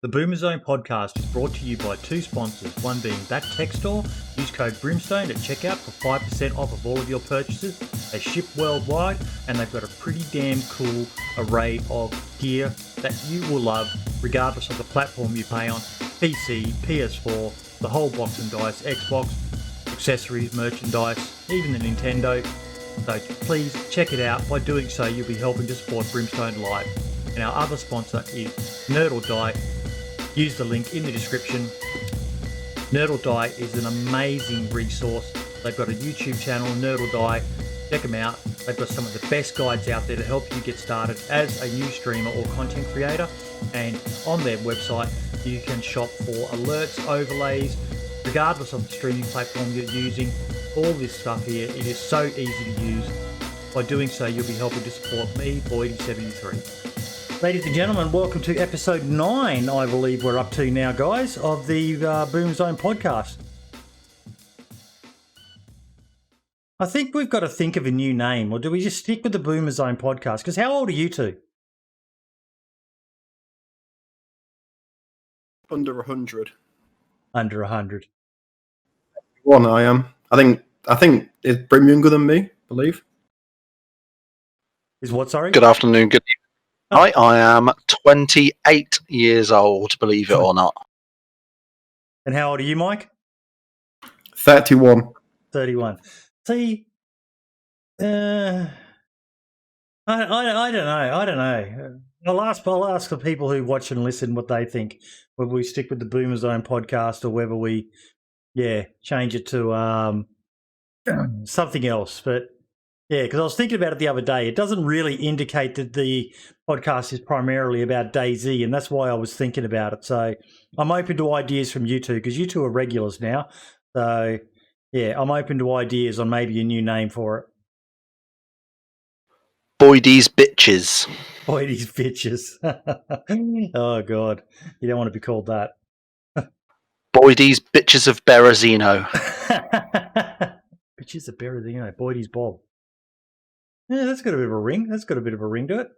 The Boomer Zone podcast is brought to you by two sponsors, one being That Tech Store. Use code Brimstone at checkout for 5% off of all of your purchases. They ship worldwide and they've got a pretty damn cool array of gear that you will love regardless of the platform you pay on. PC, PS4, the whole box and dice, Xbox, accessories, merchandise, even the Nintendo. So please check it out. By doing so, you'll be helping to support Brimstone Live. And our other sponsor is Nerd or Die. Use the link in the description. Nerd or Die is an amazing resource. They've got a YouTube channel, Nerd or Die. Check them out. They've got some of the best guides out there to help you get started as a new streamer or content creator. And on their website, you can shop for alerts, overlays, regardless of the streaming platform you're using. All this stuff here, it is so easy to use. By doing so, you'll be helping to support me, Boydie73. Ladies and gentlemen, welcome to episode 9, I believe we're up to now, guys, of the Boom Zone podcast. I think we've got to think of a new name, or do we just stick with the Boomer Zone podcast? Because how old are you two? Under 100. Under 100. One, I am. I think is Brim younger than me, I believe. Is what, sorry? Good afternoon, good evening. I am 28 years old, believe it or not. And how old are you, Mike? 31. 31. See, I don't know. I'll ask the people who watch and listen what they think, whether we stick with the Boomer Zone podcast or whether we, change it to something else. But yeah, because I was thinking about it the other day. It doesn't really indicate that the podcast is primarily about DayZ, and that's why I was thinking about it. So I'm open to ideas from you two, because you two are regulars now. So yeah, I'm open to ideas on maybe a new name for it. Boydie's Bitches. Boydie's Bitches. Oh, God. You don't want to be called that. Boydie's Bitches of Berezino. Bitches of Berezino. Boydie's Bob. Yeah, that's got a bit of a ring. That's got a bit of a ring to it.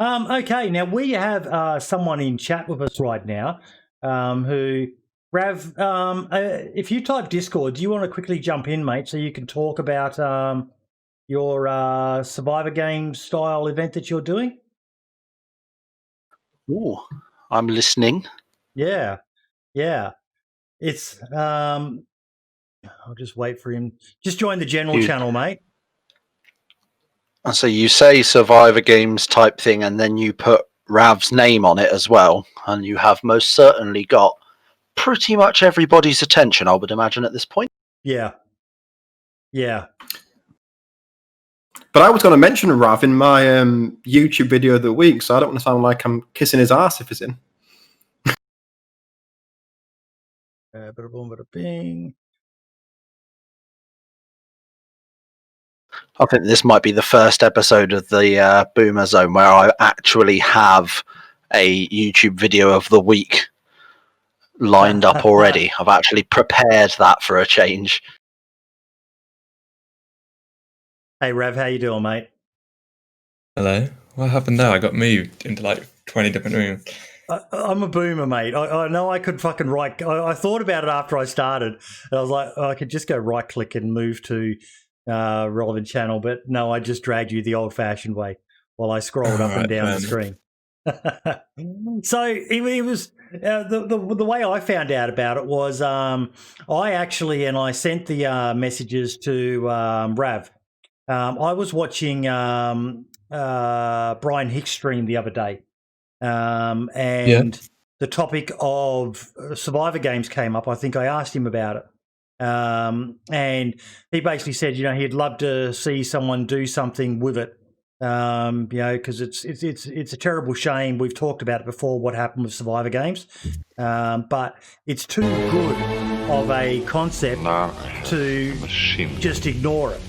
Okay, now we have someone in chat with us right now who, Rav, if you type Discord, do you want to quickly jump in, mate, so you can talk about your Survivor Game style event that you're doing? Ooh, I'm listening. Yeah. It's, I'll just wait for him. Just join the general channel, mate. So you say Survivor Games type thing, and then you put Rav's name on it as well, and you have most certainly got pretty much everybody's attention, I would imagine, at this point. Yeah. But I was going to mention Rav in my YouTube video of the week, so I don't want to sound like I'm kissing his ass if he's in. Bada boom, bada bing. I think this might be the first episode of the Boomer Zone where I actually have a YouTube video of the week lined up already. I've actually prepared that for a change. Hey, Rav, how you doing, mate? Hello. What happened there? I got moved into like 20 different rooms. I'm a boomer, mate. I know I could fucking right. I thought about it after I started, and I was like, I could just go right click and move to relevant channel, but no, I just dragged you the old-fashioned way while I scrolled up and down the screen. So it was the way I found out about it was I sent the messages to Rav. I was watching Brian Hicks stream the other day, and the topic of Survivor Games came up. I think I asked him about it. And he basically said, he'd love to see someone do something with it, because it's a terrible shame. We've talked about it before, what happened with Survivor Games, but it's too good of a concept to just ignore it.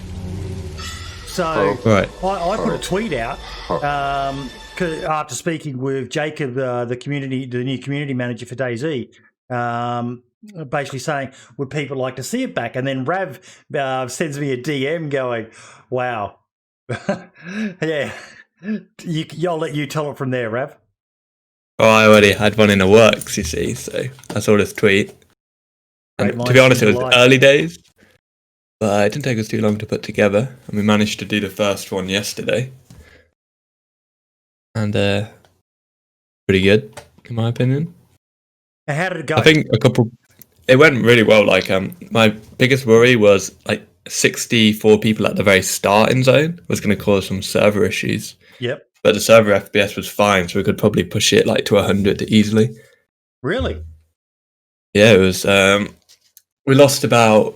So I put a tweet out after speaking with Jakub, the new community manager for DayZ. Basically saying, would people like to see it back? And then Rav sends me a DM going, wow. Yeah. I'll let you tell it from there, Rav. Oh, I already had one in the works, you see, so I saw this tweet. And Great to be honest, it minds was think alike. early days, but it didn't take us too long to put together, and we managed to do the first one yesterday. And pretty good, in my opinion. And how did it go? I think it went really well. Like, my biggest worry was like 64 people at the very starting zone was going to cause some server issues. Yep. But the server FPS was fine, so we could probably push it like to 100 easily. Really? Yeah, it was. We lost about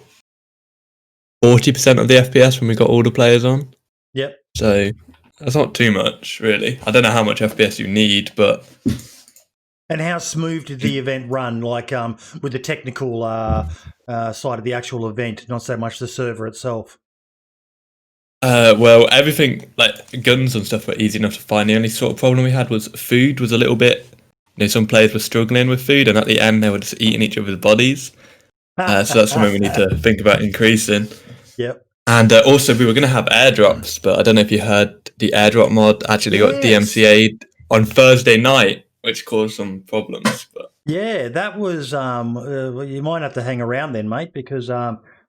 40% of the FPS when we got all the players on. Yep. So that's not too much, really. I don't know how much FPS you need, but. And how smooth did the event run? Like with the technical side of the actual event, not so much the server itself. Well, everything like guns and stuff were easy enough to find. The only sort of problem we had was food was a little bit. You know, some players were struggling with food, and at the end they were just eating each other's bodies. So that's something we need to think about increasing. Yep. And also, we were going to have airdrops, but I don't know if you heard the airdrop mod actually got DMCA'd on Thursday night, which caused some problems. But yeah, that was. You might have to hang around then, mate, because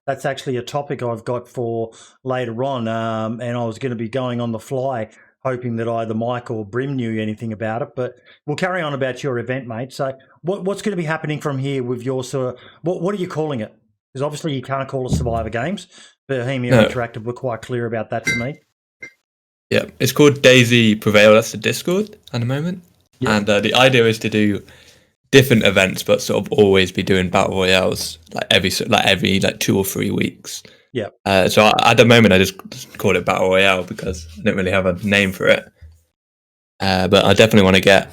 that's actually a topic I've got for later on, and I was going to be going on the fly, hoping that either Mike or Brim knew anything about it. But we'll carry on about your event, mate. So, what's going to be happening from here with your what are you calling it? Because obviously you can't call it Survivor Games. Bohemia Interactive were quite clear about that to me. Yeah, it's called DayZ Prevail. That's the Discord at the moment. Yep. And the idea is to do different events, but sort of always be doing battle royales like every 2 or 3 weeks. Yeah. So at the moment, I just call it battle royale because I don't really have a name for it. But I definitely want to get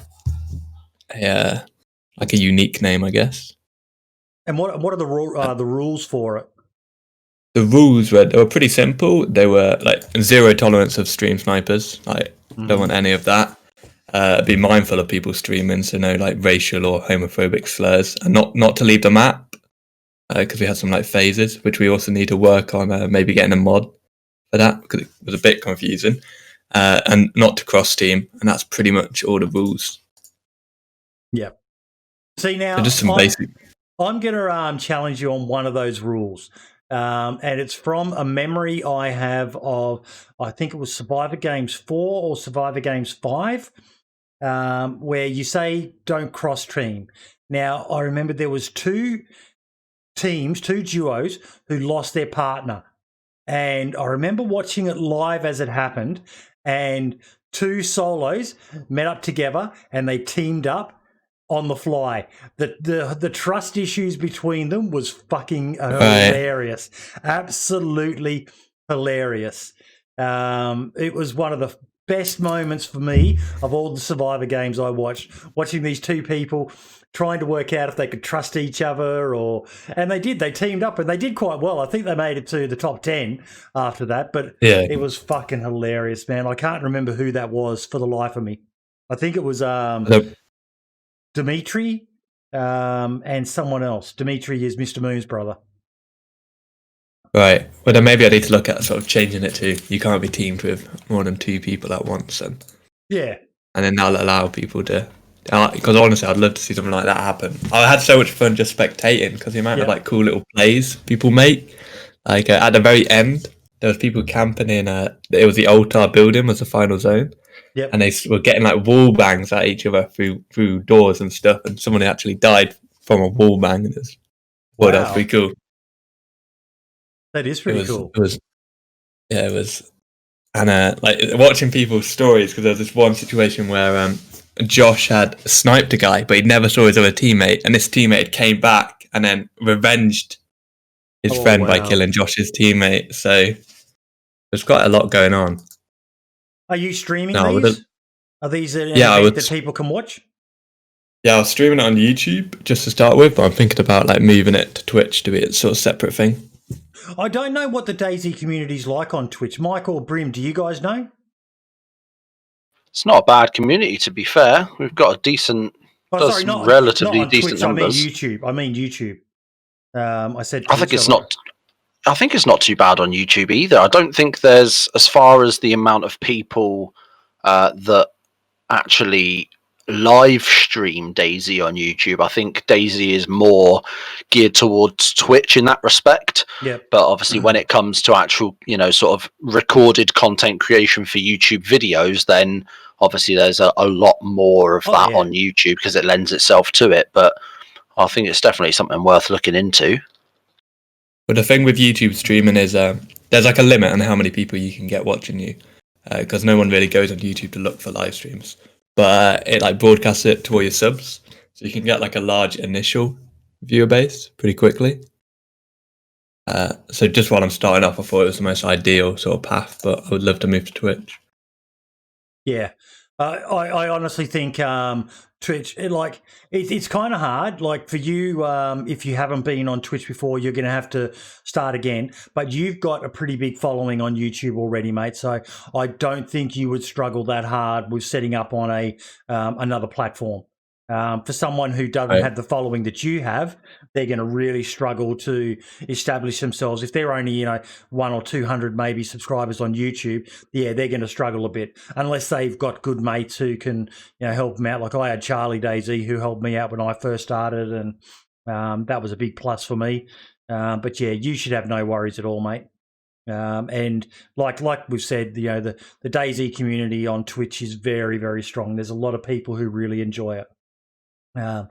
a unique name, I guess. And what are the rules for it? The rules were pretty simple. They were like 0 tolerance of stream snipers. Like don't want any of that. Be mindful of people streaming, so no like racial or homophobic slurs, and not to leave the map because we had some like phases, which we also need to work on. Maybe getting a mod for that because it was a bit confusing, and not to cross team, and that's pretty much all the rules. Yeah. See now, so just some basic. I'm going to challenge you on one of those rules. And it's from a memory I have of, I think it was Survivor Games 4 or Survivor Games 5, where you say don't cross team. Now, I remember there was 2 teams, 2 duos who lost their partner. And I remember watching it live as it happened, and 2 solos met up together and they teamed up on the fly. The trust issues between them was fucking hilarious. Absolutely hilarious. It was one of the best moments for me of all the Survivor games I watched, watching these 2 people trying to work out if they could trust each other, and they did. They teamed up and they did quite well. I think they made it to the top 10 after that, but yeah, it was fucking hilarious, man. I can't remember who that was for the life of me. I think it was Dimitri and someone else. Dimitri is Mr. Moon's brother. Right. Well, then maybe I need to look at sort of changing it to you can't be teamed with more than 2 people at once. And then that'll allow people to... Because honestly, I'd love to see something like that happen. I had so much fun just spectating because the amount of like cool little plays people make. Like at the very end, there was people camping in... it was the altar building was the final zone. Yep. And they were getting like wall bangs at each other through doors and stuff, and someone actually died from a wall bang. And that's pretty cool. That is pretty cool. It was, and like watching people's stories because there was this one situation where Josh had sniped a guy, but he never saw his other teammate, and this teammate came back and then revenged his friend by killing Josh's teammate. So there's quite a lot going on. Are you streaming these? Are these an event that people can watch? Yeah, I was streaming it on YouTube just to start with, but I'm thinking about like moving it to Twitch to be a sort of separate thing. I don't know what the DayZ community's like on Twitch. Mike or Brim, do you guys know? It's not a bad community, to be fair. We've got a decent, relatively not decent Twitch, numbers. I mean YouTube. I said. I think it's not. I think it's not too bad on YouTube either. I don't think there's, as far as the amount of people that actually live stream DayZ on YouTube. I think DayZ is more geared towards Twitch in that respect. Yep. But obviously, when it comes to actual, sort of recorded content creation for YouTube videos, then obviously there's a lot more of that on YouTube because it lends itself to it. But I think it's definitely something worth looking into. But the thing with YouTube streaming is there's like a limit on how many people you can get watching you, because no one really goes on YouTube to look for live streams. But it like broadcasts it to all your subs, so you can get like a large initial viewer base pretty quickly. So just while I'm starting off, I thought it was the most ideal sort of path, but I would love to move to Twitch. Yeah, I honestly think Twitch, it's kind of hard. Like for you, if you haven't been on Twitch before, you're going to have to start again. But you've got a pretty big following on YouTube already, mate. So I don't think you would struggle that hard with setting up on a another platform. For someone who doesn't have the following that you have, they're going to really struggle to establish themselves. If they're only, 100 or 200 maybe subscribers on YouTube, they're going to struggle a bit unless they've got good mates who can, help them out. Like I had Charlie DayZ who helped me out when I first started, and that was a big plus for me. But yeah, you should have no worries at all, mate. And like we've said, the DayZ community on Twitch is very, very strong. There's a lot of people who really enjoy it. I've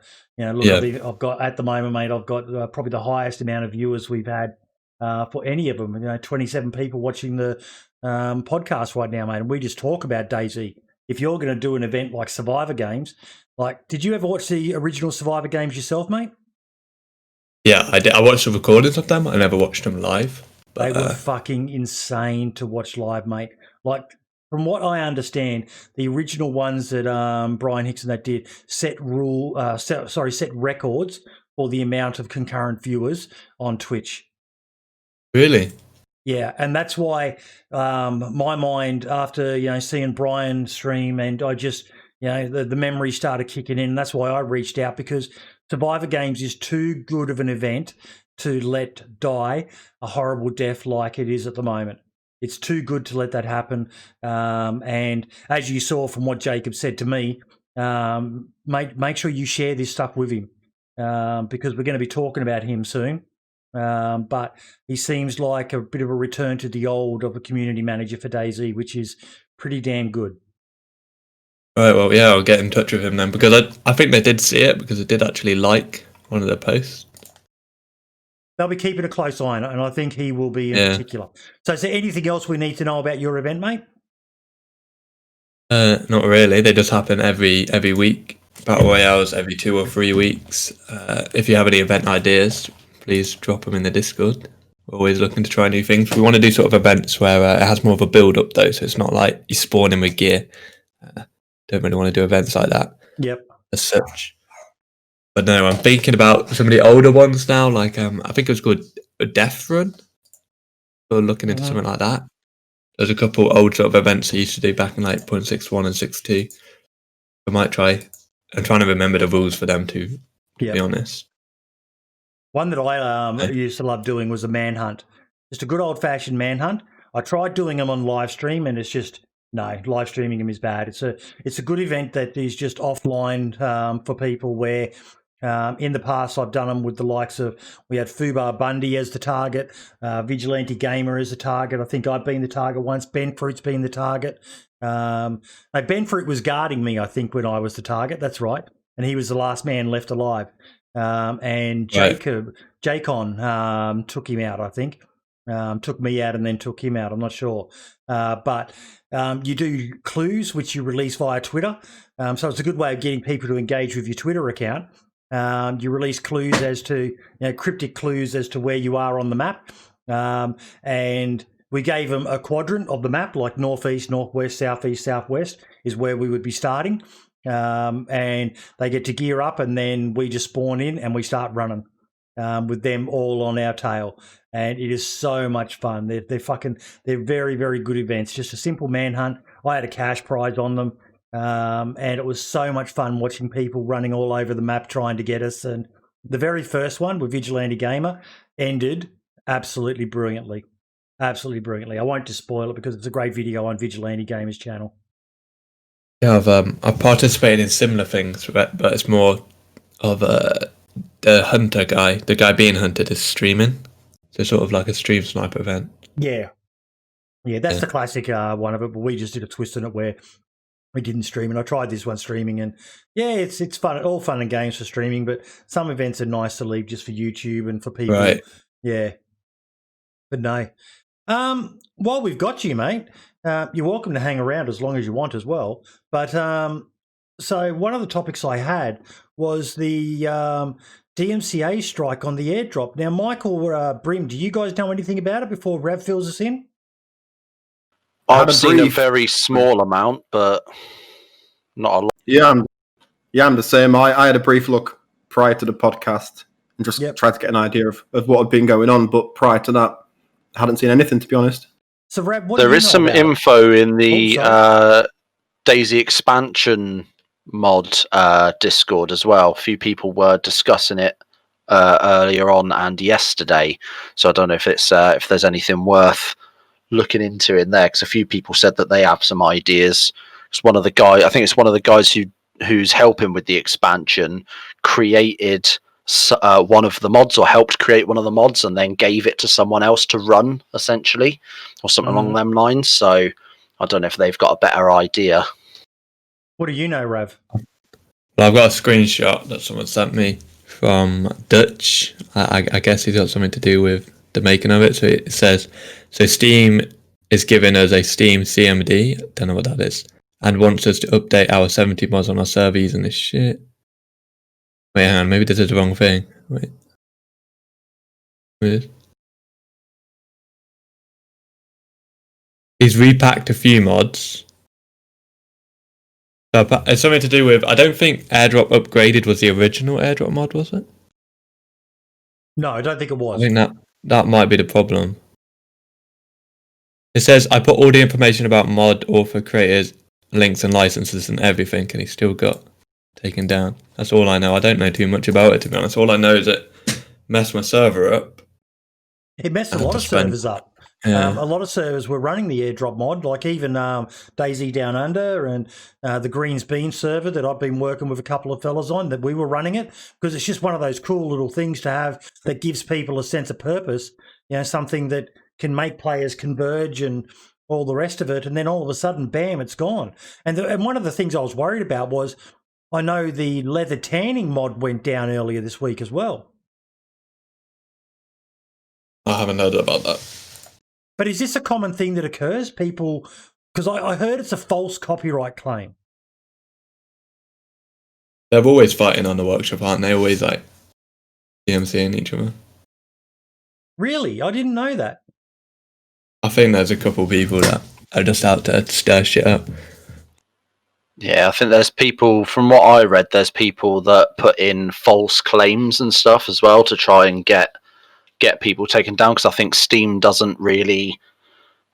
got at the moment, mate, I've got probably the highest amount of viewers we've had for any of them. 27 people watching the podcast right now, mate. And we just talk about DayZ. If you're going to do an event like Survivor Games, did you ever watch the original Survivor Games yourself, mate? Yeah, I did. I watched the recordings of them. I never watched them live. But, they were fucking insane to watch live, mate. From what I understand, the original ones that Brian Hickson did set records for the amount of concurrent viewers on Twitch. Really? Yeah, and that's why my mind, after seeing Brian stream, and I just the memory started kicking in. And that's why I reached out, because Survivor Games is too good of an event to let die a horrible death like it is at the moment. It's too good to let that happen. And as you saw from what Jakub said to me, make sure you share this stuff with him, because we're going to be talking about him soon. But he seems like a bit of a return to the old of a community manager for DayZ, which is pretty damn good. Right, well, yeah, I'll get in touch with him then, because I think they did see it, because I did actually like one of their posts. They'll be keeping a close eye on it, and I think he will be in particular. So is there anything else we need to know about your event, mate? Not really. They just happen every week. Battle Royales every 2 or 3 weeks. If you have any event ideas, please drop them in the Discord. We're always looking to try new things. We want to do sort of events where it has more of a build-up, though, so it's not like you spawn in with gear. Don't really want to do events like that. Yep. As such. But no, I'm thinking about some of the older ones now. I think it was called Death Run. We're looking into something like that. There's a couple old sort of events I used to do back in 0.61 and 6.2. I might try. I'm trying to remember the rules for them too, to be honest. One that I used to love doing was a manhunt. Just a good old-fashioned manhunt. I tried doing them on live stream, and it's just, no, live streaming them is bad. It's a good event that is just offline for people where... in the past, I've done them with the likes of, we had FubarBundy as the target, VigilanteGamer as the target. I think I've been the target once. Benfruit's been the target. Benfruit was guarding me, I think, when I was the target. That's right. And he was the last man left alive. And Jakub, Jacon took him out, I think. Took me out and then took him out. I'm not sure. But you do clues, which you release via Twitter. So it's a good way of getting people to engage with your Twitter account. You release clues as to, cryptic clues as to where you are on the map. And we gave them a quadrant of the map, like northeast, northwest, southeast, southwest is where we would be starting. And they get to gear up, and then we just spawn in and we start running with them all on our tail. And it is so much fun. They're very, very good events. Just a simple manhunt. I had a cash prize on them. And it was so much fun watching people running all over the map trying to get us. And the very first one with VigilanteGamer ended absolutely brilliantly. Absolutely brilliantly. I won't just spoil it because it's a great video on VigilanteGamer's channel. Yeah, I've participated in similar things, but it's more of the hunter guy. The guy being hunted is streaming, so sort of like a stream sniper event. Yeah, that's the classic one of it. But we just did a twist on it where we didn't stream, and I tried this one streaming, and it's fun, all fun and games for streaming. But some events are nice to leave just for YouTube and for people. Right. Yeah, but no. While we've got you, mate, you're welcome to hang around as long as you want as well. But so one of the topics I had was the DMCA strike on the airdrop. Now, Michael or Brim, do you guys know anything about it before Rav fills us in? I've seen a very small amount, but not a lot. Yeah, I'm the same. I had a brief look prior to the podcast and just tried to get an idea of what had been going on. But prior to that, I hadn't seen anything, to be honest. So, Rav, there is some info in the DayZ expansion mod Discord as well. A few people were discussing it earlier on and yesterday. So I don't know if it's if there's anything worth looking into in there, because a few people said that they have some ideas. It's one of the guys, I think it's one of the guys who's helping with the expansion, created one of the mods, or helped create one of the mods, and then gave it to someone else to run, essentially, or something along them lines. So I don't know if they've got a better idea. What do you know, Rav? Well, I've got a screenshot that someone sent me from Dutch. I guess he's got something to do with the making of it. So it says, so Steam is giving us a Steam CMD, don't know what that is, and wants us to update our 70 mods on our server using this shit. Wait, hang on, maybe this is the wrong thing. Wait. He's repacked a few mods. It's something to do with, I don't think Airdrop Upgraded was the original Airdrop mod, was it? No, I don't think it was. I think that might be the problem. It says, I put all the information about mod, author, creators, links and licenses and everything, and he still got taken down. That's all I know. I don't know too much about it, to be honest. All I know is it messed my server up. It messed a lot of servers up. Yeah. A lot of servers were running the airdrop mod, like even DayZ Down Under and the Greens Beans server that I've been working with a couple of fellas on, that we were running it, because it's just one of those cool little things to have that gives people a sense of purpose, something that can make players converge and all the rest of it. And then all of a sudden, bam, it's gone. And one of the things I was worried about was, I know the leather tanning mod went down earlier this week as well. I haven't heard about that. But is this a common thing that occurs? People, because I heard it's a false copyright claim. They're always fighting on the workshop, aren't they? Always like DMCAing each other. Really? I didn't know that. I think there's a couple people that are just out to stir shit up. Yeah, I think there's people, from what I read, there's people that put in false claims and stuff as well to try and get people taken down, because I think Steam doesn't really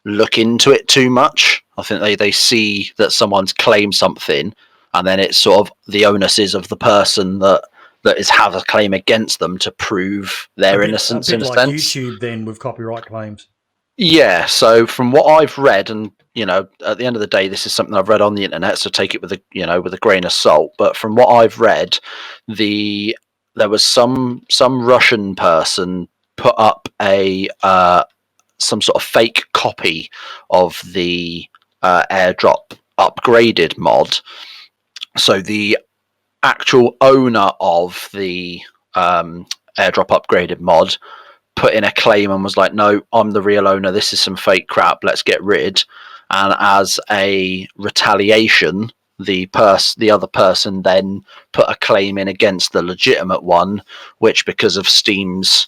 look into it too much. I think they see that someone's claimed something, and then it's sort of the onus is of the person that has a claim against them to prove their innocence, in a like sense. YouTube then with copyright claims. Yeah, so from what I've read, and at the end of the day, this is something I've read on the internet, so take it with a grain of salt. But from what I've read, there was some Russian person put up some sort of fake copy of the Airdrop upgraded mod. So the actual owner of the Airdrop upgraded mod put in a claim and was like, no, I'm the real owner, this is some fake crap, let's get rid. And as a retaliation, the other person then put a claim in against the legitimate one, which, because of Steam's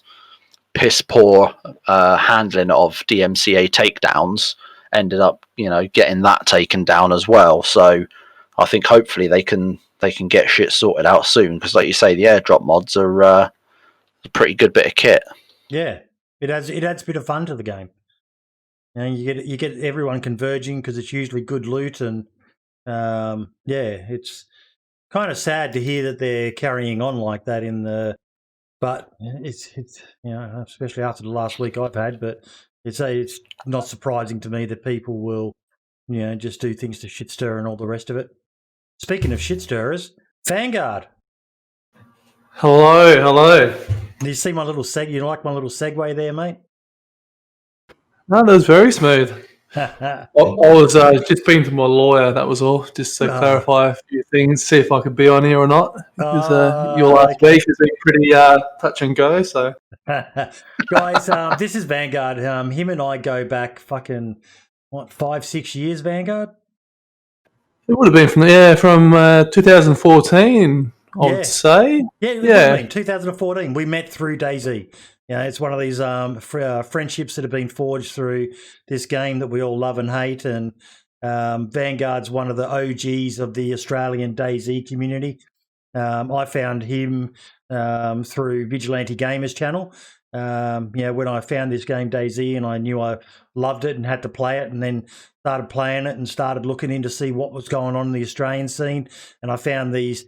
piss poor handling of DMCA takedowns, ended up getting that taken down as well. So I think hopefully they can get shit sorted out soon, because like you say, the airdrop mods are a pretty good bit of kit. Yeah, it adds a bit of fun to the game. You get everyone converging, because it's usually good loot, and it's kind of sad to hear that they're carrying on like that but it's especially after the last week I've had. But it's not surprising to me that people will just do things to shit stir and all the rest of it. Speaking of shit stirrers, Vanguard. Hello. Do you see my little You like my little segue there, mate? No, that was very smooth. I was just speaking to my lawyer, that was all, just to clarify a few things, see if I could be on here or not. Because your last week has been pretty touch and go. So, guys, this is Vanguard. Him and I go back fucking 5-6 years. Vanguard. It would have been from 2014, I would say. Yeah, 2014. We met through DayZ. It's one of these friendships that have been forged through this game that we all love and hate. And Vanguard's one of the OGs of the Australian DayZ community. I found him through VigilanteGamer's channel. When I found this game DayZ and I knew I loved it and had to play it, and then started playing it and started looking in to see what was going on in the Australian scene. And I found these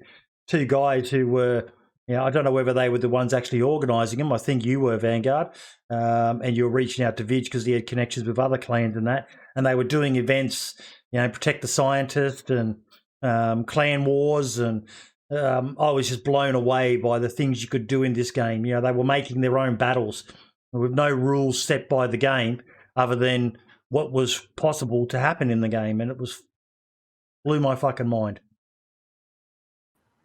two guys who were, I don't know whether they were the ones actually organising them. I think you were, Vanguard, and you were reaching out to Vig because he had connections with other clans and that. And they were doing events, Protect the Scientist and Clan Wars. And I was just blown away by the things you could do in this game. They were making their own battles with no rules set by the game other than what was possible to happen in the game. And it blew my fucking mind.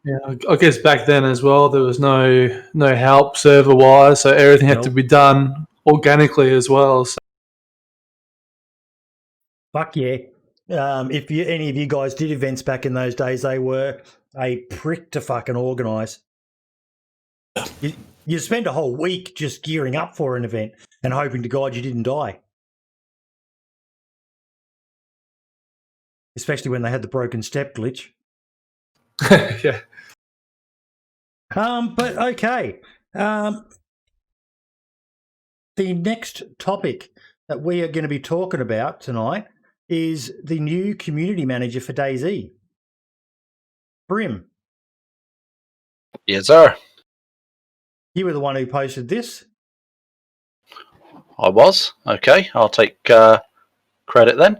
Yeah, I guess back then as well, there was no help server-wise, so everything had to be done organically as well. So. Fuck yeah. If any of you guys did events back in those days, they were a prick to fucking organise. You spend a whole week just gearing up for an event and hoping to God you didn't die. Especially when they had the broken step glitch. Yeah. But okay. The next topic that we are going to be talking about tonight is the new community manager for DayZ, Brim. Yes, sir. You were the one who posted this. I was. Okay, I'll take credit then.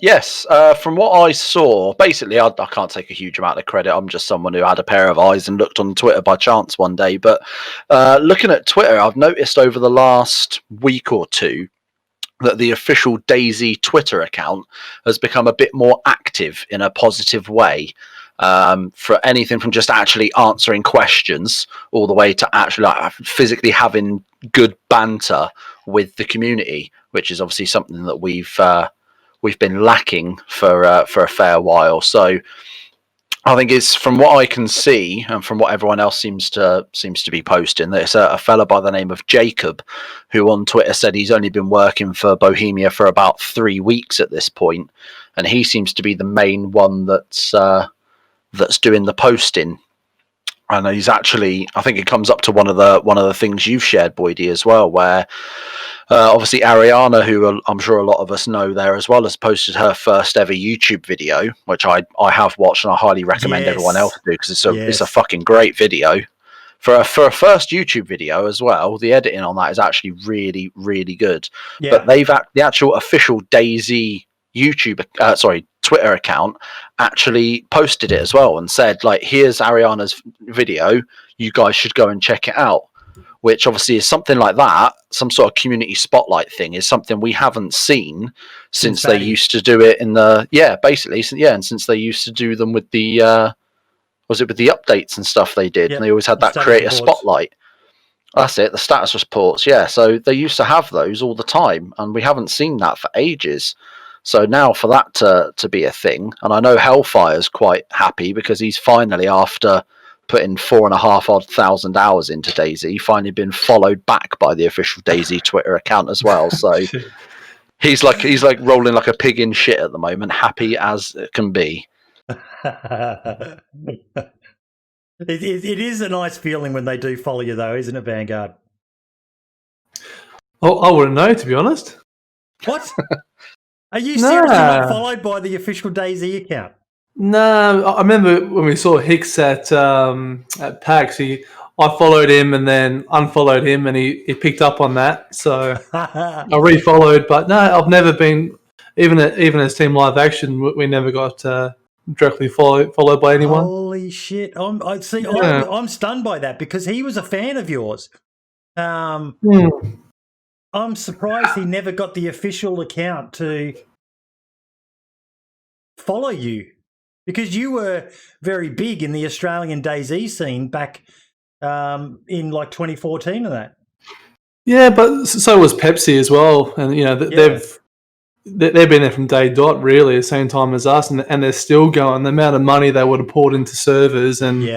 Yes, from what I saw, basically I can't take a huge amount of credit. I'm just someone who had a pair of eyes and looked on Twitter by chance one day. But looking at Twitter, I've noticed over the last week or two that the official DayZ Twitter account has become a bit more active in a positive way. For anything from just actually answering questions all the way to actually physically having good banter with the community, which is obviously something that we've been lacking for a fair while. So I think it's, from what I can see and from what everyone else seems to be posting, that it's a fella by the name of Jakub, who on Twitter said he's only been working for Bohemia for about 3 weeks at this point, and he seems to be the main one that's doing the posting. And he's actually, I think it comes up to one of the things you've shared, Boydie, as well, where obviously Ariana, who I'm sure a lot of us know there as well, has posted her first ever YouTube video, which I have watched and I highly recommend everyone else to do, because it's a fucking great video. For a first YouTube video as well, the editing on that is actually really, really good. Yeah. But the actual official DayZ Twitter account actually posted it as well and said, like, here's Ariana's video, you guys should go and check it out. Which obviously is something like that, some sort of community spotlight thing, is something we haven't seen since they used to do it in the and since they used to do them with the with the updates and stuff they did, and they always had that creator spotlight. That's it, the status reports, so they used to have those all the time, and we haven't seen that for ages. So now for that to be a thing, and I know Hellfire's quite happy because he's finally, after putting 4,500 hours into DayZ, finally been followed back by the official DayZ Twitter account as well. So he's like rolling like a pig in shit at the moment, happy as it can be. It is a nice feeling when they do follow you, though, isn't it, Vanguard? Oh, I wouldn't know, to be honest. What? Are you seriously not followed by the official DayZ account? No, I remember when we saw Hicks at PAX, I followed him and then unfollowed him, and he picked up on that. So I refollowed, but no, I've never been, even as Team Live Action, we never got directly followed by anyone. Holy shit! I'm stunned by that because he was a fan of yours. I'm surprised he never got the official account to follow you, because you were very big in the Australian DayZ scene back in like 2014 and that. Yeah, but so was Pepsi as well, and they've been there from day dot, really, at the same time as us, and they're still going. The amount of money they would have poured into servers and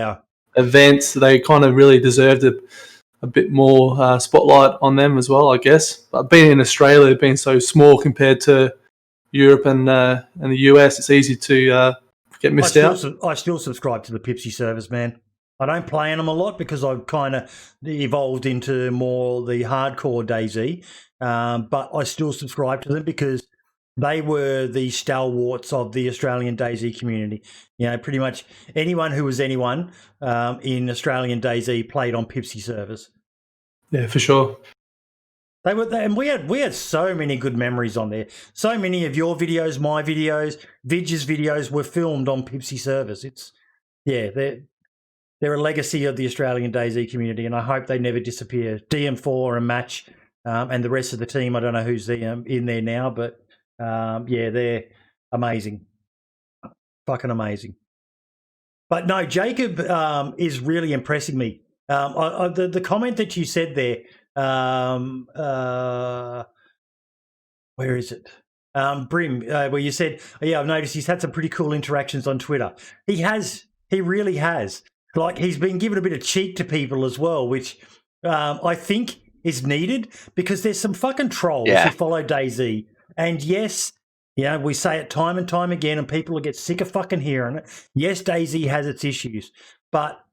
events, they kind of really deserved a bit more spotlight on them as well, I guess. But being in Australia, being so small compared to Europe and the US, it's easy to get missed out. I still subscribe to the Pipsi servers, man. I don't play in them a lot because I've kind of evolved into more the hardcore DayZ, but I still subscribe to them because they were the stalwarts of the Australian DayZ community. You know, pretty much anyone who was anyone in Australian DayZ played on Pipsi servers. Yeah, for sure. They were, and we had so many good memories on there. So many of your videos, my videos, Vidge's videos were filmed on Pipsi servers. They're a legacy of the Australian DayZ community, and I hope they never disappear. DM4 and Match and the rest of the team, I don't know who's in there now, but they're amazing. Fucking amazing. But no, Jakub is really impressing me. The comment that you said there, where is it? Brim, where you said, I've noticed he's had some pretty cool interactions on Twitter. He really has. Like, he's been giving a bit of cheek to people as well, which I think is needed because there's some fucking trolls who follow DayZ. And yes, we say it time and time again and people will get sick of fucking hearing it. Yes, DayZ has its issues, but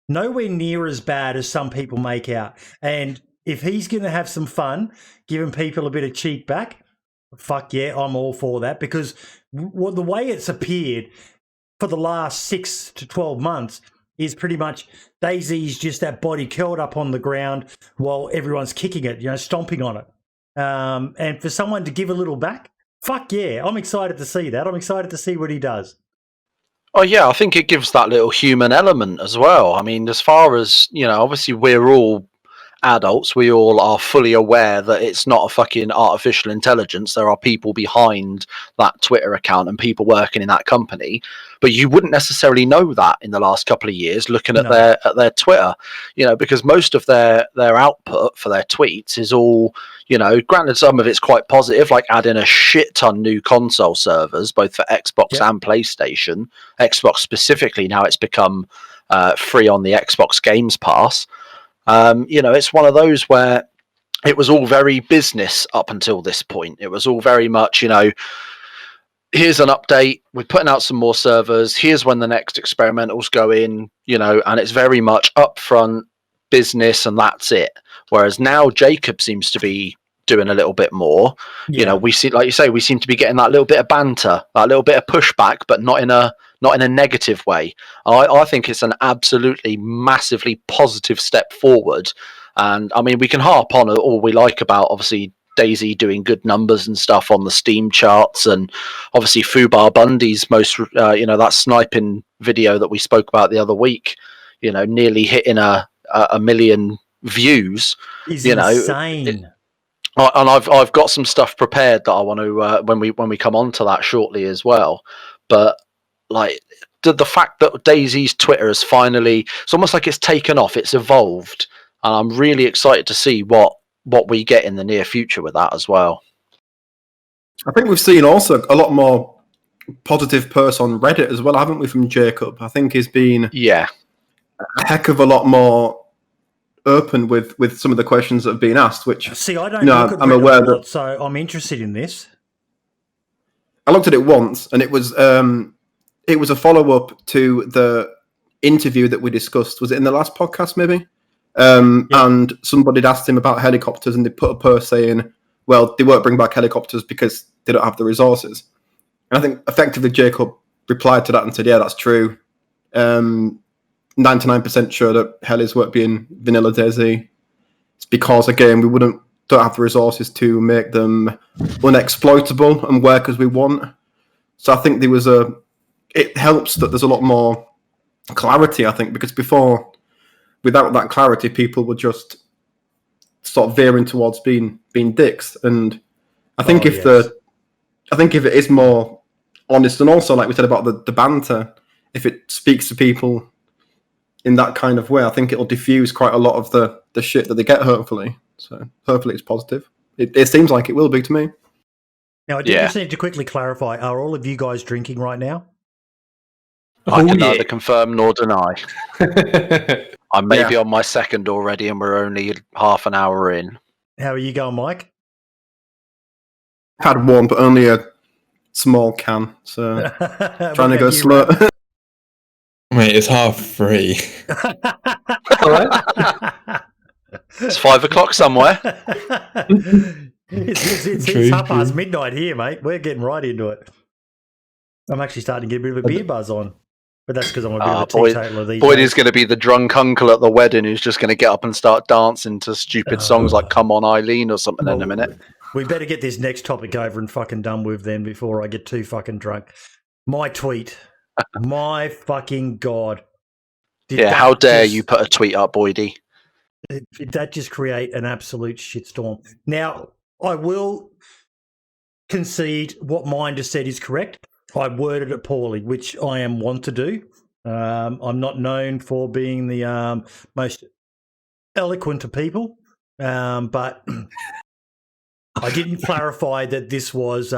nowhere near as bad as some people make out. And if he's going to have some fun giving people a bit of cheek back, fuck yeah, I'm all for that, because the way it's appeared for the last 6 to 12 months is pretty much DayZ's just that body curled up on the ground while everyone's kicking it, stomping on it. And for someone to give a little back, fuck yeah, I'm excited to see that. I'm excited to see what he does. Oh, yeah, I think it gives that little human element as well. I mean, as far as, obviously we're all adults, we all are fully aware that it's not a fucking artificial intelligence. There are people behind that Twitter account and people working in that company, but you wouldn't necessarily know that in the last couple of years looking at their Twitter, because most of their output for their tweets is all, granted some of it's quite positive, like adding a shit ton new console servers both for Xbox and PlayStation. Xbox specifically, now it's become free on the Xbox Games Pass. It's one of those where it was all very business up until this point. It was all very much, here's an update, we're putting out some more servers, here's when the next experimentals go in, and it's very much upfront business and that's it. Whereas now Jakub seems to be doing a little bit more. We see, like you say, we seem to be getting that little bit of banter, that little bit of pushback, but not in a negative way. I think it's an absolutely massively positive step forward. And I mean, we can harp on all we like about obviously DayZ doing good numbers and stuff on the Steam charts, and obviously FubarBundy's most that sniping video that we spoke about the other week, nearly hitting a million views. Is insane. And I've got some stuff prepared that I want to when we come on to that shortly as well. But like the fact that DayZ's Twitter has finally, it's almost like it's taken off, it's evolved, and I'm really excited to see what we get in the near future with that as well. I think we've seen also a lot more positive posts on Reddit as well, haven't we, from Jakub? I think he's been a heck of a lot more open with some of the questions that have been asked, which see, I don't look at I'm aware that, so I'm interested in this. I looked at it once, and it was a follow-up to the interview that we discussed. Was it in the last podcast, maybe? And somebody had asked him about helicopters, and they put a post saying, well, they won't bring back helicopters because they don't have the resources. And I think effectively Jakub replied to that and said, yeah, that's true. 99% sure that helis won't be in vanilla DayZ. It's because, again, we don't have the resources to make them unexploitable and work as we want. So I think there was a it helps that there's a lot more clarity, I think, because before, without that clarity, people were just sort of veering towards being dicks. And I think if it is more honest, and also like we said about the banter, if it speaks to people in that kind of way, I think it'll diffuse quite a lot of the shit that they get, hopefully. So hopefully it's positive. It seems like it will be to me. Now, I do just need to quickly clarify, are all of you guys drinking right now? I can neither confirm nor deny. I may be on my second already, and we're only half an hour in. How are you going, Mike? Had one, but only a small can, so trying to go slow. Mate, it's 3:30. It's 5 o'clock somewhere. It's midnight here, mate. We're getting right into it. I'm actually starting to get a bit of a beer buzz on. But that's because I'm a bit of a teetotaler these days. Boydie's going to be the drunk uncle at the wedding who's just going to get up and start dancing to stupid songs like Come On Eileen or something in a minute. We better get this next topic over and fucking done with then before I get too fucking drunk. My tweet. My fucking God. How dare you put a tweet up, Boydie? Did that just create an absolute shitstorm? Now, I will concede what mine just said is correct. I worded it poorly, which I am wont to do. I'm not known for being the most eloquent of people, but I didn't clarify that this was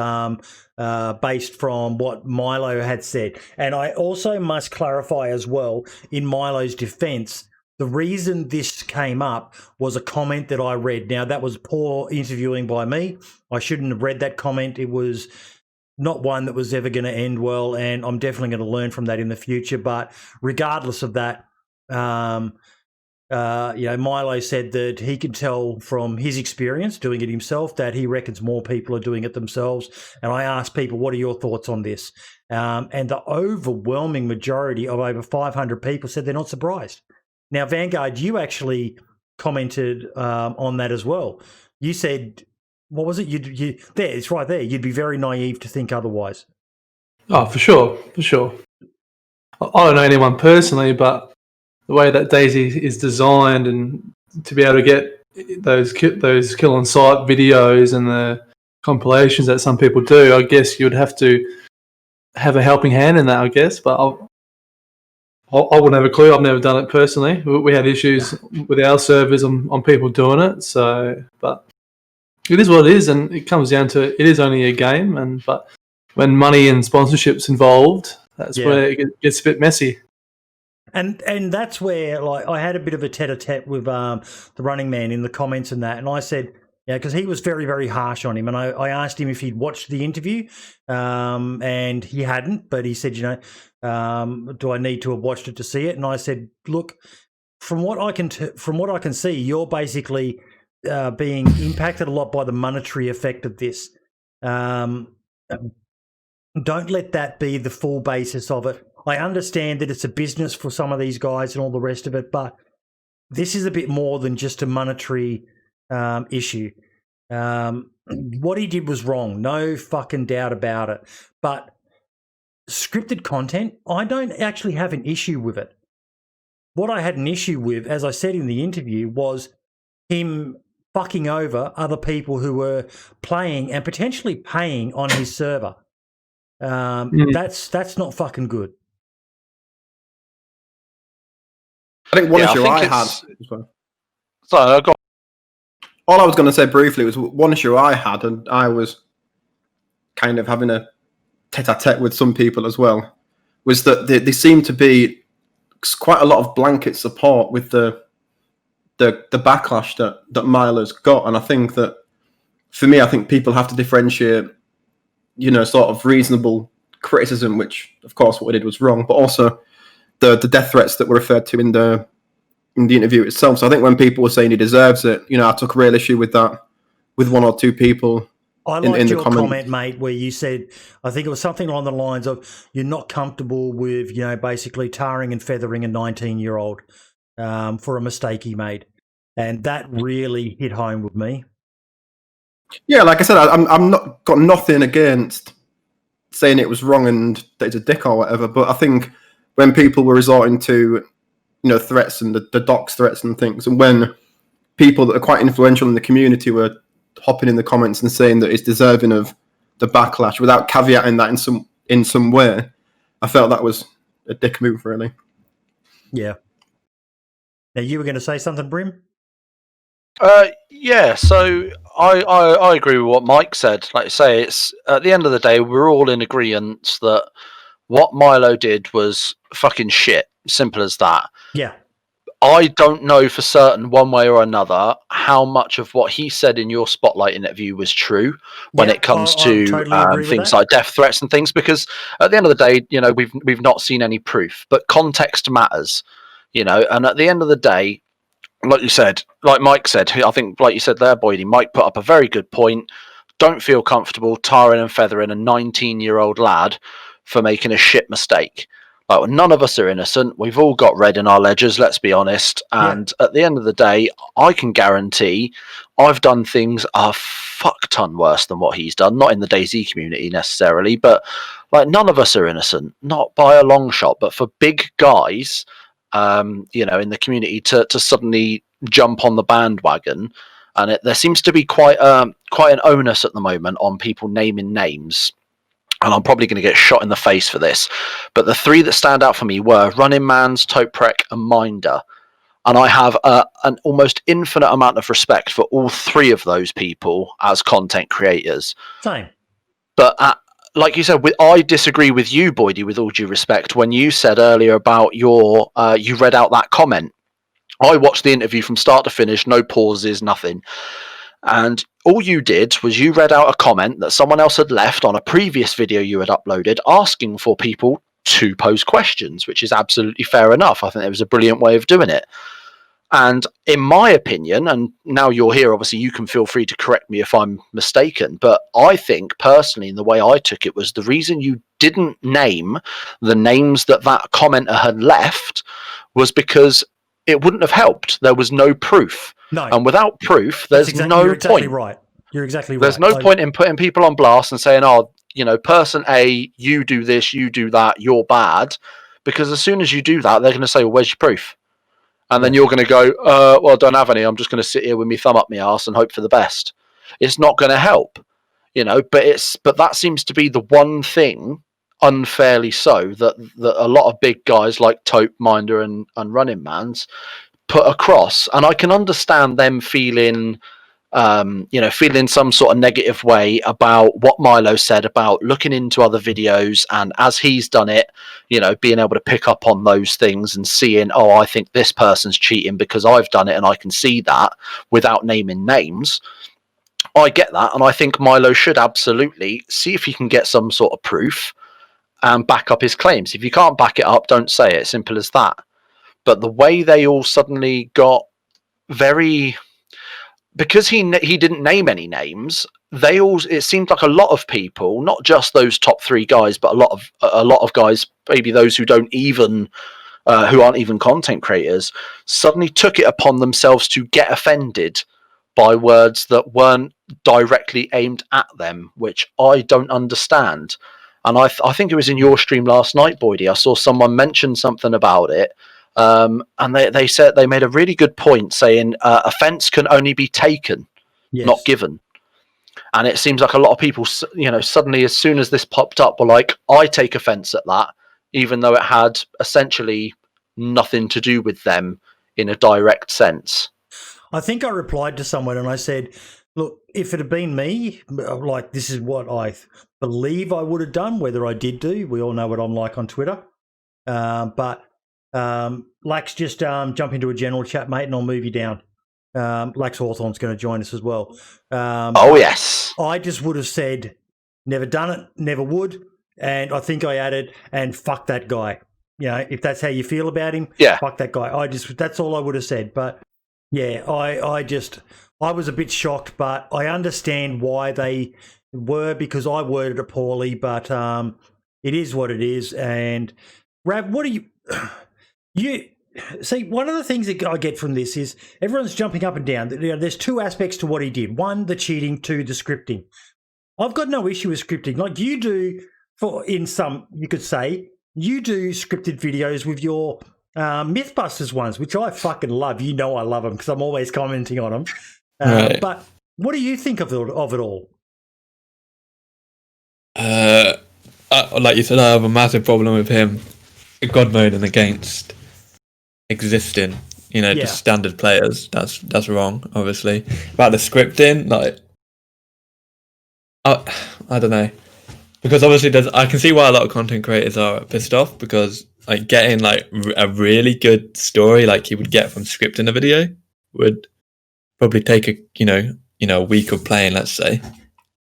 based from what Milo had said. And I also must clarify as well, in Milo's defense, the reason this came up was a comment that I read. Now, that was poor interviewing by me. I shouldn't have read that comment. It was not one that was ever going to end well, and I'm definitely going to learn from that in the future. But regardless of that, Milo said that he can tell from his experience doing it himself that he reckons more people are doing it themselves. And I asked people, what are your thoughts on this? And the overwhelming majority of over 500 people said they're not surprised. Now, Vanguard, you actually commented on that as well. You said, what was it? There, it's right there. You'd be very naive to think otherwise. Oh, for sure. I don't know anyone personally, but the way that DayZ is designed, and to be able to get those kill on site videos and the compilations that some people do, I guess you'd have to have a helping hand in that, I guess. But I wouldn't have a clue. I've never done it personally. We had issues with our servers on people doing it. So, but it is what it is, and it comes down to it is only a game. But when money and sponsorships involved, that's where it gets a bit messy. And that's where, like, I had a bit of a tete-a-tete with the running man in the comments and that, and I said, because he was very, very harsh on him, and I asked him if he'd watched the interview, and he hadn't, but he said, do I need to have watched it to see it? And I said, look, from what I can see, you're basically being impacted a lot by the monetary effect of this. Don't let that be the full basis of it. I understand that it's a business for some of these guys and all the rest of it, but this is a bit more than just a monetary issue. What he did was wrong, no fucking doubt about it. But scripted content, I don't actually have an issue with it. What I had an issue with, as I said in the interview, was him fucking over other people who were playing and potentially paying on his server. That's not fucking good. I think one issue I had. Sorry, all I was going to say briefly was one issue I had, and I was kind of having a tete-a-tete with some people as well, was that there seemed to be quite a lot of blanket support with the backlash that Milo's got. And I think that, for me, I think people have to differentiate, sort of reasonable criticism, which, of course, what he did was wrong, but also the death threats that were referred to in the interview itself. So I think when people were saying he deserves it, I took real issue with that, with one or two people. I liked your comment, mate, where you said, I think it was something along the lines of, you're not comfortable with, basically tarring and feathering a 19-year-old for a mistake he made. And that really hit home with me. Yeah, like I said, I'm not got nothing against saying it was wrong and that he's a dick or whatever. But I think when people were resorting to, threats and the dox threats and things, and when people that are quite influential in the community were hopping in the comments and saying that it's deserving of the backlash without caveating that in some way, I felt that was a dick move, really. Yeah. Now, you were going to say something, Brim? Yeah, so I agree with what Mike said. Like I say, it's at the end of the day, we're all in agreement that what Milo did was fucking shit. Simple as that. Yeah. I don't know for certain, one way or another, how much of what he said in your Spotlight interview was true when it comes to totally things like death threats and things. Because at the end of the day, we've not seen any proof, but context matters. And at the end of the day, like you said, like Mike said, I think, like you said there, Boydie, Mike put up a very good point. Don't feel comfortable tarring and feathering a 19-year-old lad for making a shit mistake. Like, none of us are innocent. We've all got red in our ledgers, let's be honest. And at the end of the day, I can guarantee I've done things a fuck ton worse than what he's done. Not in the DayZ community necessarily, but like, none of us are innocent. Not by a long shot. But for big guys, in the community to suddenly jump on the bandwagon, and there seems to be quite an onus at the moment on people naming names. And I'm probably going to get shot in the face for this, but the three that stand out for me were Running Man's, Toprek, and Minder. And I have an almost infinite amount of respect for all three of those people as content creators. Same. But like you said, I disagree with you, Boydie, with all due respect, when you said earlier about you read out that comment. I watched the interview from start to finish, no pauses, nothing. And all you did was you read out a comment that someone else had left on a previous video you had uploaded asking for people to pose questions, which is absolutely fair enough. I think it was a brilliant way of doing it. And in my opinion, and now you're here, obviously you can feel free to correct me if I'm mistaken, but I think personally, in the way I took it, was the reason you didn't name the names that commenter had left was because it wouldn't have helped. There was no proof. No. And without proof, there's you're exactly point. Right. You're exactly right. There's no point in putting people on blast and saying, person A, you do this, you do that, you're bad. Because as soon as you do that, they're going to say, well, where's your proof? And then you're going to go, well, I don't have any. I'm just going to sit here with my thumb up my arse and hope for the best. It's not going to help, but that seems to be the one thing, unfairly so, that a lot of big guys like Tope, Minder, and Running Man's put across. And I can understand them feeling some sort of negative way about what Milo said about looking into other videos, and as he's done it, being able to pick up on those things and seeing, I think this person's cheating because I've done it and I can see that without naming names. I get that, and I think Milo should absolutely see if he can get some sort of proof and back up his claims. If you can't back it up, don't say it. Simple as that. But the way they all suddenly got because he didn't name any names, it seemed like a lot of people, not just those top three guys, but a lot of guys, maybe those who don't even who aren't even content creators, suddenly took it upon themselves to get offended by words that weren't directly aimed at them, which I don't understand. And I think it was in your stream last night, Boydie, I saw someone mention something about it. And they said they made a really good point, saying offence can only be taken, not given. And it seems like a lot of people, suddenly as soon as this popped up, were like, I take offence at that, even though it had essentially nothing to do with them in a direct sense. I think I replied to someone and I said, look, if it had been me, like, this is what I believe I would have done, whether I did do. We all know what I'm like on Twitter. But Lax, just jump into a general chat, mate, and I'll move you down. Laxhawthorn's going to join us as well. Yes. I just would have said, never done it, never would. And I think I added, and fuck that guy. If that's how you feel about him, fuck that guy. That's all I would have said. But yeah, I was a bit shocked, but I understand why they were, because I worded it poorly, but it is what it is. And Rav, what do you see? One of the things that I get from this is everyone's jumping up and down. There's two aspects to what he did. One, the cheating. Two, the scripting. I've got no issue with scripting. Like you do you could say, you do scripted videos with your Mythbusters ones, which I fucking love. You know I love them because I'm always commenting on them. Right. But what do you think of it all? Like you said, I have a massive problem with him God moding against existing, just standard players. That's wrong, obviously. About the scripting, like, I don't know, because obviously I can see why a lot of content creators are pissed off, because like getting like a really good story like you would get from scripting a video would probably take a week of playing, let's say.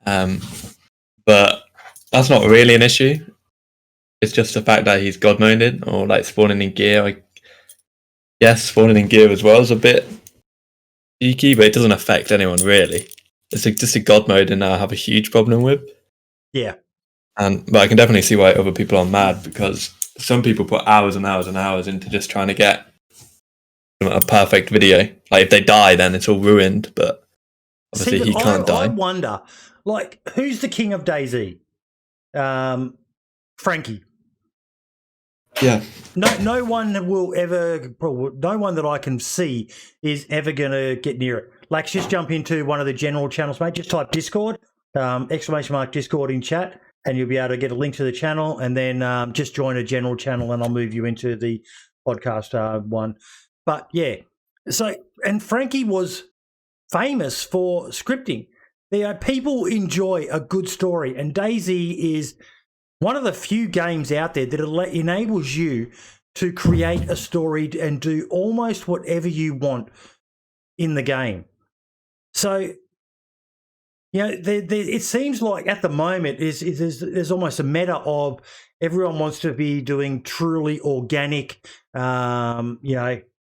But that's not really an issue. It's just the fact that he's god moded or like spawning in gear. Yes, spawning in gear as well is a bit cheeky, but it doesn't affect anyone really. It's just a god mode, and I have a huge problem with. Yeah. But I can definitely see why other people are mad, because some people put hours and hours and hours into just trying to get a perfect video. Like if they die, then it's all ruined. But obviously he can't die. I wonder, like, who's the king of DayZ? Frankie. Yeah. No one will ever. No one that I can see is ever going to get near it. Lax, just jump into one of the general channels, mate. Just type Discord, ! Discord in chat, and you'll be able to get a link to the channel, and then just join a general channel, and I'll move you into the podcast one. But yeah, and Frankie was famous for scripting. People enjoy a good story, and DayZ is one of the few games out there that enables you to create a story and do almost whatever you want in the game. So, it seems like at the moment there's almost a meta of everyone wants to be doing truly organic,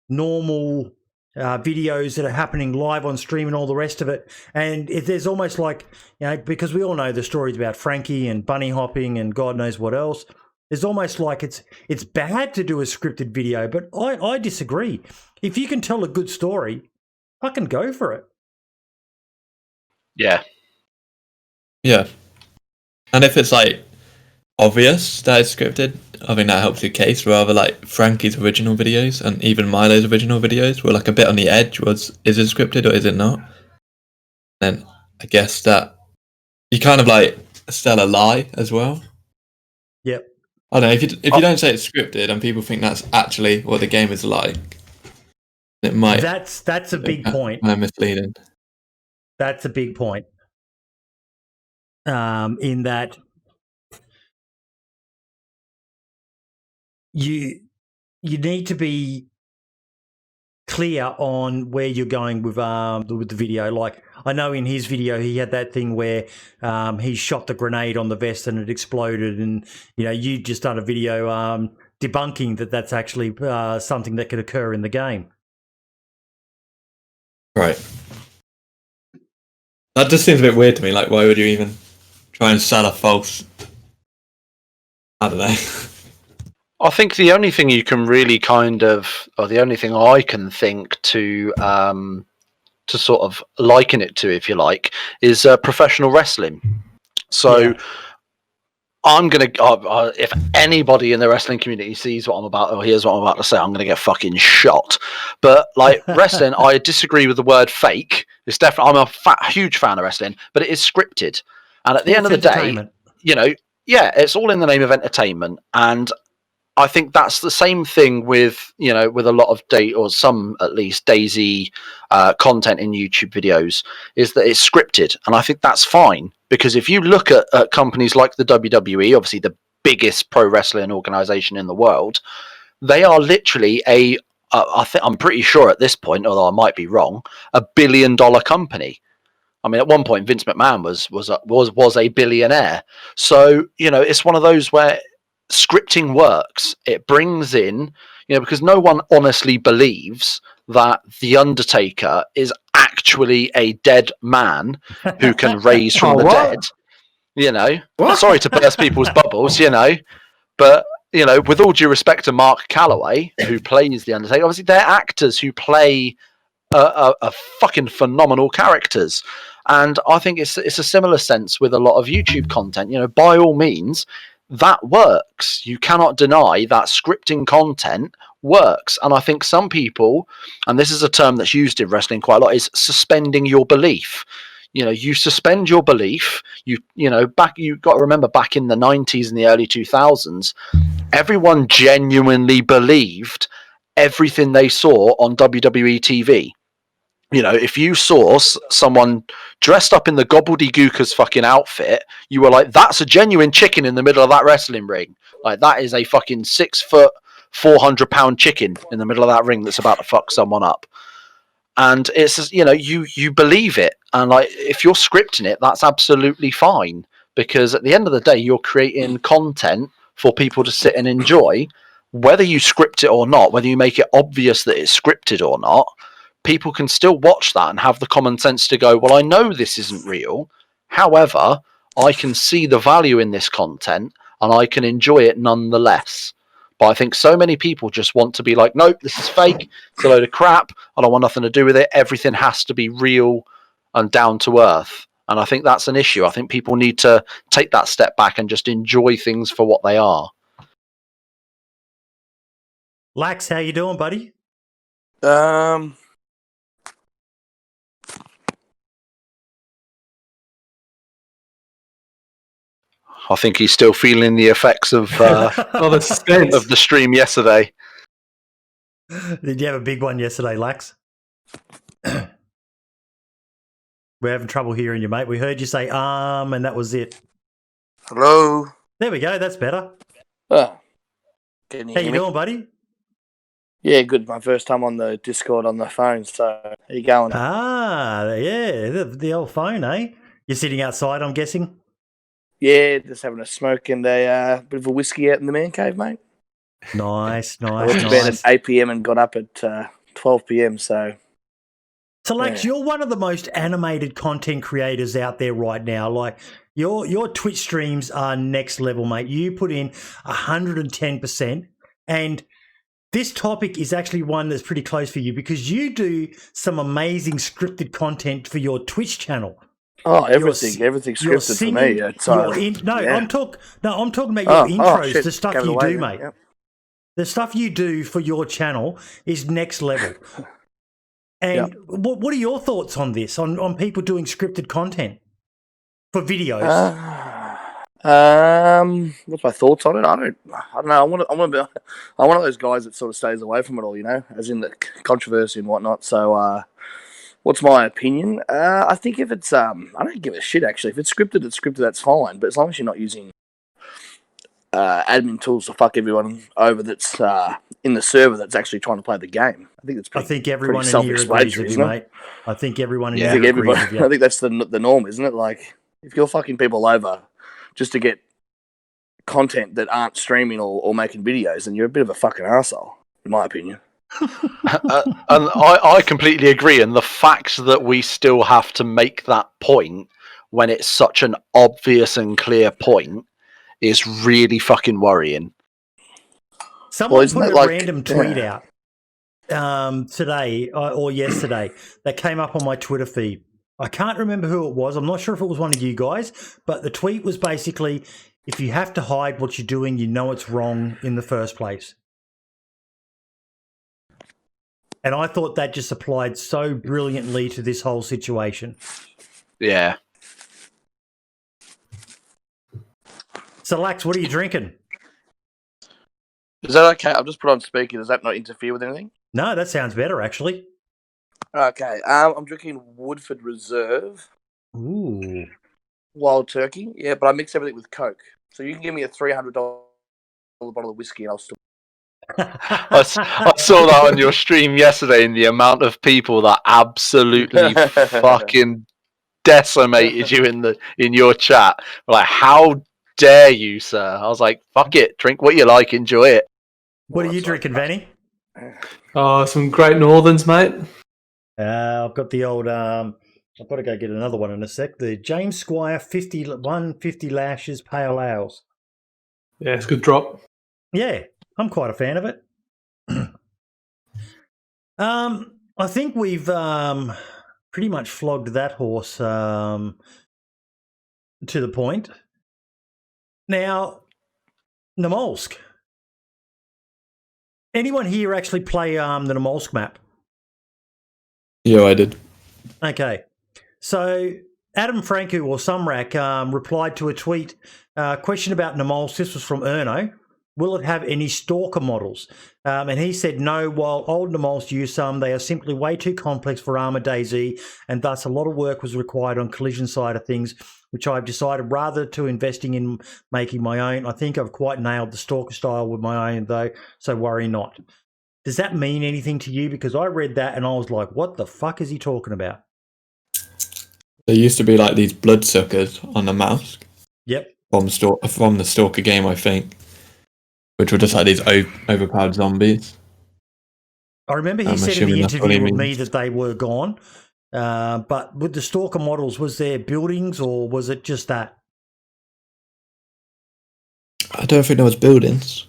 normal videos that are happening live on stream and all the rest of it. And there's almost like, because we all know the stories about Frankie and bunny hopping and God knows what else. There's almost like it's bad to do a scripted video, but I disagree. If you can tell a good story, fucking go for it. Yeah. Yeah. And if it's like obvious that it's scripted, I think that helps your case, rather like Frankie's original videos and even Milo's original videos were like a bit on the edge. Is it scripted or is it not? Then I guess that you kind of like sell a lie as well. Yep. I don't know, if you don't say it's scripted and people think that's actually what the game is like, it might. That's a big point. Misleading. That's a big point. In that you need to be clear on where you're going with the video. Like I know in his video he had that thing where he shot the grenade on the vest and it exploded, and you just done a video debunking that's actually something that could occur in the game. Right. That just seems a bit weird to me. Like, why would you even try and sell a false? I don't know. I think the only thing you can really or the only thing I can think to sort of liken it to, if you like, is professional wrestling. So yeah. I'm going to, if anybody in the wrestling community sees what I'm about, or hears what I'm about to say, I'm going to get fucking shot. But like wrestling, I disagree with the word fake. It's definitely, I'm a huge fan of wrestling, but it is scripted. And at the end of the day, it's all in the name of entertainment. And I think that's the same thing with, with a lot of or some at least DayZ content in YouTube videos, is that it's scripted. And I think that's fine, because if you look at companies like the WWE, obviously the biggest pro wrestling organization in the world, they are literally I'm pretty sure at this point, although I might be wrong, $1 billion company. I mean, at one point, Vince McMahon was a billionaire. So, it's one of those where scripting works. It brings in, because no one honestly believes that The Undertaker is actually a dead man who can raise from the dead. What? Sorry to burst people's bubbles, but, with all due respect to Mark Calloway, who plays The Undertaker, obviously they're actors who play are fucking phenomenal characters. And I think it's a similar sense with a lot of YouTube content. You know, by all means, that works. You cannot deny that scripting content works. And I think some people, and this is a term that's used in wrestling quite a lot, is suspending your belief. You know, you suspend your belief. You know, you got to remember back in the 90s and the early 2000s, everyone genuinely believed everything they saw on WWE TV. You know, if you saw someone dressed up in the gobbledygooker's fucking outfit, you were like, that's a genuine chicken in the middle of that wrestling ring. Like, that is a fucking 6 foot, 400-pound chicken in the middle of that ring that's about to fuck someone up. And it's, you know, you believe it. And like, if you're scripting it, that's absolutely fine. Because at the end of the day, you're creating content for people to sit and enjoy. Whether you script it or not, whether you make it obvious that it's scripted or not, people can still watch that and have the common sense to go, well, I know this isn't real. However, I can see the value in this content and I can enjoy it nonetheless. But I think so many people just want to be like, nope, this is fake. It's a load of crap. I don't want nothing to do with it. Everything has to be real and down to earth. And I think that's an issue. I think people need to take that step back and just enjoy things for what they are. Lax, how you doing, buddy? I think he's still feeling the effects of the suspense of the stream yesterday. Did you have a big one yesterday, Lax? We're having trouble hearing you, mate. We heard you say and that was it. Hello. There we go. That's better. Oh, can you How hear you me? doing, buddy? Yeah, good. My first time on the Discord on the phone. So, how you going? Yeah, the old phone, eh? You're sitting outside, I'm guessing? Yeah, just having a smoke and a bit of a whiskey out in the man cave, mate. Nice, I went to bed at 8 p.m. and got up at 12 p.m. So, Lax, you're one of the most animated content creators out there right now. Like, your Twitch streams are next level, mate. You put in 110%. And this topic is actually one that's pretty close for you because you do some amazing scripted content for your Twitch channel. oh, everything's scripted for me. I'm talking about your intros, shit. the stuff Carried you away do, then. mate. Yep. The stuff you do for your channel is next level. And what are your thoughts on this? On people doing scripted content for videos? What's my thoughts on it? I don't know. I'm one of those guys that sort of stays away from it all, you know, as in the controversy and whatnot. So, what's my opinion? I think if it's I don't give a shit actually. If it's scripted, it's scripted. That's fine. But as long as you're not using admin tools to fuck everyone over that's in the server that's actually trying to play the game. I think it's pretty, I think everyone pretty in here agrees with you, isn't it? mate. I think everyone in I here think agrees with you. I think that's the norm, isn't it? Like, if you're fucking people over just to get content that aren't streaming or making videos, then you're a bit of a fucking arsehole, in my opinion. And I completely agree. And the fact that we still have to make that point when it's such an obvious and clear point is really fucking worrying. Someone put a random tweet out today or yesterday that came up on my Twitter feed. I can't remember who it was. I'm not sure if it was one of you guys, but the tweet was basically, if you have to hide what you're doing, you know it's wrong in the first place. And I thought that just applied so brilliantly to this whole situation. Yeah. So, Lax, what are you drinking? Is that okay? I've just put on speaker. Does that not interfere with anything? No, that sounds better, actually. Okay. I'm drinking Woodford Reserve. Ooh. Wild turkey. Yeah, but I mix everything with Coke. So you can give me a $300 bottle of whiskey and I'll still... I saw that on your stream yesterday, and the amount of people that absolutely fucking decimated you in your chat. Like, how dare you, sir? I was like, fuck it, drink what you like, enjoy it. What are you drinking, Vanny? Oh, some Great Northerns, mate. I've got the old. I've got to go get another one in a sec. The James Squire 150 lashes pale ales. Yeah, it's a good drop. Yeah, I'm quite a fan of it. I think we've pretty much flogged that horse to the point. Now, Namalsk. Anyone here actually play the Namalsk map? Yeah, I did. Okay. So Adam Franku or Sumrak replied to a tweet question about Namalsk. This was from Erno. Will it have any stalker models? And he said no, while old Namalsk use some, they are simply way too complex for Armour DayZ, and thus a lot of work was required on collision side of things, which I've decided rather to investing in making my own. I think I've quite nailed the stalker style with my own though, so worry not. Does that mean anything to you? Because I read that and I was like, what the fuck is he talking about? There used to be like these bloodsuckers on the mouse. Yep. From the Stalker game, I think. Which were just like these overpowered zombies. I remember he said in the interview with me that they were gone. But with the Stalker models, was there buildings or was it just that? I don't think there was buildings.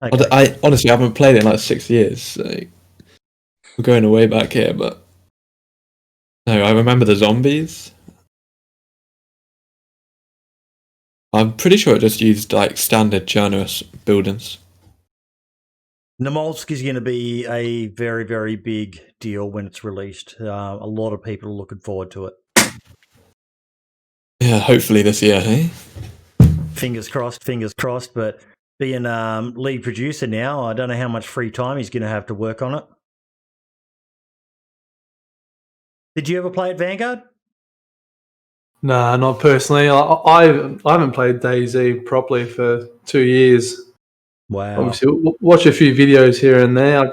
Okay. I honestly haven't played it in like 6 years. So we're going way back here, but no, I remember the zombies. I'm pretty sure it just used like standard generous buildings. Namalsk is going to be a very, very big deal when it's released. A lot of people are looking forward to it. Yeah, hopefully this year, hey? Fingers crossed, but being lead producer now, I don't know how much free time he's going to have to work on it. Did you ever play at Vanguard? Nah, not personally. I haven't played DayZ properly for 2 years. Wow. Obviously, watch a few videos here and there.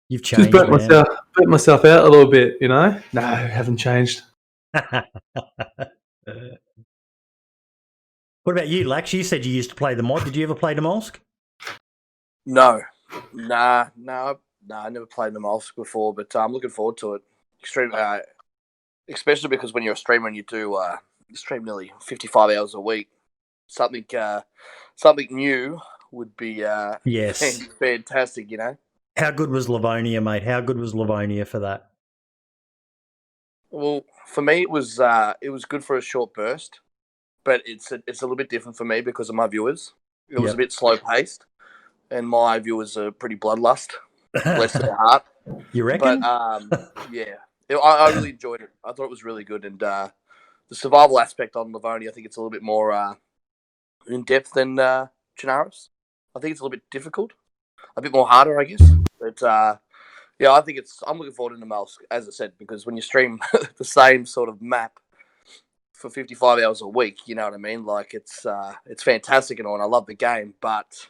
You've changed, just burnt myself out a little bit, you know? No, I haven't changed. What about you, Lax? You said you used to play the mod. Did you ever play Namalsk? No. Nah, I never played Namalsk before, but I'm looking forward to it. Especially because when you're a streamer and you do stream nearly 55 hours a week, something new would be yes, fantastic, you know. How good was Livonia, mate? How good was Livonia for that? Well, for me, it was good for a short burst, but it's a little bit different for me because of my viewers. It was a bit slow paced, and my viewers are pretty bloodlust, bless their heart. You reckon? But yeah, I really enjoyed it. I thought it was really good, and the survival aspect on Livonia, I think it's a little bit more in depth than Chernarus. I think it's a little bit difficult, a bit more harder, I guess. But yeah, I think I'm looking forward to Namalsk, as I said, because when you stream the same sort of map for 55 hours a week, you know what I mean? Like it's fantastic and all, and I love the game, but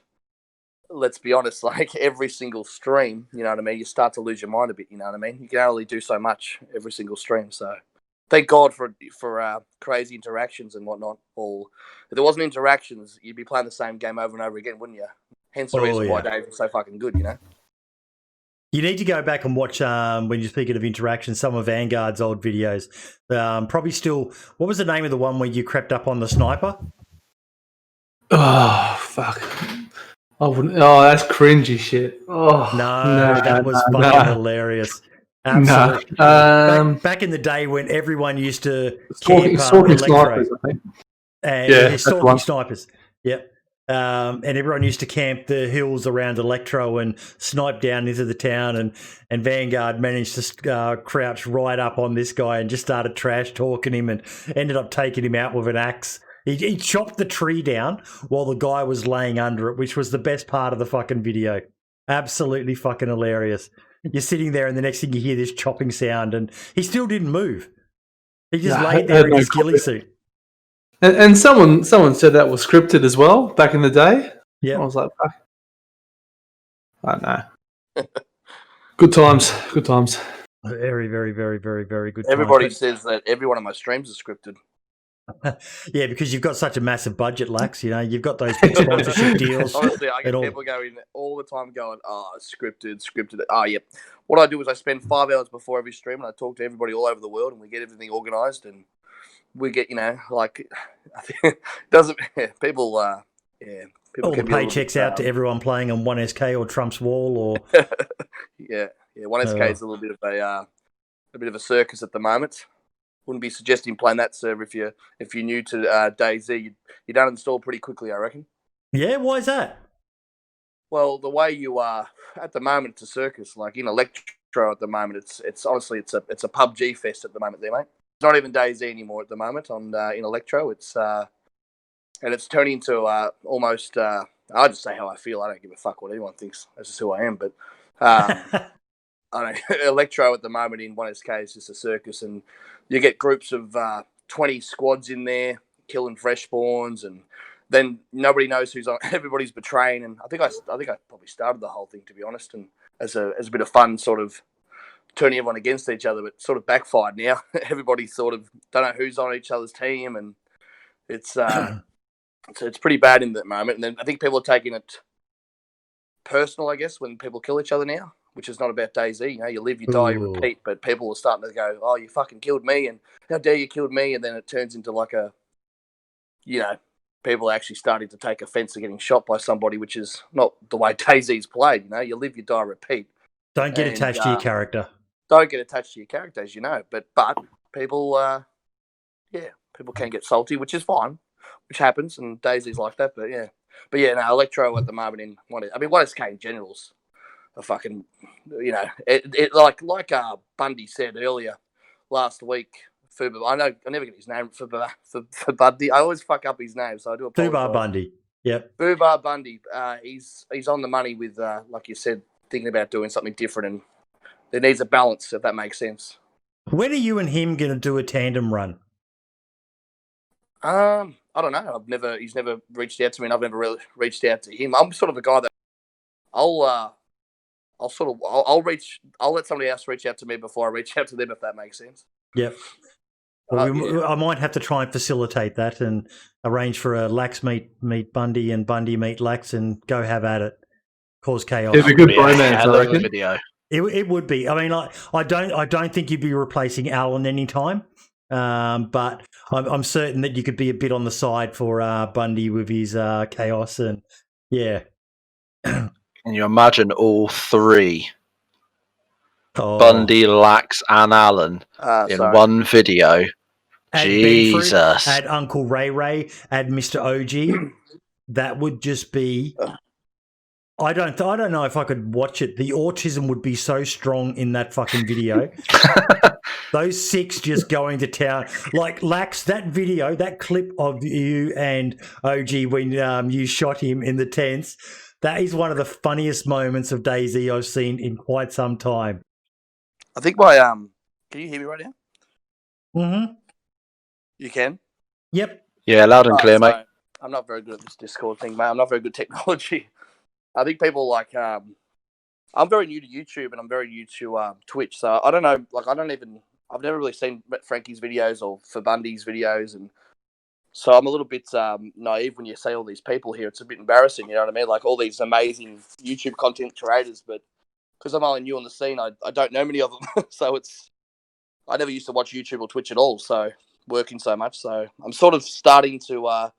let's be honest, like every single stream, you know what I mean? You start to lose your mind a bit, you know what I mean? You can only do so much every single stream, so thank God for crazy interactions and whatnot. Or if there wasn't interactions, you'd be playing the same game over and over again, wouldn't you? Hence the reason why DayZ is so fucking good, you know? You need to go back and watch, when you're speaking of interactions, some of Vanguard's old videos. Probably still, what was the name of the one where you crept up on the sniper? Oh, fuck. I wouldn't. Oh, that's cringy shit. Oh, no, that was fucking hilarious. Absolutely. Back in the day when everyone used to stalking snipers, I think. And stalking snipers. Yep. And everyone used to camp the hills around Electro and snipe down into the town, and Vanguard managed to crouch right up on this guy and just started trash talking him and ended up taking him out with an axe. He chopped the tree down while the guy was laying under it, which was the best part of the fucking video. Absolutely fucking hilarious. You're sitting there and the next thing you hear this chopping sound and he still didn't move. He just laid there in his ghillie suit. And someone said that was scripted as well back in the day. Yeah. I was like, fuck. I don't know. Good times. Very, very, very, very, very good. Everybody says that every one of my streams is scripted. Yeah, because you've got such a massive budget, Lax. You know, you've got those big sponsorship deals. Honestly, I get people going all the time going, scripted. Yep. What I do is I spend 5 hours before every stream and I talk to everybody all over the world and we get everything organised and we get, you know, like, people, people all the paychecks out to everyone playing on 1SK or Trump's Wall or... yeah, 1SK is a little bit of a bit of a circus at the moment. Wouldn't be suggesting playing that server if you're new to DayZ. You'd uninstall pretty quickly, I reckon. Yeah, why is that? Well, the way you are at the moment, it's a circus. Like in Electro at the moment, it's honestly it's a PUBG fest at the moment, there, mate. It's not even DayZ anymore at the moment on in Electro. It's and it's turning into almost. I'll just say how I feel. I don't give a fuck what anyone thinks. That's just who I am. But I don't Electro at the moment in 1SK is just a circus, and you get groups of 20 squads in there killing fresh spawns, and then nobody knows who's on. Everybody's betraying, and I think I probably started the whole thing, to be honest, and as a bit of fun, sort of turning everyone against each other, but sort of backfired now. Everybody sort of don't know who's on each other's team, and it's pretty bad in that moment. And then I think people are taking it personal, I guess, when people kill each other now, which is not about DayZ. You know, you live, you die, you repeat. But people are starting to go, "Oh, you fucking killed me," and "How dare you killed me?" And then it turns into like a, you know, people are actually starting to take offence to getting shot by somebody, which is not the way DayZ's played. You know, you live, you die, repeat. Don't get attached to your character. Don't get attached to your character, as you know. But people, people can get salty, which is fine, which happens, and DayZ's like that. But yeah, no, Electro at the moment in what is K in general's a fucking, you know, it like Bundy said earlier last week. I never get his name for Bundy. I always fuck up his name, so I do apologize. FubarBundy. Yep. FubarBundy. He's on the money with like you said, thinking about doing something different, and there needs a balance, if that makes sense. When are you and him going to do a tandem run? I don't know. He's never reached out to me, and I've never really reached out to him. I'm sort of a guy that I'll let somebody else reach out to me before I reach out to them, if that makes sense. Yep. Well, I might have to try and facilitate that and arrange for a Lax meet Bundy and Bundy meet Lax and go have at it. Cause chaos. It'd be a good romance, I reckon. Video. It would be. I mean, like, I don't think you'd be replacing Alan anytime. But I'm certain that you could be a bit on the side for Bundy with his chaos, and yeah. Can you imagine all three? Bundy, Lax, and Alan in one video. Add Jesus. Benford, add Uncle Ray, add Mr. OG. That would just be. I don't know if I could watch it. The autism would be so strong in that fucking video. Those six just going to town. Like, Lax, that video, that clip of you and OG when you shot him in the tents, that is one of the funniest moments of DayZ I've seen in quite some time. I think my can you hear me right now? Mm-hmm. You can? Yep. Yeah, loud and clear, mate. I'm not very good at this Discord thing, mate. I'm not very good at technology. I think people like I'm very new to YouTube and I'm very new to Twitch, so I don't know. Like, I've never really seen Frankie's videos or FubarBundy's videos, and so I'm a little bit naive when you see all these people here. It's a bit embarrassing, you know what I mean? Like, all these amazing YouTube content creators, but because I'm only new on the scene, I don't know many of them. So I never used to watch YouTube or Twitch at all. So working so much, so I'm sort of starting to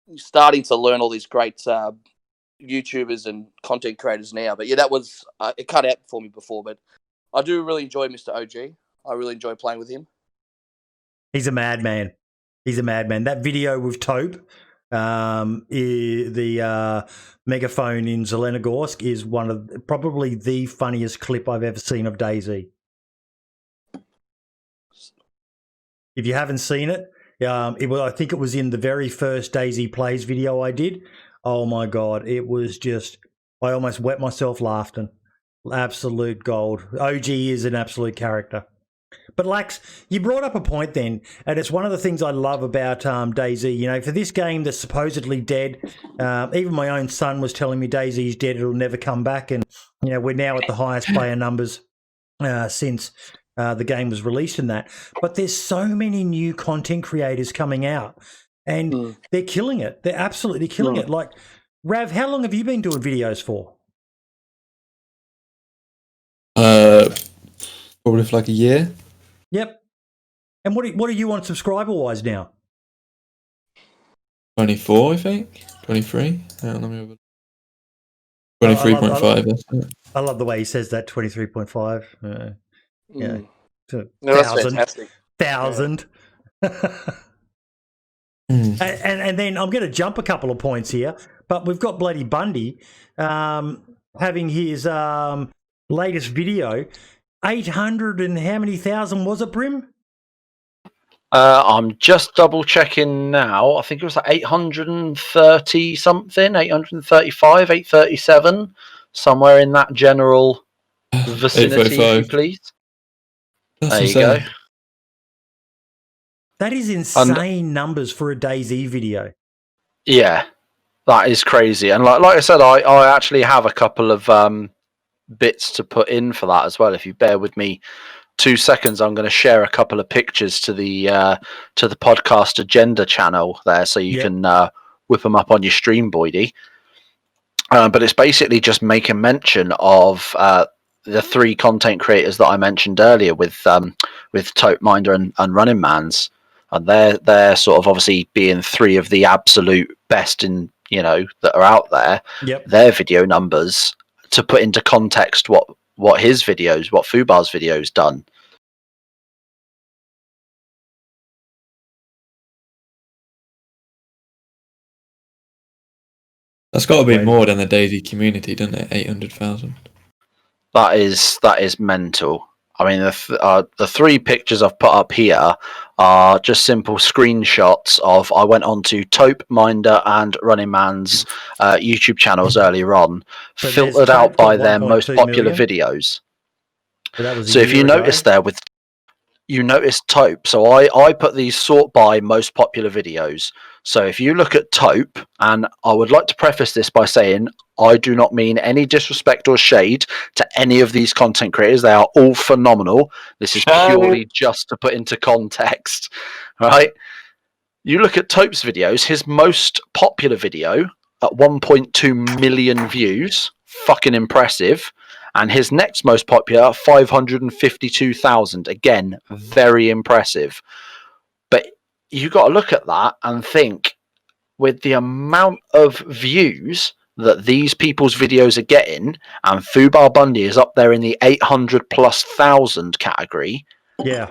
learn all these great YouTubers and content creators now. But yeah, that was it cut out for me before, but I do really enjoy Mr. OG. I really enjoy playing with him. He's a madman. That video with Taupe, the megaphone in Zelenogorsk, is one of probably the funniest clip I've ever seen of DayZ. If you haven't seen it, I think it was in the very first DayZ Plays video I did. Oh my God, it was just, I almost wet myself laughing. Absolute gold. OG is an absolute character. But Lax, you brought up a point then, and it's one of the things I love about DayZ. You know, for this game that's supposedly dead, even my own son was telling me DayZ's dead, it'll never come back. And, you know, we're now at the highest player numbers since the game was released and that. But there's so many new content creators coming out, and they're killing it. They're absolutely killing it. Like, Rav, how long have you been doing videos for? Probably for like a year. Yep. And what are you on subscriber-wise now? 24, I think. 23. 23.5. I love the way he says that, 23.5. Yeah. No, that's thousand. fantastic. Thousand. And then I'm going to jump a couple of points here, but we've got bloody Bundy having his latest video, 800 and how many thousand was it, Brim? I'm just double checking now. I think it was like 830 something, 835, 837, somewhere in that general vicinity, if you please. That's there you insane. go. That is insane numbers for a DayZ video. Yeah, that is crazy. And like I said, I actually have a couple of bits to put in for that as well. If you bear with me 2 seconds, I'm going to share a couple of pictures to the podcast agenda channel there, so you can whip them up on your stream, Boydie. But it's basically just making mention of the 3 content creators that I mentioned earlier with Tote Minder and Running Man's. And they're sort of obviously being 3 of the absolute best in, that are out there. Yep. Their video numbers, to put into context what Fubar's video's done. That's got to be more than the DayZ community, doesn't it? 800,000. That is mental. I mean, the 3 pictures I've put up here are just simple screenshots of. I went on to Tope, Minder, and Running Man's YouTube channels earlier on, So filtered out by their most popular videos. So if you notice there you notice Tope. So I put these sort by most popular videos. So if you look at Tope, and I would like to preface this by saying I do not mean any disrespect or shade to any of these content creators. They are all phenomenal. This is purely just to put into context, right? You look at Tope's videos, his most popular video at 1.2 million views, fucking impressive. And his next most popular, 552,000. Again, very impressive. But you got to look at that and think, with the amount of views that these people's videos are getting, and FubarBundy is up there in the 800,000+ category. Yeah.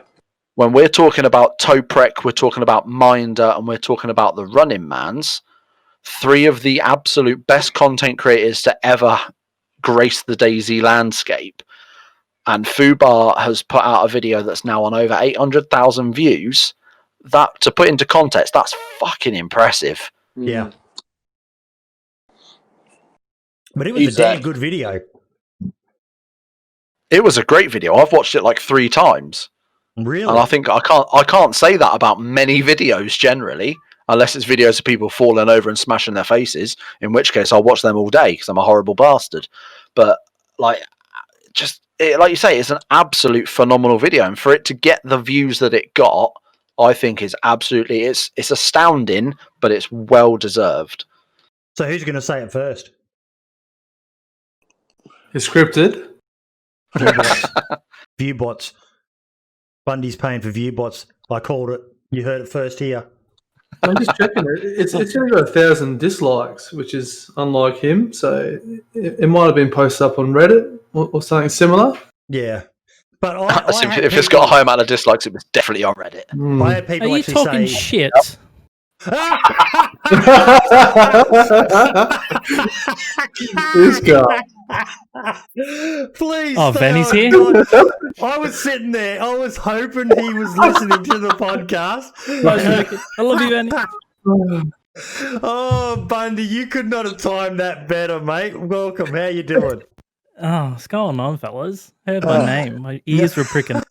When we're talking about Toprek, we're talking about Minder, and we're talking about the Running Mans, 3 of the absolute best content creators to ever grace the DayZ landscape, and Fubar has put out a video that's now on over 800,000 views. That, to put into context, that's fucking impressive. Yeah. But it was a damn good video. It was a great video. I've watched it like 3 times. Really? And I think I can't say that about many videos generally, unless it's videos of people falling over and smashing their faces, in which case I'll watch them all day because I'm a horrible bastard. But like you say, it's an absolute phenomenal video, and for it to get the views that it got, I think is absolutely it's astounding, but it's well deserved. So who's going to say it first? It's scripted. Viewbots. Bundy's paying for viewbots. I called it. You heard it first here. I'm just checking it. It's only got 1,000 dislikes, which is unlike him. So it might have been posted up on Reddit or something similar. Yeah. But if it's got a high amount of dislikes, it was definitely on Reddit. I had people Are you actually talking say, shit? This guy. Please. Oh, Vanny's here? God. I was sitting there. I was hoping he was listening to the podcast. I love you, Vanny. Oh, Bundy, you could not have timed that better, mate. Welcome. How you doing? Oh, what's going on, fellas? Heard my name. My ears were pricking.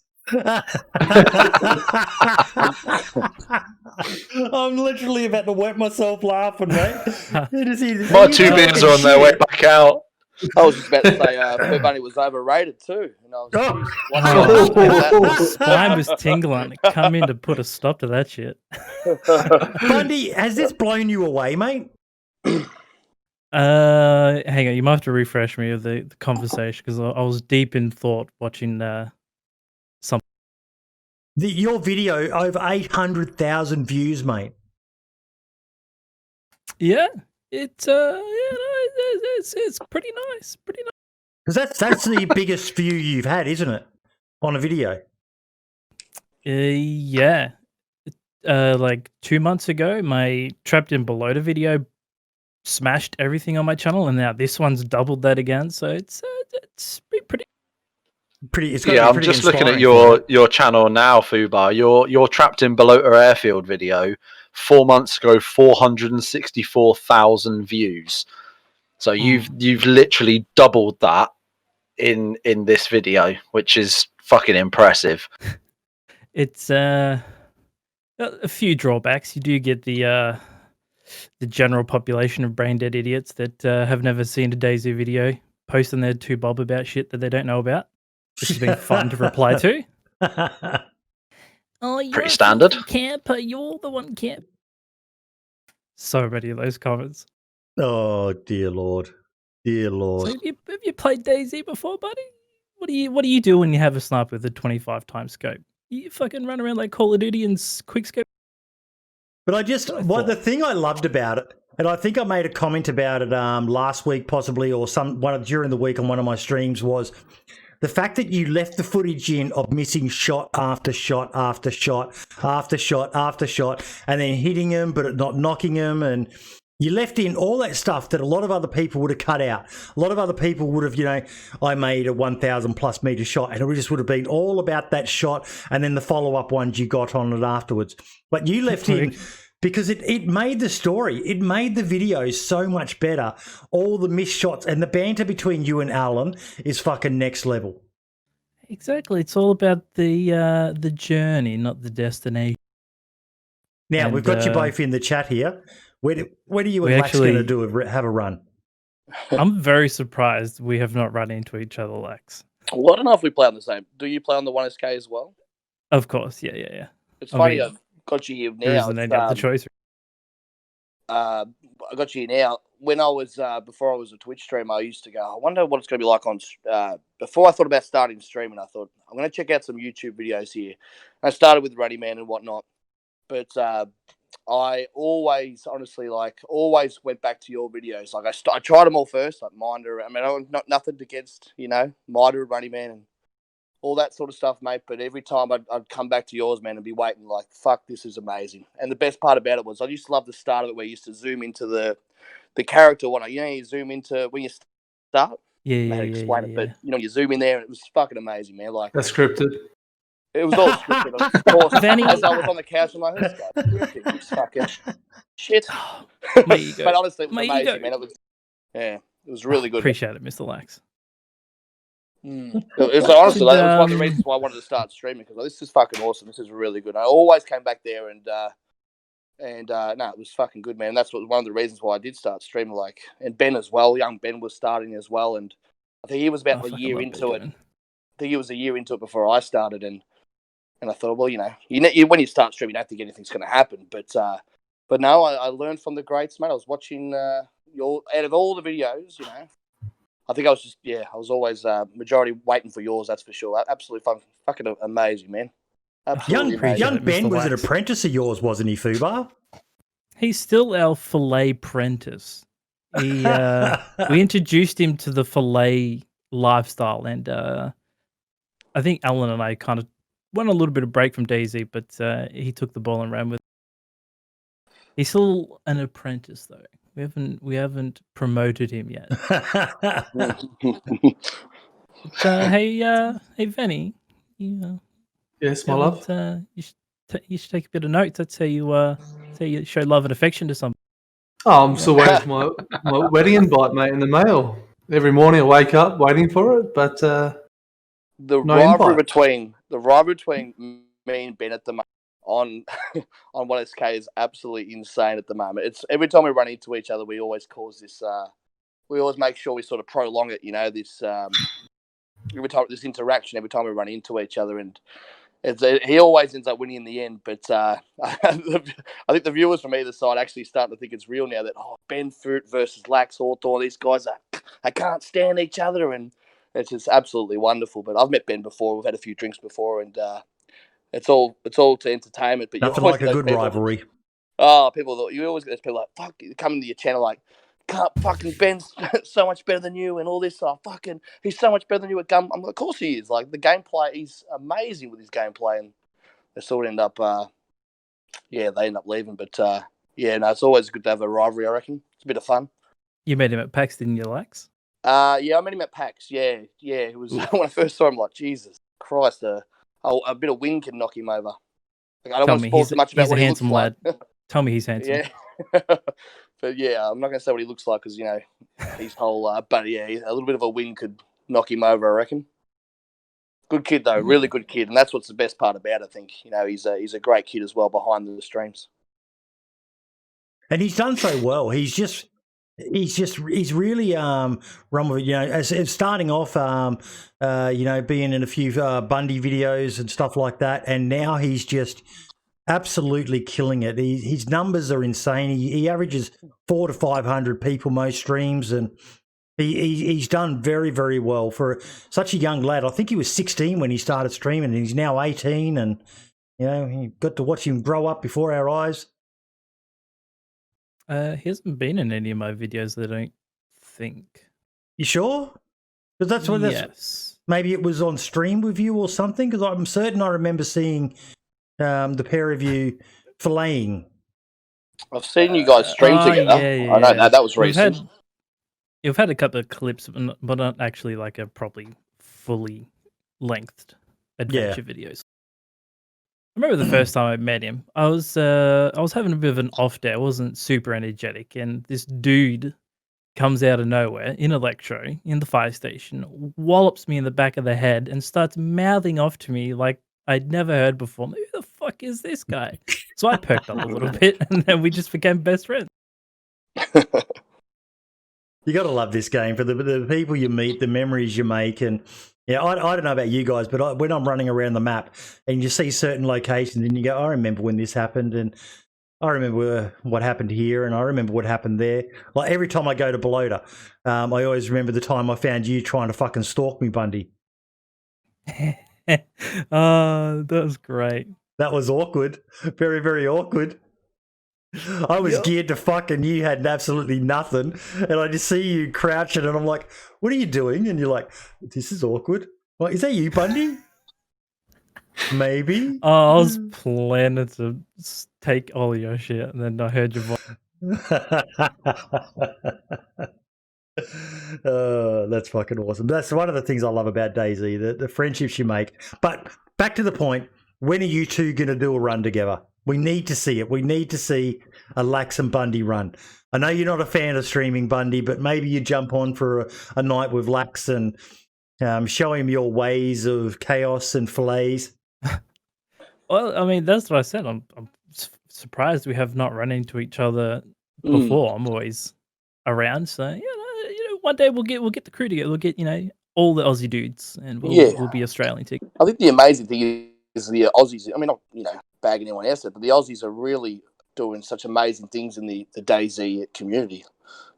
I'm literally about to wet myself laughing, mate. My 2 beers are on their way back out. I was just about to say FubarBundy was overrated too. And I was The spine was tingling. I come in to put a stop to that shit. Bundy, has this blown you away, mate? Hang on, you might have to refresh me of the conversation because I was deep in thought watching something. Your video over 800,000 views, mate. Yeah, it's pretty nice, pretty nice. Because that's the biggest view you've had, isn't it, on a video? Yeah. Like 2 months ago, my Trapped in Below video smashed everything on my channel, and now this one's doubled that again. So it's pretty. It's gotta Yeah, be I'm pretty just looking at inspiring for your channel now, Fubar. Your Trapped in Balota Airfield video 4 months ago, 464,000 views. So you've literally doubled that in this video, which is fucking impressive. It's a few drawbacks. You do get the general population of brain dead idiots that have never seen a DayZ video posting their two bob about shit that they don't know about, which has been fun to reply to. Oh, you're Pretty standard. Camper, you're the one camp. So many of those comments. Oh dear lord, dear lord. So have you played DayZ before, buddy? What do you do when you have a sniper with a 25 times scope? You fucking run around like Call of Duty and quick scope. But the thing I loved about it, and I think I made a comment about it last week possibly, or during the week on one of my streams, was the fact that you left the footage in of missing shot after shot after shot after shot after shot, and then hitting them but not knocking them, and you left in all that stuff that a lot of other people would have cut out. A lot of other people would have, I made a 1,000 plus meter shot, and it just would have been all about that shot and then the follow-up ones you got on it afterwards. But you left in because it made the story. It made the videos so much better. All the missed shots and the banter between you and Alan is fucking next level. Exactly. It's all about the journey, not the destination. Now, we've got you both in the chat here. Where do you and Lax going to have a run? I'm very surprised we have not run into each other, Lax. Well, I don't know if we play on the same. Do you play on the 1SK as well? Of course, yeah. It's funny, I've got you here now. There isn't any other choice. I got you here now. When I was before I was a Twitch streamer, I used to go, I wonder what it's going to be like on. Before I thought about starting streaming, I thought I'm going to check out some YouTube videos here. And I started with Ruddy Man and whatnot, but I always, honestly, always went back to your videos. Like I tried them all first, like Minder. I mean, I'm not nothing against Minder and Ruddy Man and all that sort of stuff, mate. But every time I'd come back to yours, man, and be waiting like, fuck, this is amazing. And the best part about it was I used to love the start of it where you used to zoom into the character one. You zoom into when you start. Yeah. Explain it, but you zoom in there and it was fucking amazing, man. Like that's scripted. It was all scripted. Of course, as I was on the couch, I'm like, this guy's scripted. This fucking shit. But honestly, it was amazing, man. It was really good. Appreciate it, Mr. Lax. Honestly, that was one of the reasons why I wanted to start streaming, because this is fucking awesome. This is really good. I always came back there and it was fucking good, man. And that's one of the reasons why I did start streaming. And Ben as well. Young Ben was starting as well, and I think he was about a year into it. I think he was a year into it before I started, and I thought, well, when you start streaming, you don't think anything's going to happen. But no, I learned from the greats, man. I was watching out of all the videos, I think I was always majority waiting for yours. That's for sure. Absolutely fucking amazing, man. Absolutely amazing. Young Ben was an apprentice of yours, wasn't he, Fubar? He's still our filet apprentice. We introduced him to the filet lifestyle, and I think Alan and I kind of went a little bit of break from DayZ, but he took the ball and ran with it. He's still an apprentice, though. We haven't promoted him yet. Hey, Vanny, yes, my love. You should take a bit of notes. That's how you show love and affection to somebody. Oh, I'm still waiting for my wedding invite, mate, in the mail. Every morning I wake up waiting for it, but the rivalry between me and Ben at the moment on 1SK is absolutely insane at the moment. It's every time we run into each other, we always cause this. We always make sure we sort of prolong it. This this interaction every time we run into each other, and he always ends up winning in the end. But I think the viewers from either side actually starting to think it's real now. That Ben Fruit versus Laxhawthorn, these guys they can't stand each other, and it's just absolutely wonderful. But I've met Ben before. We've had a few drinks before, and it's all to entertainment. But nothing like a good rivalry. People you always get those people like, fuck, coming to your channel like, can't fucking Ben's so much better than you and all this. He's so much better than you at gun. Of course he is. Like the gameplay, he's amazing with his gameplay, and they sort of end up, they end up leaving. But no, it's always good to have a rivalry. I reckon it's a bit of fun. You met him at PAX, didn't you, Lax? I met him at PAX. Yeah. It was when I first saw him. Like, Jesus Christ, a bit of wind can knock him over. Like, I don't want to spoil too much about what he looks like. Tell me he's handsome. Yeah. But yeah, I'm not going to say what he looks like because his whole. But yeah, a little bit of a wind could knock him over, I reckon. Good kid though, really good kid, and that's what's the best part about it, I think. He's a great kid as well behind the streams. And he's done so well. He's really run with it, as starting off, being in a few Bundy videos and stuff like that, and now he's just absolutely killing it. His numbers are insane. He averages 400 to 500 people most streams, and he's done very, very well for such a young lad. I think he was 16 when he started streaming, and he's now 18, and he got to watch him grow up before our eyes. He hasn't been in any of my videos, I don't think. You sure? Because that's what. Yes. Maybe it was on stream with you or something. Because I'm certain I remember seeing the pair of you filleting. I've seen you guys stream together. Yeah, I know that was recent. You've had a couple of clips, but not actually like a probably fully lengthed adventure videos. I remember the first time I met him. I was having a bit of an off day. I wasn't super energetic, and this dude comes out of nowhere in Electro in the fire station, wallops me in the back of the head, and starts mouthing off to me like I'd never heard before. Who the fuck is this guy? So I perked up a little bit, and then we just became best friends. You got to love this game for the people you meet, the memories you make, and I don't know about you guys, but when I'm running around the map and you see certain locations and you go, I remember when this happened, and I remember what happened here, and I remember what happened there. Like every time I go to Balota, I always remember the time I found you trying to fucking stalk me, Bundy. Oh, that was great. That was awkward. Very, very awkward. I was geared to fuck and you had absolutely nothing. And I just see you crouching and I'm like, what are you doing? And you're like, this is awkward. Like, is that you, Bundy? Maybe. Oh, I was planning to take all your shit and then I heard your voice. That's fucking awesome. That's one of the things I love about DayZ, the friendships you make. But back to the point, when are you two going to do a run together? We need to see it. We need to see a Lax and Bundy run. I know you're not a fan of streaming, Bundy, but maybe you jump on for a night with Lax and show him your ways of chaos and fillets. Well, I mean, that's what I said. I'm surprised we have not run into each other before. I'm always around, so one day we'll get the crew together. We'll get all the Aussie dudes, and we'll be Australian too. I think the amazing thing is the Aussies. I mean, not bagging anyone else, but the Aussies are really doing such amazing things in the DayZ community.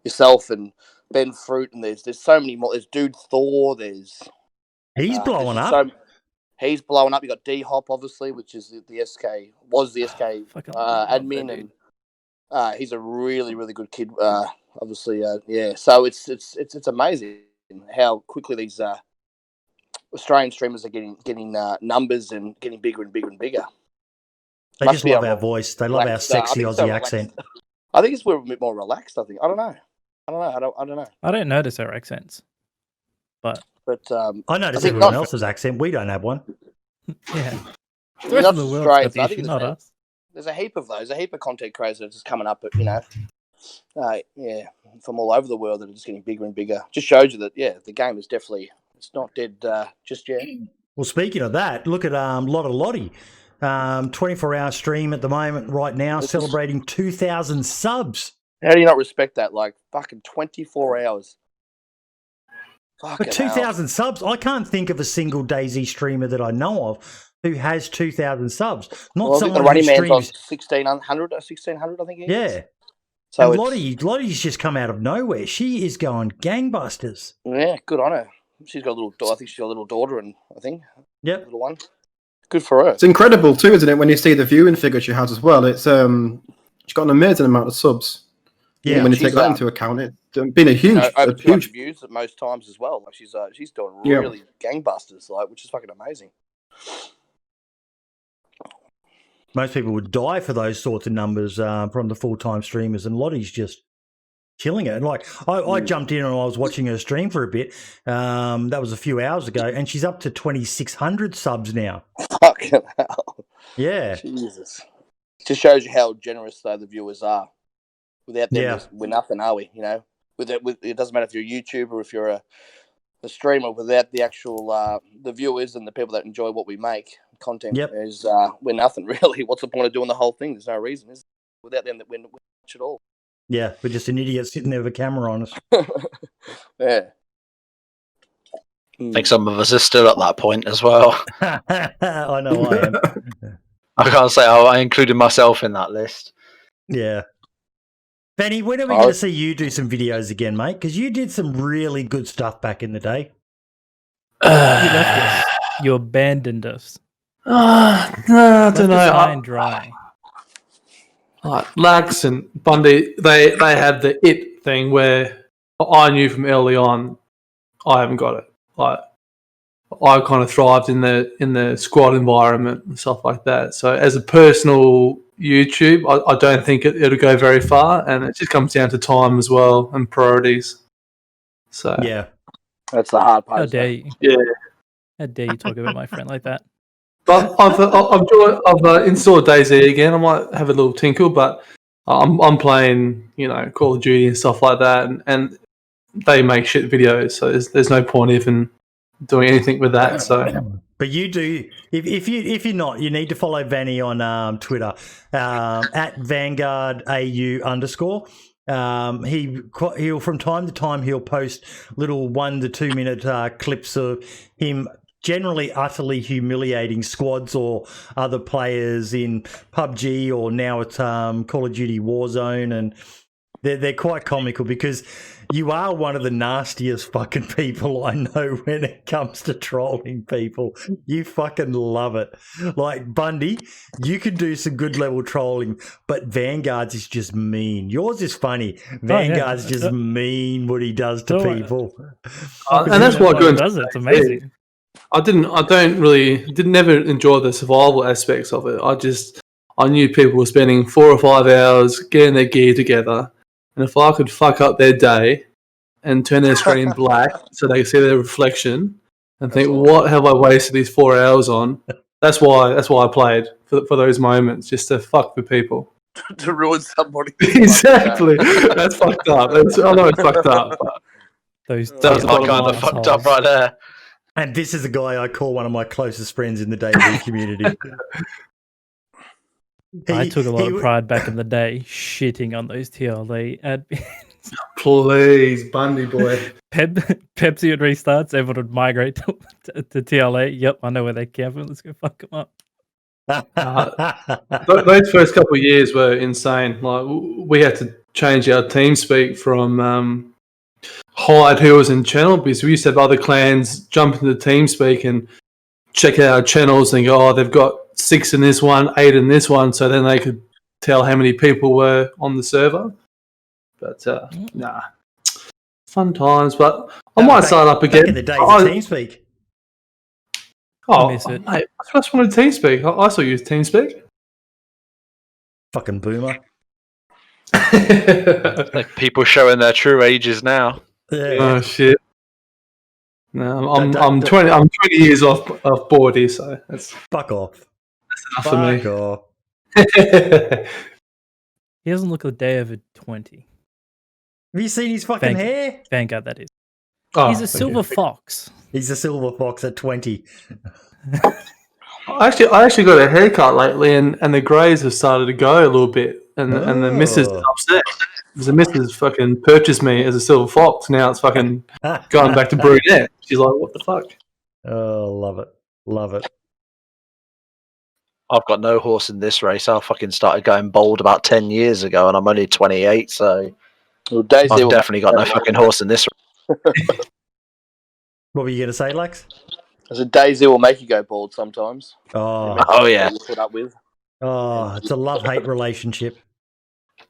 Yourself and Ben Fruit, and there's so many more. There's Dude Thor. He's blowing up. He's blowing up. You got D Hop, obviously, which is the SK admin, and he's a really, really good kid. Obviously, So it's amazing how quickly these Australian streamers are getting numbers and getting bigger and bigger and bigger. They just love our voice. They love our sexy Aussie accent. I think we're a bit more relaxed. I think. I don't know. I don't know. I don't notice our accents, but I notice everyone else's accent. We don't have one. Yeah, the rest of the world got the issue, not us. There's a heap of those. A heap of content creators that are just coming up at from all over the world that are just getting bigger and bigger. Just shows you that the game is definitely it's not dead just yet. Well, speaking of that, look at Lotta Lottie. 24-hour stream at the moment right now, celebrating 2,000 subs. How do you not respect that? Like fucking 24 hours. But 2,000 subs, I can't think of a single DayZ streamer that I know of who has 2,000 subs. Not someone who streams. On 1,600, I think. Yeah. So and Lottie's just come out of nowhere. She is going gangbusters. Yeah, good on her. She's got a little. I think she's got a little daughter, and I think. Yep. Little one. Good for her. It's incredible too, isn't it? When you see the viewing figure she has as well, it's she's got an amazing amount of subs. Yeah, when you take that into account, it's been a huge, over 200 views at most times as well. Like she's doing really gangbusters, which is fucking amazing. most people would die for those sorts of numbers from the full-time streamers, and Lottie's just killing it. And like I jumped in and I was watching her stream for a bit. That was a few hours ago, and she's up to 2,600 subs now. Fucking hell. Yeah. Jesus. Just shows you how generous though the viewers are. Without them, we're nothing, are we? You know, it doesn't matter if you're a YouTuber or if you're a streamer. Without the actual the viewers and the people that enjoy what we make, content is we're nothing really. What's the point of doing the whole thing? There's no reason. Is without them that we're not much at all. Yeah, we're just an idiot sitting there with a camera on us. Yeah. I think some of us are still at that point as well. I know I am. I can't say I included myself in that list. Yeah. Benny, when are we going to see you do some videos again, mate? Because you did some really good stuff back in the day. You left us. You abandoned us. No, I don't know. High and dry. Lax and Bundy, they have the it thing where I knew from early on I haven't got it. Like I kind of thrived in the squad environment and stuff like that. So as a personal YouTube, I don't think it'll go very far, and it just comes down to time as well and priorities. So yeah, that's the hard part. How dare you? Yeah, how dare you talk about my friend like that? But I've installed DayZ again. I might have a little tinkle, but I'm playing, Call of Duty and stuff like that, and they make shit videos, so there's no point even doing anything with that. So, but you do. If you're not, you need to follow Vanny on Twitter at Vanguard AU_. He'll from time to time he'll post little 1 to 2 minute clips of him generally utterly humiliating squads or other players in PUBG, or now it's Call of Duty Warzone, and they're quite comical because you are one of the nastiest fucking people I know when it comes to trolling people. You fucking love it. Like Bundy, you can do some good level trolling, but Vanguard's is just mean. Yours is funny. Vanguard's just mean what he does to people. And that's what he does. It's amazing. I never enjoy the survival aspects of it. I knew people were spending 4 or 5 hours getting their gear together, and if I could fuck up their day and turn their screen black so they could see their reflection and think, what have I wasted these 4 hours on? That's why I played for those moments, just to fuck with people. To ruin somebody. Exactly. That's fucked up. I know it's fucked up. That's kind of fucked up right there. And this is a guy I call one of my closest friends in the DayZ community. I took a lot of pride back in the day shitting on those TLA admins. Please, Bundy boy. Pepsi would restarts, everyone would migrate to TLA. Yep, I know where they came from. Let's go fuck them up. Those first couple of years were insane. Like we had to change our TeamSpeak from hide who was in channel, because we used to have other clans jump into the TeamSpeak and check out our channels and go, they've got 6 in this one, 8 in this one, so then they could tell how many people were on the server. But nah, fun times. But I might start up again. Back in the days of TeamSpeak. Oh, mate, I just wanted TeamSpeak. I still use TeamSpeak. Fucking boomer. Like people showing their true ages now. Yeah. Oh shit. No, I'm 20. I'm 20 years off 40, so that's fuck off. That's enough for me. Off. He doesn't look a day over 20. Have you seen his fucking hair? Vanguard, that is. Oh, he's a silver fox. He's a silver fox at 20. I actually got a haircut lately, and the greys have started to go a little bit, and the missus is upset. The missus fucking purchased me as a silver fox. Now it's fucking going back to brunette. She's like, what the fuck? Oh, love it. Love it. I've got no horse in this race. I fucking started going bold about 10 years ago, and I'm only 28, so I've definitely got no fucking horse in this race. What were you going to say, Lex? As a DayZ will make you go bald sometimes. Oh yeah. Put up with. Oh, it's a love-hate relationship.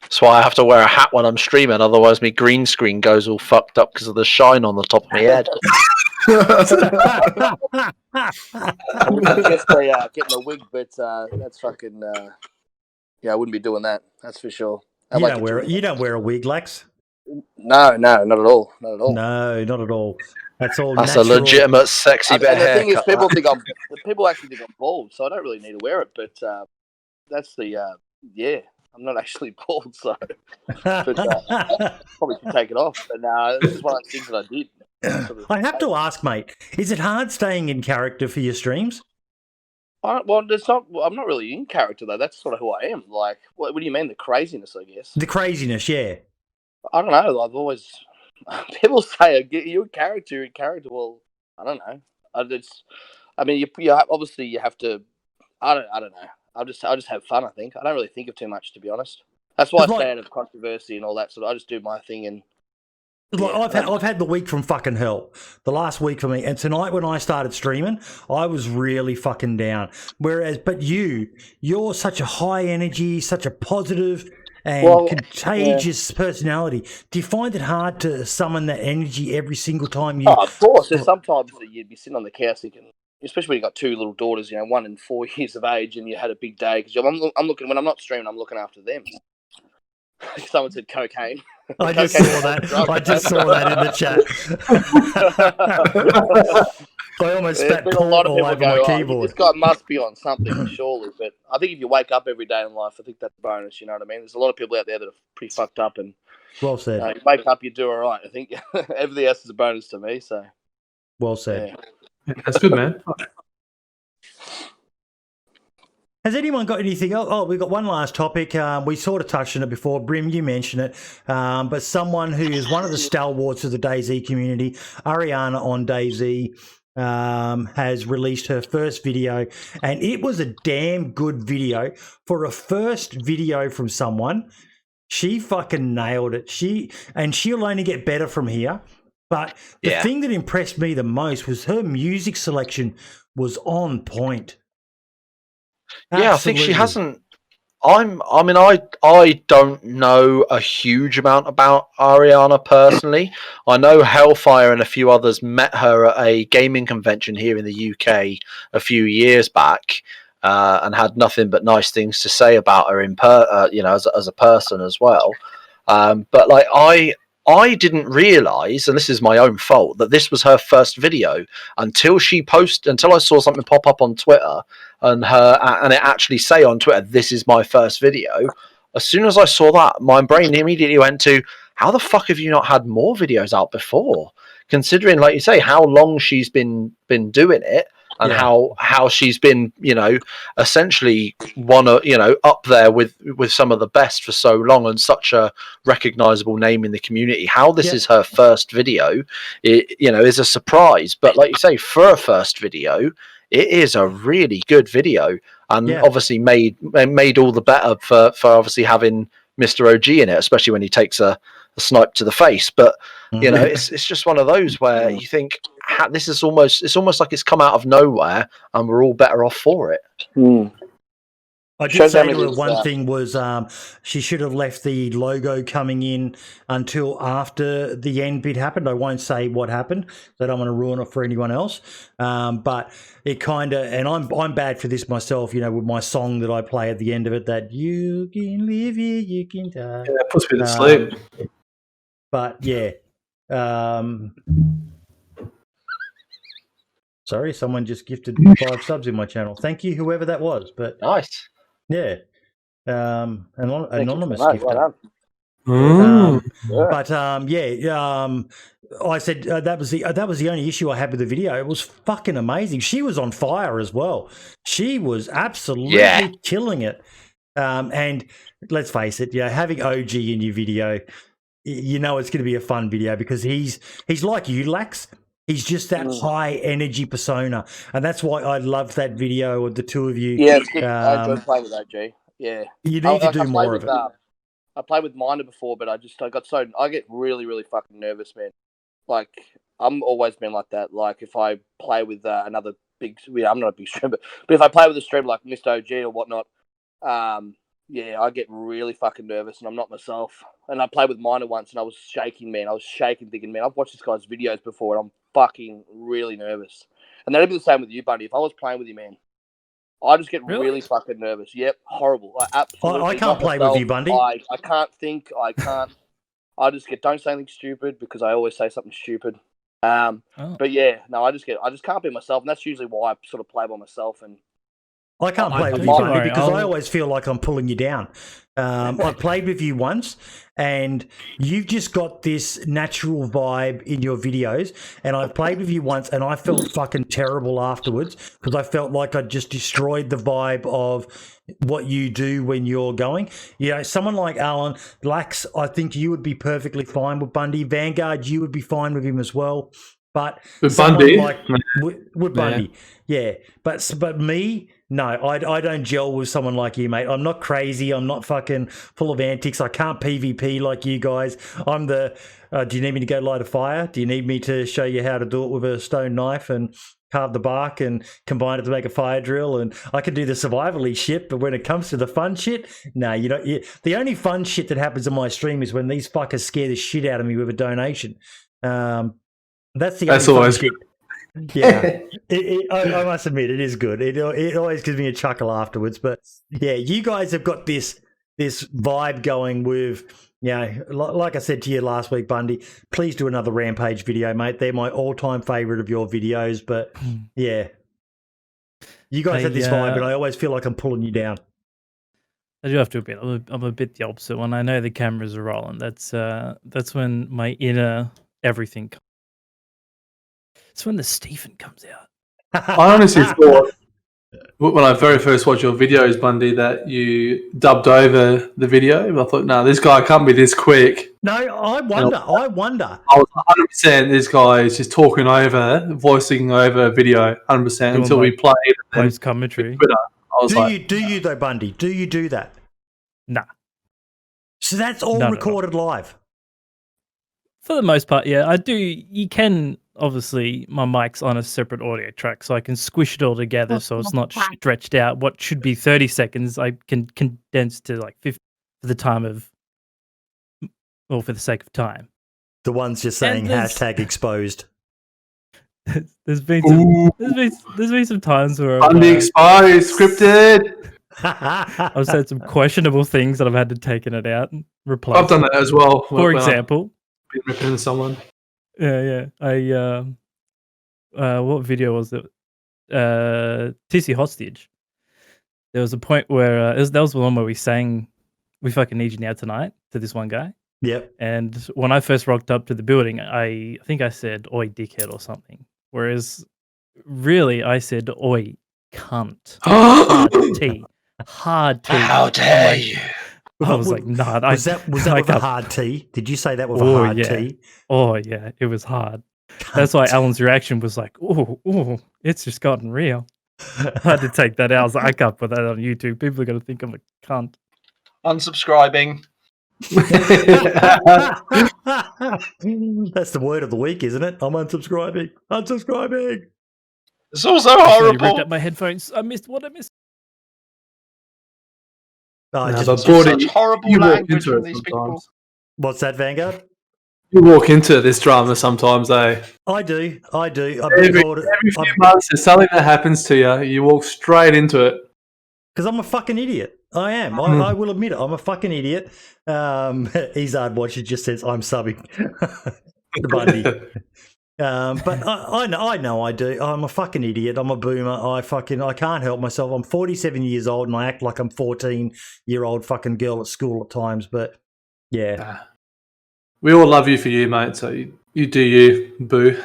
That's why I have to wear a hat when I'm streaming. Otherwise, my green screen goes all fucked up because of the shine on the top of my head. I would suggest getting a wig, but that's fucking. Yeah, I wouldn't be doing that. That's for sure. You don't wear a wig, Lax. No, not at all. Not at all. No, not at all. That's all. That's natural. a legitimate sexy bit of the thing is, haircut. people actually think I'm bald, so I don't really need to wear it. But that's the I'm not actually bald, so but, probably should take it off. But this is one of the things that I did. I have to ask, mate, is it hard staying in character for your streams? It's not. I'm not really in character though. That's sort of who I am. Like, what do you mean the craziness? I guess the craziness. Yeah. I don't know. I've always people say you're in character. Well, I don't know. I mean, you obviously you have to. I don't know. I'll just have fun. I think I don't really think of too much, to be honest. That's why I stay out of controversy and all that. So I just do my thing and. Like I've had the week from fucking hell. The last week for me, and tonight when I started streaming, I was really fucking down. But you're such a high energy, such a positive and contagious personality. Do you find it hard to summon that energy every single time you? Oh, of course. There's sometimes that you'd be sitting on the couch thinking, especially when you got two little daughters, 1 and 4 years of age, and you had a big day because I'm looking when I'm not streaming, I'm looking after them. Someone said cocaine. I just saw that in the chat. I almost spat pork all over my keyboard. This guy must be on something, surely. But I think if you wake up every day in life, I think that's a bonus. You know what I mean? There's a lot of people out there that are pretty fucked up, and well said. You wake up, you do all right. I think everything else is a bonus to me. So, well said. Yeah, that's good, man. Has anyone got anything else? Oh, we've got one last topic. We sort of touched on it before. Brim, you mentioned it. But someone who is one of the stalwarts of the DayZ community, Ariana on DayZ, has released her first video. And it was a damn good video. For a first video from someone, she fucking nailed it. She'll only get better from here. But the thing that impressed me the most was her music selection was on point. Yeah, I think she hasn't. I don't know a huge amount about Ariana personally. I know Hellfire and a few others met her at a gaming convention here in the UK a few years back, and had nothing but nice things to say about her as a person as well. But like I didn't realise, and this is my own fault, that this was her first video until I saw something pop up on Twitter and it actually say on Twitter, "This is my first video." As soon as I saw that, my brain immediately went to, how the fuck have you not had more videos out before? Considering, like you say, how long she's been doing it. And how she's been, essentially up there with some of the best for so long, and such a recognizable name in the community. How this is her first video, is a surprise. But like you say, for a first video, it is a really good video, and obviously made all the better for obviously having Mr. OG in it, especially when he takes a snipe to the face. But it's just one of those where you think this is almost like it's come out of nowhere, and we're all better off for it. I did say to her one thing was she should have left the logo coming in until after the end bit happened. I won't say what happened. I don't want to ruin it for anyone else. But it kind of, and I'm bad for this myself, with my song that I play at the end of it, that you can live here, you can die. Yeah, that puts me to sleep. But yeah. Sorry, someone just gifted 5 subs in my channel. Thank you, whoever that was. But nice. Yeah. Anonymous gifter. But I said that was the only issue I had with the video. It was fucking amazing. She was on fire as well. She was absolutely killing it. And let's face it, having OG in your video, it's going to be a fun video because he's like you, Lax. He's just that high energy persona, and that's why I loved that video of the two of you. Yeah, I enjoyed playing with OG. Yeah, you need to do more of it. I played with Minder before, but I get really, really fucking nervous, man. Like I'm always been like that. Like if I play with another big, I'm not a big streamer, but if I play with a streamer like Mr. OG or whatnot, yeah, I get really fucking nervous and I'm not myself. And I played with Minor once and I was shaking, man. I was shaking, thinking, man, I've watched this guy's videos before and I'm fucking really nervous. And that'd be the same with you, Bundy. If I was playing with you, man, I just get really fucking nervous. Yep, horrible. Absolutely. I can't play with you, Bundy. I can't think. I can't. I just don't say anything stupid because I always say something stupid. But yeah, no, I just can't be myself, and that's usually why I sort of play by myself. And I can't play with you, Bundy, because I always feel like I'm pulling you down. I've played with you once, and you've just got this natural vibe in your videos. And I've played with you once, and I felt fucking terrible afterwards because I felt like I just destroyed the vibe of what you do when you're going. You know, someone like Alan, Lax, I think you would be perfectly fine with Bundy. Vanguard, you would be fine with him as well. But with Bundy, like with Bundy, yeah. But me. No, I don't gel with someone like you, mate. I'm not crazy. I'm not fucking full of antics. I can't PvP like you guys. I'm the, do you need me to go light a fire? Do you need me to show you how to do it with a stone knife and carve the bark and combine it to make a fire drill? And I can do the survival-y shit, but when it comes to the fun shit, no, you don't. The only fun shit that happens on my stream is when these fuckers scare the shit out of me with a donation. That's the only fun shit. Yeah, I must admit it is good. It always gives me a chuckle afterwards. But yeah, you guys have got this vibe going with, you know, like I said to you last week, Bundy, please do another Rampage video, mate. They're my all-time favourite of your videos. But yeah, you guys have this vibe, and I always feel like I'm pulling you down. I do have to admit, I'm a bit the opposite. When I know the cameras are rolling, that's when my inner everything comes. It's when the Stephen comes out. I honestly thought, when I very first watched your videos, Bundy, that you dubbed over the video. I thought, no, this guy can't be this quick. No, I wonder. I was 100% this guy is just talking over, voicing over a video, 100%, until we played. Post commentary. Do you though, Bundy? Do you do that? Nah. So that's all recorded live? For the most part, yeah. I do. You can... Obviously, my mic's on a separate audio track, so I can squish it all together so it's not stretched out. What should be 30 seconds, I can condense to like 50 for the time of, or for the sake of time. The ones just saying hashtag exposed. There's been some times where Bundy exposed, scripted. I've said some questionable things that I've had to take it out and replace. I've done that as well. For example, been ripping someone. Yeah. What video was it? TC Hostage. There was a point where that was the one where we sang "We Fucking Need You Now Tonight" to this one guy. Yep. And when I first rocked up to the building, I think I said "Oi, dickhead" or something. Whereas, really, I said "Oi, cunt." Hard T. How dare you? I was like, nah. Was that with a hard T? Did you say that with a hard T? Oh, yeah. It was hard. That's why Alan's reaction was like, oh, it's just gotten real. I had to take that out. I was like, I can't put that on YouTube. People are going to think I'm a cunt. Unsubscribing. That's the word of the week, isn't it? I'm unsubscribing. Unsubscribing. It's also horrible. I ripped up my headphones. I missed what I missed. Such horrible language from these people. What's that, Vanguard? You walk into this drama sometimes, eh? I do. Every few months, there's something that happens to you. You walk straight into it. Because I'm a fucking idiot. I am. I will admit it. I'm a fucking idiot. Ezard Watcher just says I'm subbing the Bundy. But I know I do. I'm a fucking idiot. I'm a boomer. I can't help myself. I'm 47 years old and I act like I'm 14-year-old fucking girl at school at times. But yeah, we all love you for you, mate. So you do you, boo.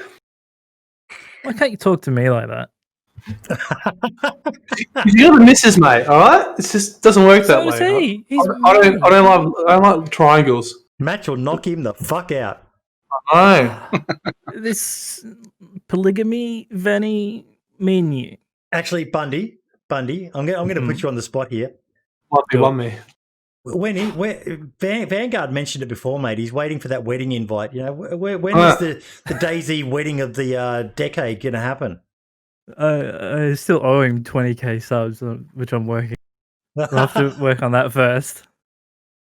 Why can't you talk to me like that? You're the missus, mate. All right, it just doesn't work that way. I don't like triangles. Match will knock him the fuck out. I know. This polygamy, Vanny, menu. Actually, Bundy, I'm going to put you on the spot here. Want me. When Vanguard mentioned it before, mate. He's waiting for that wedding invite. You know, when is the DayZ wedding of the decade going to happen? I still owe him 20k subs, which I'm working. We'll have to work on that first.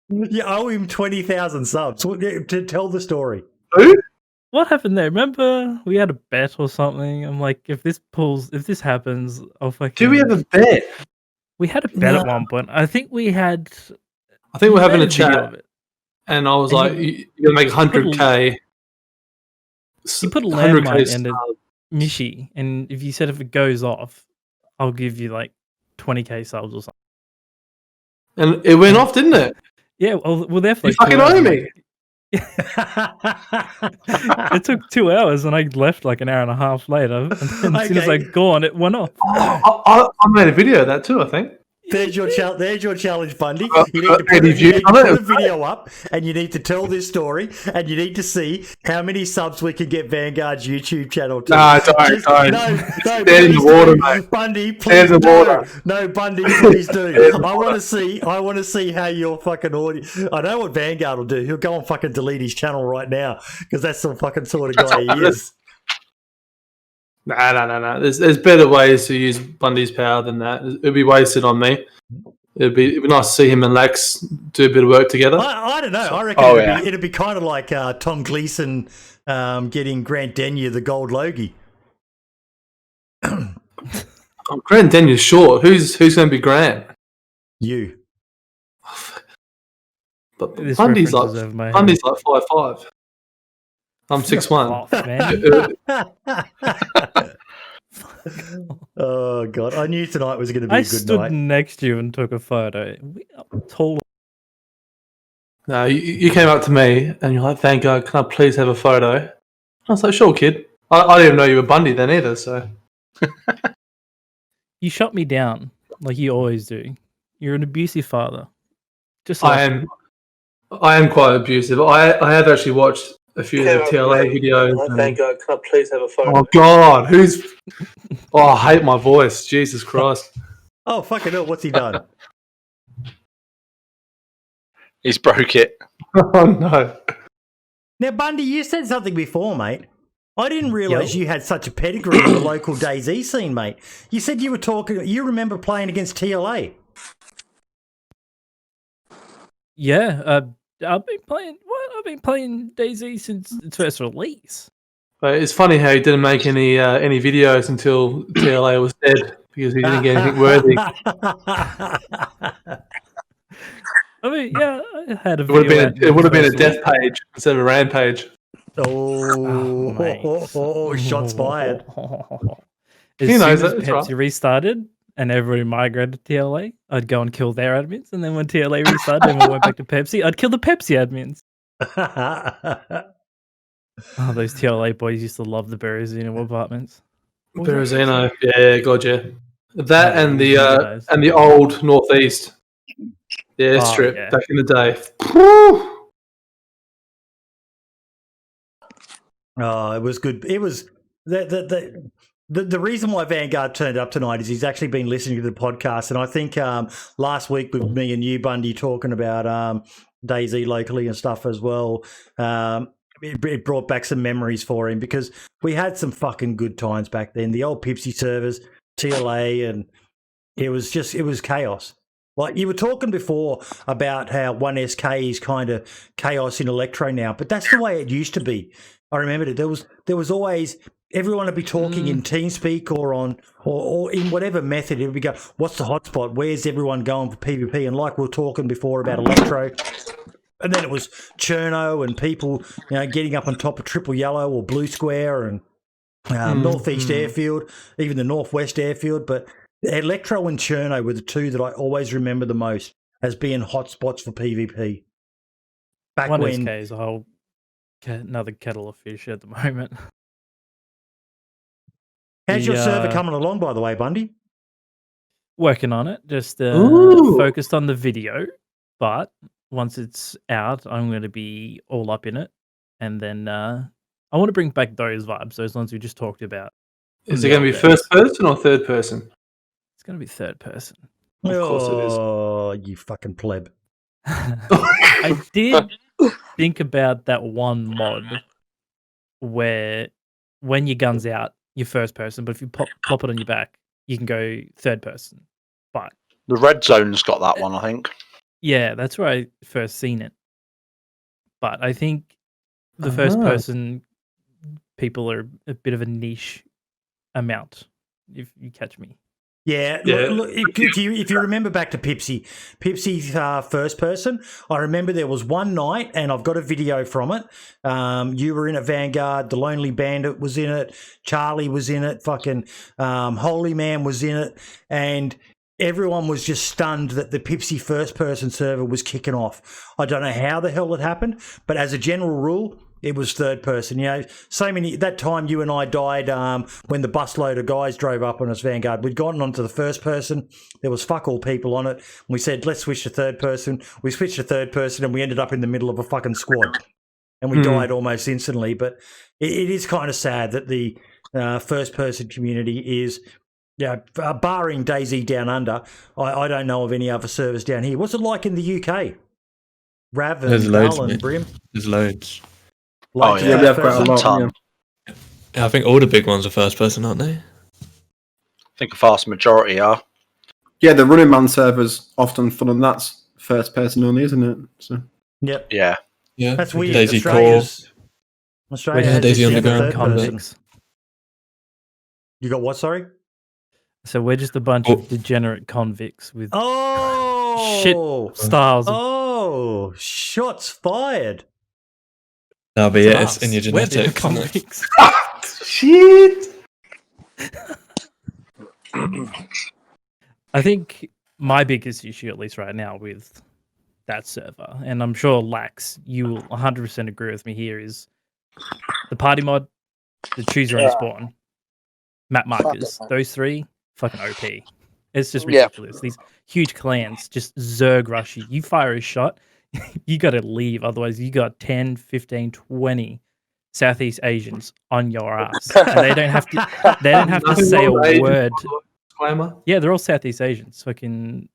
You owe him 20,000 subs to tell the story. Who? What happened there? Remember we had a bet or something? I'm like, if this happens, I'll fucking. Do we have a bet? We had a bet at one point. I think we had. I think we're having a made video chat, of it. and I was And like, "You're gonna make 100k." You put a 100K landmine and a subs. Mishi, and if you said if it goes off, I'll give you like 20k subs or something. And it went off, didn't it? Yeah, well, we're there for You like 2 fucking hours. owe me. It took 2 hours, and I left like an hour and a half later. And as soon as I Okay. gone, it went off. I made a video of that too, I think. There's your challenge, Bundy. Got You need to 80 views on put it. a video up, and you need to tell this story, and you need to see how many subs we can get Vanguard's YouTube channel to. Nah, don't. No, Dead in the please water, do. mate. Bundy, Dead please in the do. water. No, Bundy, please do. Dead in the I want to see how your fucking audience. I know what Vanguard will do. He'll go and fucking delete his channel right now because that's the fucking sort of guy he is. Nah. There's better ways to use Bundy's power than that. It'd be wasted on me. It'd be nice to see him and Lax do a bit of work together. I don't know. I reckon it'd be kind of like Tom Gleeson getting Grant Denyer the gold Logie. Grant Denyer's short. Who's going to be Grant? You. But This Bundy's reference is over my head. 5'5". I'm 6'1". Off, man. Oh god! I knew tonight was going to be I a good stood night. next to you and took a photo. We are tall. No, you came up to me and you're like, "Vanguard, can I please have a photo?" I was like, "Sure, kid." I didn't even know you were Bundy then either. So You shot me down like you always do. You're an abusive father. Just I am quite abusive. I have actually watched a few of the TLA videos. And, Vanguard, can I please have a photo? Oh God, I hate my voice. Jesus Christ. Oh fucking hell! What's he done? He's broke it. Oh no. Now, Bundy, you said something before, mate. I didn't realise you had such a pedigree in the local DayZ scene, mate. You said you were talking. You remember playing against TLA. Yeah, I've been playing DayZ since its first release. But it's funny how he didn't make any videos until TLA was dead because he didn't get anything worthy. I mean, yeah, I had a It would video. have been a death page instead of a rampage. Oh, shots fired. As He knows soon as it, it's Pepsi right. restarted and everybody migrated to TLA, I'd go and kill their admins, and then when TLA restarted, everyone went back to Pepsi, I'd kill the Pepsi admins. Oh, those TLA boys used to love the Berezino apartments. Berezino, yeah, God, yeah. That Oh, and yeah, the old Northeast, the airstrip yeah. back in the day. Oh, it was good. It was the reason why Vanguard turned up tonight is he's actually been listening to the podcast, and I think last week with me and you, Bundy, talking about DayZ locally and stuff as well. It brought back some memories for him because we had some fucking good times back then. The old Pipsi servers, TLA, and it was chaos. Like you were talking before about how 1SK is kind of chaos in Electro now, but that's the way it used to be. I remembered it. There was always everyone would be talking in TeamSpeak or in whatever method. It would be go, what's the hotspot? Where's everyone going for PvP? And like we were talking before about Electro, and then it was Cherno and people, getting up on top of Triple Yellow or Blue Square and Northeast Airfield, even the Northwest Airfield. But Electro and Cherno were the two that I always remember the most as being hotspots for PvP. Back 1SK when is a whole another kettle of fish at the moment. how's your server coming along, by the way, Bundy? Working on it, just focused on the video, but once it's out, I'm going to be all up in it, and then I want to bring back those vibes, those ones we just talked about. Is it going to be first person or third person? It's going to be third person. Of course it is. Oh, you fucking pleb. I did think about that one mod where when your gun's out, you're first person, but if you pop it on your back, you can go third person. But The Red Zone's got that one, I think. Yeah, that's where I first seen it. But I think the first person people are a bit of a niche amount, if you catch me. Yeah, look, if you remember back to Pipsy's first person, I remember there was one night, and I've got a video from it. You were in it, Vanguard, the Lonely Bandit was in it, Charlie was in it, fucking Holy Man was in it, and everyone was just stunned that the Pipsy first person server was kicking off. I don't know how the hell it happened, but as a general rule, it was third person. You know, so many, that time you and I died when the busload of guys drove up on us, Vanguard. We'd gotten onto the first person. There was fuck all people on it. We said, let's switch to third person. We switched to third person and we ended up in the middle of a fucking squad. And we died almost instantly. But it is kind of sad that the first person community is, barring DayZ Down Under, I don't know of any other servers down here. What's it like in the UK? Rav and Val and Brim? There's loads. Like, we have quite a lot. Yeah, I think all the big ones are first person, aren't they? I think a vast majority are. Yeah, the Running Man server's often fun, and that's first person only, isn't it? So. Yep. Yeah. Yeah. That's weird. DayZ Australia Yeah, has DayZ this Underground third person. convicts. You got what, sorry? So we're just a bunch of degenerate convicts with shit styles. Oh, shots fired. That'll be it. It's in your We're the genetics. Isn't it? convicts. Shit. I think my biggest issue, at least right now, with that server, and I'm sure Lax, you will 100% agree with me here, is the party mod, the choose your own spawn, map markers. Those three, fucking OP. It's just ridiculous. These huge clans just zerg rush you. You fire a shot, you got to leave. Otherwise, you got 10, 15, 20 Southeast Asians on your ass. And they don't have to. They don't have to say a word. Disclaimer. Yeah, they're all Southeast Asians. Fucking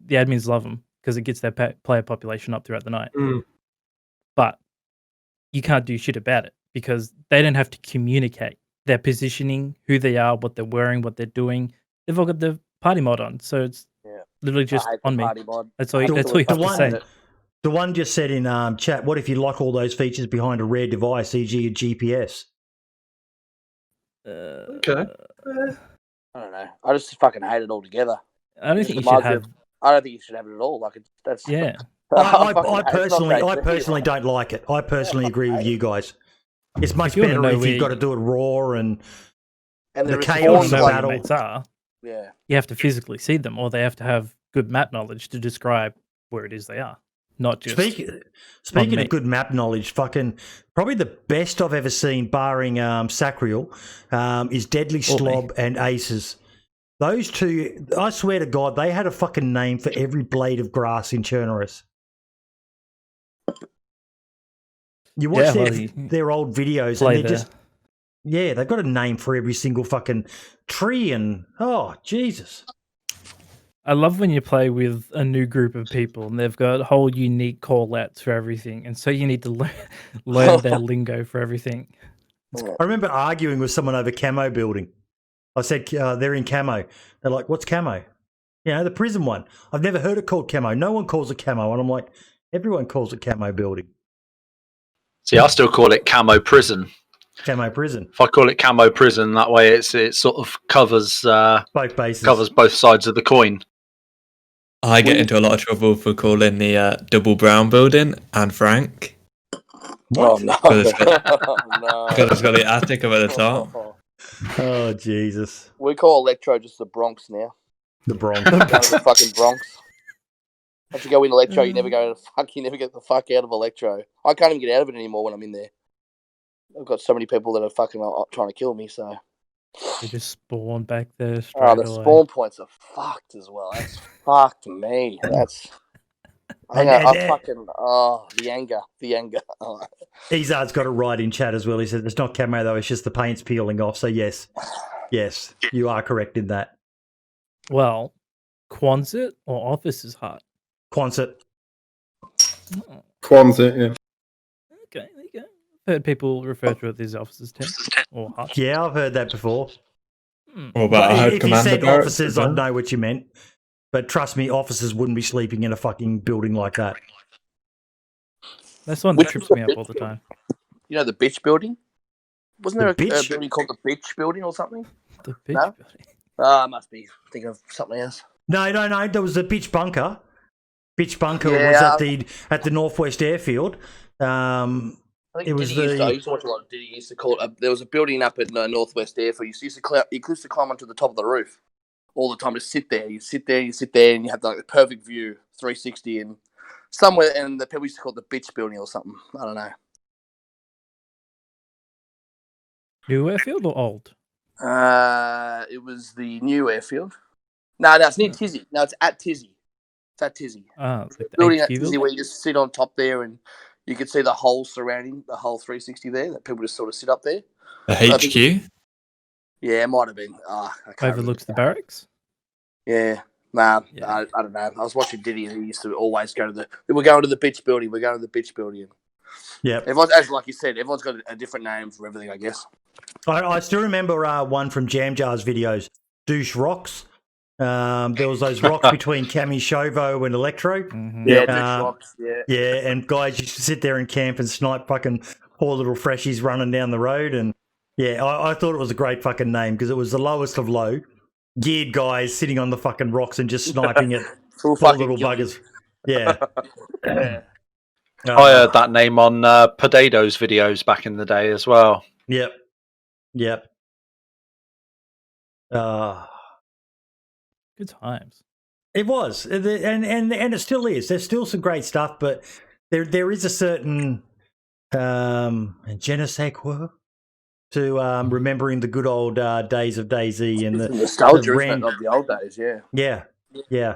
the admins love them because it gets their player population up throughout the night. But you can't do shit about it because they don't have to communicate their positioning, who they are, what they're wearing, what they're doing. They've all got the party mod on, so it's literally just on me. That's all you have to say. The one just said in chat, what if you lock all those features behind a rare device, e.g. a GPS? Okay. I don't know. I just fucking hate it altogether. I don't think you should have. I don't think you should have it at all. Like that's yeah. I personally don't like it. I personally agree with you guys. It's much better if you've got to do it raw and the chaos of battle. Mates are. Yeah. You have to physically see them, or they have to have good map knowledge to describe where it is they are. Not just speaking of good map knowledge, fucking probably the best I've ever seen, barring Sacriel, is Deadly Slob and Aces. Those two, I swear to God, they had a fucking name for every blade of grass in Chernoris. You watch their old videos and they're just they've got a name for every single fucking tree and Jesus. I love when you play with a new group of people and they've got whole unique call-outs for everything, and so you need to learn their lingo for everything. I remember arguing with someone over camo building. I said, they're in camo. They're like, what's camo? You know, the prison one. I've never heard it called camo. No one calls it camo. And I'm like, everyone calls it camo building. See, I still call it camo prison. Camo prison. If I call it camo prison, that way it sort of covers both bases. Covers both sides of the coin. I get into a lot of trouble for calling the double brown building and Frank. What? Oh no! Because it's got the attic up at the top. Oh Jesus! We call Electro just the Bronx now. The Bronx. The fucking Bronx. Once you go in Electro, you never get the fuck out of Electro. I can't even get out of it anymore when I'm in there. I've got so many people that are fucking trying to kill me, so. You just spawn back there straight away. The spawn points are fucked as well. That's fucked me. That's. I fucking. Oh, the anger. Oh. Izard's got it right in chat as well. He said it's not camo though, it's just the paint's peeling off. So yes, you are correct in that. Well, Quonset or Officer's Hut? Quonset. Oh. Quonset, yeah. Okay, there you go. I've heard people refer to it as Officer's Tent or Hut. Yeah, I've heard that before. Well, but if you said officers, I'd know what you meant. But trust me, officers wouldn't be sleeping in a fucking building like that. That's one that trips me up all the time. You know the bitch building? Wasn't there The a bitch? building called the bitch building or something? The bitch No? building. I must be thinking of something else. No. There was a bitch bunker. Bitch bunker Yeah. was at the Northwest Airfield. I think It was I used to watch a lot of Diddy. He used to call it. There was a building up at Northwest Airfield. You used to climb onto the top of the roof all the time. To sit there. You sit there, and you have like the perfect view, 360, and somewhere. And the people used to call it the bitch building or something. I don't know. New airfield or old? It was the new airfield. No, it's near Tizzy. No, it's at Tizzy. It's at Tizzy. It's like the Building HQ at Tizzy building? where you just sit on top there and you can see the whole surrounding, the whole 360 there, that people just sort of sit up there. The HQ? Yeah, it might have been. I can't Overlooks the remember. barracks? Yeah. Nah, Yeah. I don't know. I was watching Diddy and he used to always go to we're going to the bitch building. We're going to the bitch building. Yep. Everyone's, as like you said, everyone's got a different name for everything, I guess. I still remember one from Jam Jar's videos, Douche Rocks. There was those rocks between Cami Shovo and Electro. Mm-hmm. Yeah, Douche Rocks, yeah. Yeah, and guys used to sit there and camp and snipe fucking poor little freshies running down the road. And yeah, I thought it was a great fucking name because it was the lowest of low. Geared guys sitting on the fucking rocks and just sniping at Full poor fucking little guilty. buggers. Yeah. Yeah. I heard that name on Potatoes videos back in the day as well. Yep. Good times. It was, and it still is. There's still some great stuff, but there is a certain je ne sais quoi to remembering the good old days of DayZ and the nostalgia the isn't it, of the old days, yeah. Yeah.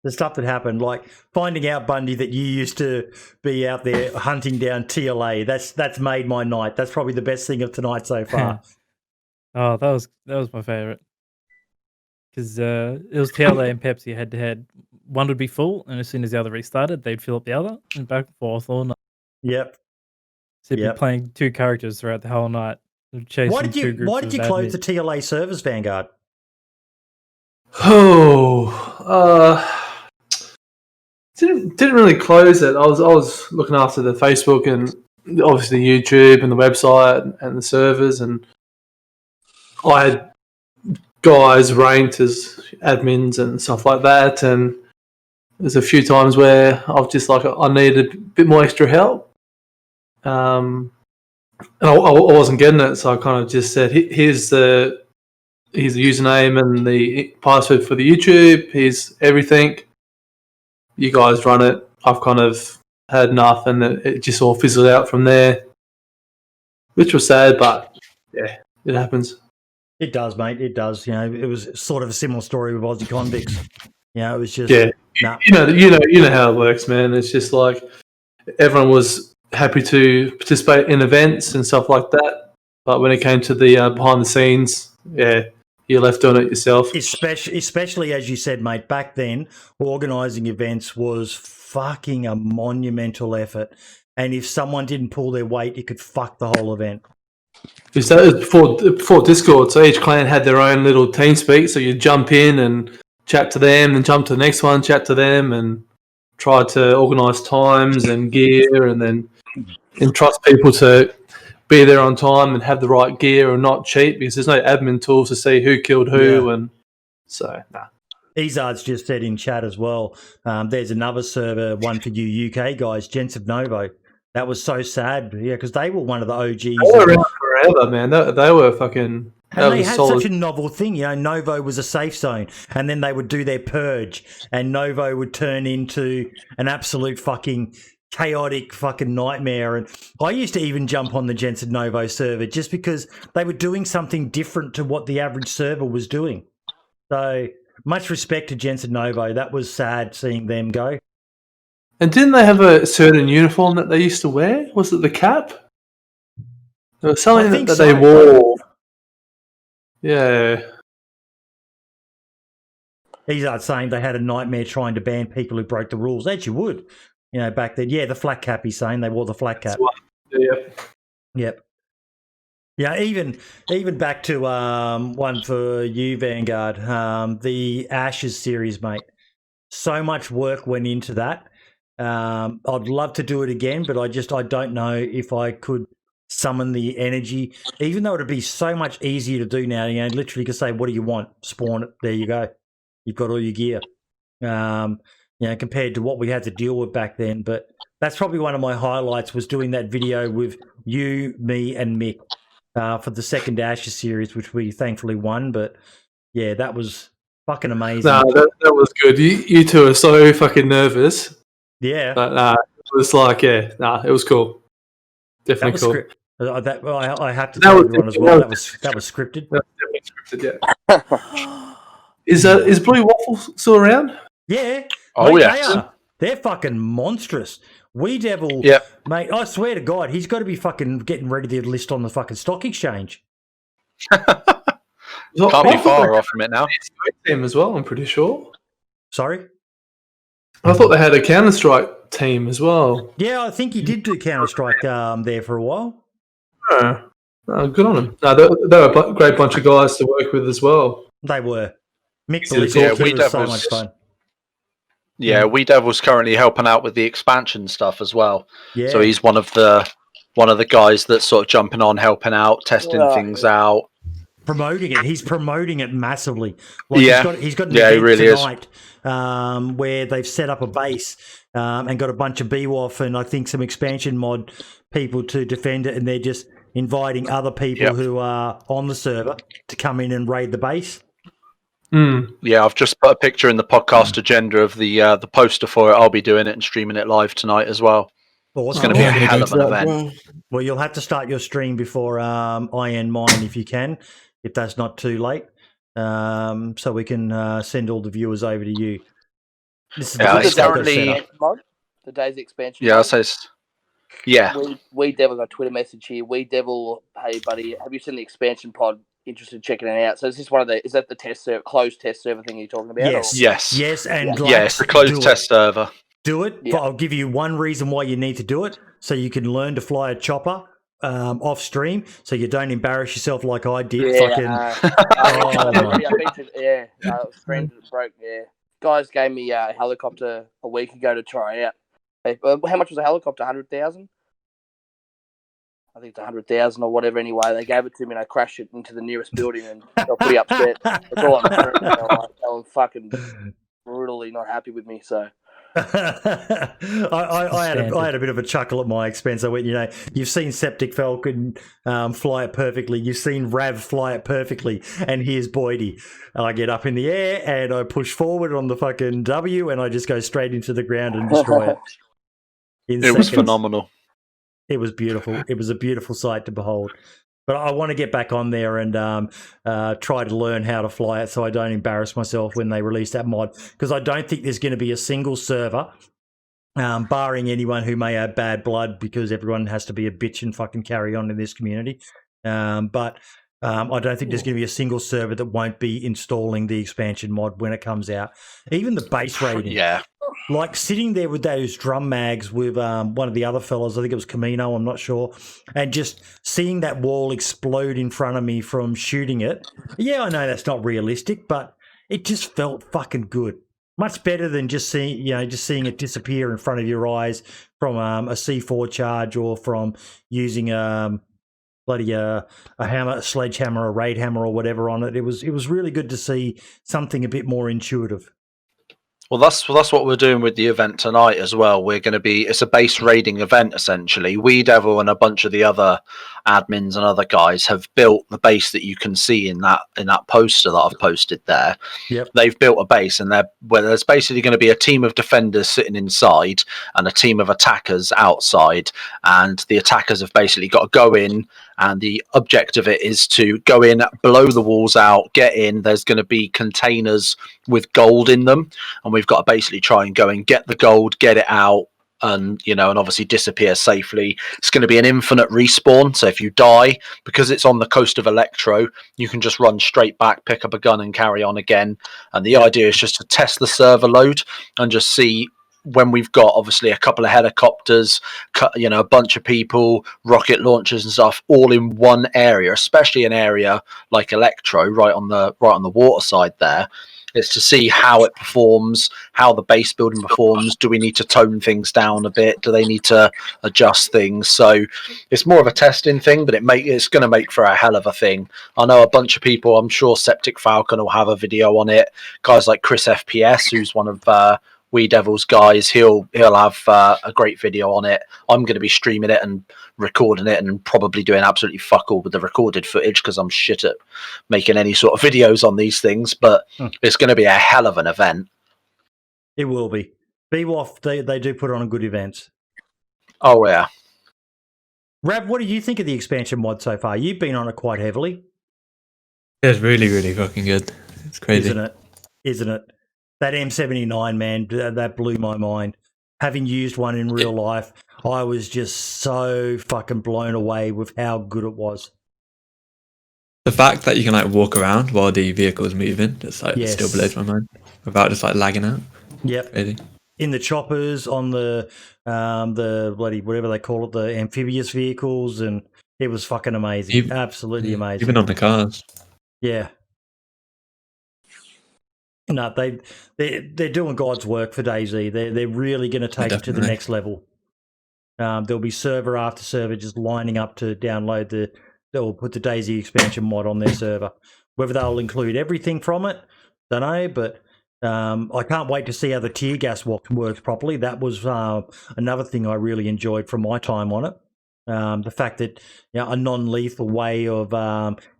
The stuff that happened, like finding out, Bundy, that you used to be out there hunting down TLA. That's made my night. That's probably the best thing of tonight so far. Oh, that was my favorite. Because it was TLA and Pepsi head to head. One would be full, and as soon as the other restarted, they'd fill up the other, and back and forth all night. Yep. So you'd be playing two characters throughout the whole night. Why did you close the TLA servers, Vanguard? Didn't really close it. I was looking after the Facebook and obviously YouTube and the website and the servers, and I had guys ranked as admins and stuff like that. And there's a few times where I was just like, I needed a bit more extra help, and I wasn't getting it, so I kind of just said, here's the username and the password for the YouTube. Here's everything. You guys run it. I've kind of had enough, and it just all fizzled out from there, which was sad, but yeah, it happens. It does, mate. It does. You know, it was sort of a similar story with Aussie convicts. You know, it was just nah. You know how it works, man. It's just like everyone was happy to participate in events and stuff like that, but when it came to the behind the scenes, yeah, you're left doing it yourself. Especially as you said, mate. Back then, organising events was fucking a monumental effort, and if someone didn't pull their weight, it could fuck the whole event. Because that was before Discord, so each clan had their own little team speak. So you jump in and chat to them, and jump to the next one, chat to them, and try to organise times and gear, and then trust people to be there on time and have the right gear and not cheat, because there's no admin tools to see who killed who, and so nah. Ezard's just said in chat as well. There's another server, one for you UK guys, Gents of Novo. That was so sad, yeah, because they were one of the OGs. They were around forever, man. They were fucking. And they had such a novel thing, you know. Novo was a safe zone, and then they would do their purge, and Novo would turn into an absolute fucking chaotic fucking nightmare. And I used to even jump on the Gents of Novo server just because they were doing something different to what the average server was doing. So much respect to Gents of Novo. That was sad seeing them go. And didn't they have a certain uniform that they used to wear? Was it the cap? There was something that they wore. Yeah. He's saying they had a nightmare trying to ban people who broke the rules. As you would, you know, back then. Yeah, the flat cap, he's saying. They wore the flat cap. Yep. Yeah, even back to one for you, Vanguard, the Ashes series, mate. so much work went into that. I'd love to do it again, but I don't know if I could summon the energy, even though it'd be so much easier to do now. You know, literally you can say, what do you want? Spawn it. There you go. You've got all your gear. You know, compared to what we had to deal with back then. But that's probably one of my highlights, was doing that video with you, me, and Mick for the second Ashes series, which we thankfully won. But yeah, that was fucking amazing. Nah, that was good. You two are so fucking nervous. Yeah. But it was like, it was cool. Definitely cool. I have to tell everyone as well. That was scripted. That was definitely scripted, yeah. Is Blue Waffle still around? Yeah. Oh, mate, yeah. They're fucking monstrous. We Devil, mate, I swear to God, he's got to be fucking getting ready to list on the fucking stock exchange. Can't be far off from it now. Team as well, I'm pretty sure. Sorry? I thought they had a Counter-Strike team as well. Yeah, I think he did do Counter-Strike there for a while. Oh, good on him. No, they were a great bunch of guys to work with as well. They were. Mick was so much fun. Yeah, We Devil's currently helping out with the expansion stuff as well. Yeah. So he's one of the guys that's sort of jumping on, helping out, testing things out. Promoting it. He's promoting it massively. He's got an event really tonight where they've set up a base and got a bunch of BWAF and I think some expansion mod people to defend it, and they're just inviting other people who are on the server to come in and raid the base. Yeah, I've just put a picture in the podcast agenda of the poster for it. I'll be doing it and streaming it live tonight as well. Awesome. It's going to be a hell of an event. Well, you'll have to start your stream before I end mine if you can, if that's not too late, so we can send all the viewers over to you. This is the DayZ expansion. Yeah, I'll say. Yeah. We Devil got a Twitter message here. We Devil, hey buddy, have you seen the expansion pod? Interested in checking it out. So is this is that the test server, closed test server thing you're talking about? Yes, and it's the closed test server. Do it. Yeah. But I'll give you one reason why you need to do it, so you can learn to fly a chopper off stream, so you don't embarrass yourself like I did. Friend broke. Yeah, guys gave me a helicopter a week ago to try out. How much was a helicopter? 100,000. I think it's 100,000 or whatever. Anyway, they gave it to me and I crashed it into the nearest building and got pretty upset. That's all I'm saying. They were fucking brutally not happy with me. So I had a bit of a chuckle at my expense. I went, you've seen Septic Falcon fly it perfectly. You've seen Rav fly it perfectly. And here's Boydie. I get up in the air and I push forward on the fucking W and I just go straight into the ground and destroy it. It was phenomenal. It was beautiful. It was a beautiful sight to behold. But I want to get back on there and try to learn how to fly it so I don't embarrass myself when they release that mod. Because I don't think there's going to be a single server, barring anyone who may have bad blood, because everyone has to be a bitch and fucking carry on in this community. But I don't think there's going to be a single server that won't be installing the expansion mod when it comes out. Even the base rating. Yeah. Like sitting there with those drum mags with one of the other fellas, I think it was Camino, I'm not sure, and just seeing that wall explode in front of me from shooting it. Yeah, I know that's not realistic, but it just felt fucking good. Much better than just seeing it disappear in front of your eyes from a C4 charge or from using a hammer, a sledgehammer, a raid hammer, or whatever on it. It was really good to see something a bit more intuitive. Well, that's what we're doing with the event tonight as well. It's a base raiding event essentially. We Devil and a bunch of the other admins and other guys have built the base that you can see in that poster that I've posted there. Yep. They've built a base, and there's basically going to be a team of defenders sitting inside and a team of attackers outside. And the attackers have basically got to go in, and the object of it is to go in, blow the walls out, get in. There's going to be containers with gold in them, and we've got to basically try and go and get the gold, get it out, and obviously disappear safely. It's going to be an infinite respawn, so if you die, because it's on the coast of Electro, you can just run straight back, pick up a gun and carry on again. And the idea is just to test the server load and just see, when we've got obviously a couple of helicopters, a bunch of people, rocket launchers and stuff, all in one area, especially an area like Electro, right on the water side there. It's to see how it performs, how the base building performs. Do we need to tone things down a bit? Do they need to adjust things? So it's more of a testing thing, but it's going to make for a hell of a thing. I know a bunch of people. I'm sure Septic Falcon will have a video on it. Guys like Chris FPS, who's one of We Devils guys, he'll have a great video on it. I'm going to be streaming it and recording it and probably doing absolutely fuck all with the recorded footage because I'm shit at making any sort of videos on these things, but it's going to be a hell of an event. It will be. BWAF, they do put on a good event. Oh, yeah. Rav, what do you think of the expansion mod so far? You've been on it quite heavily. It's really, really fucking good. It's crazy. Isn't it? That M79, man, that blew my mind. Having used one in real life, I was just so fucking blown away with how good it was. The fact that you can like walk around while the vehicle is moving, just like still blows my mind without just like lagging out. Yep. Crazy. In the choppers, on the bloody whatever they call it, the amphibious vehicles, and it was fucking amazing. Absolutely amazing. Even on the cars. Yeah. No, they're doing God's work for DayZ. They're really going to take it to the next level. There'll be server after server just lining up to download they'll put the DayZ expansion mod on their server. Whether they'll include everything from it, don't know, but I can't wait to see how the tear gas works properly. That was another thing I really enjoyed from my time on it. The fact that a non-lethal way of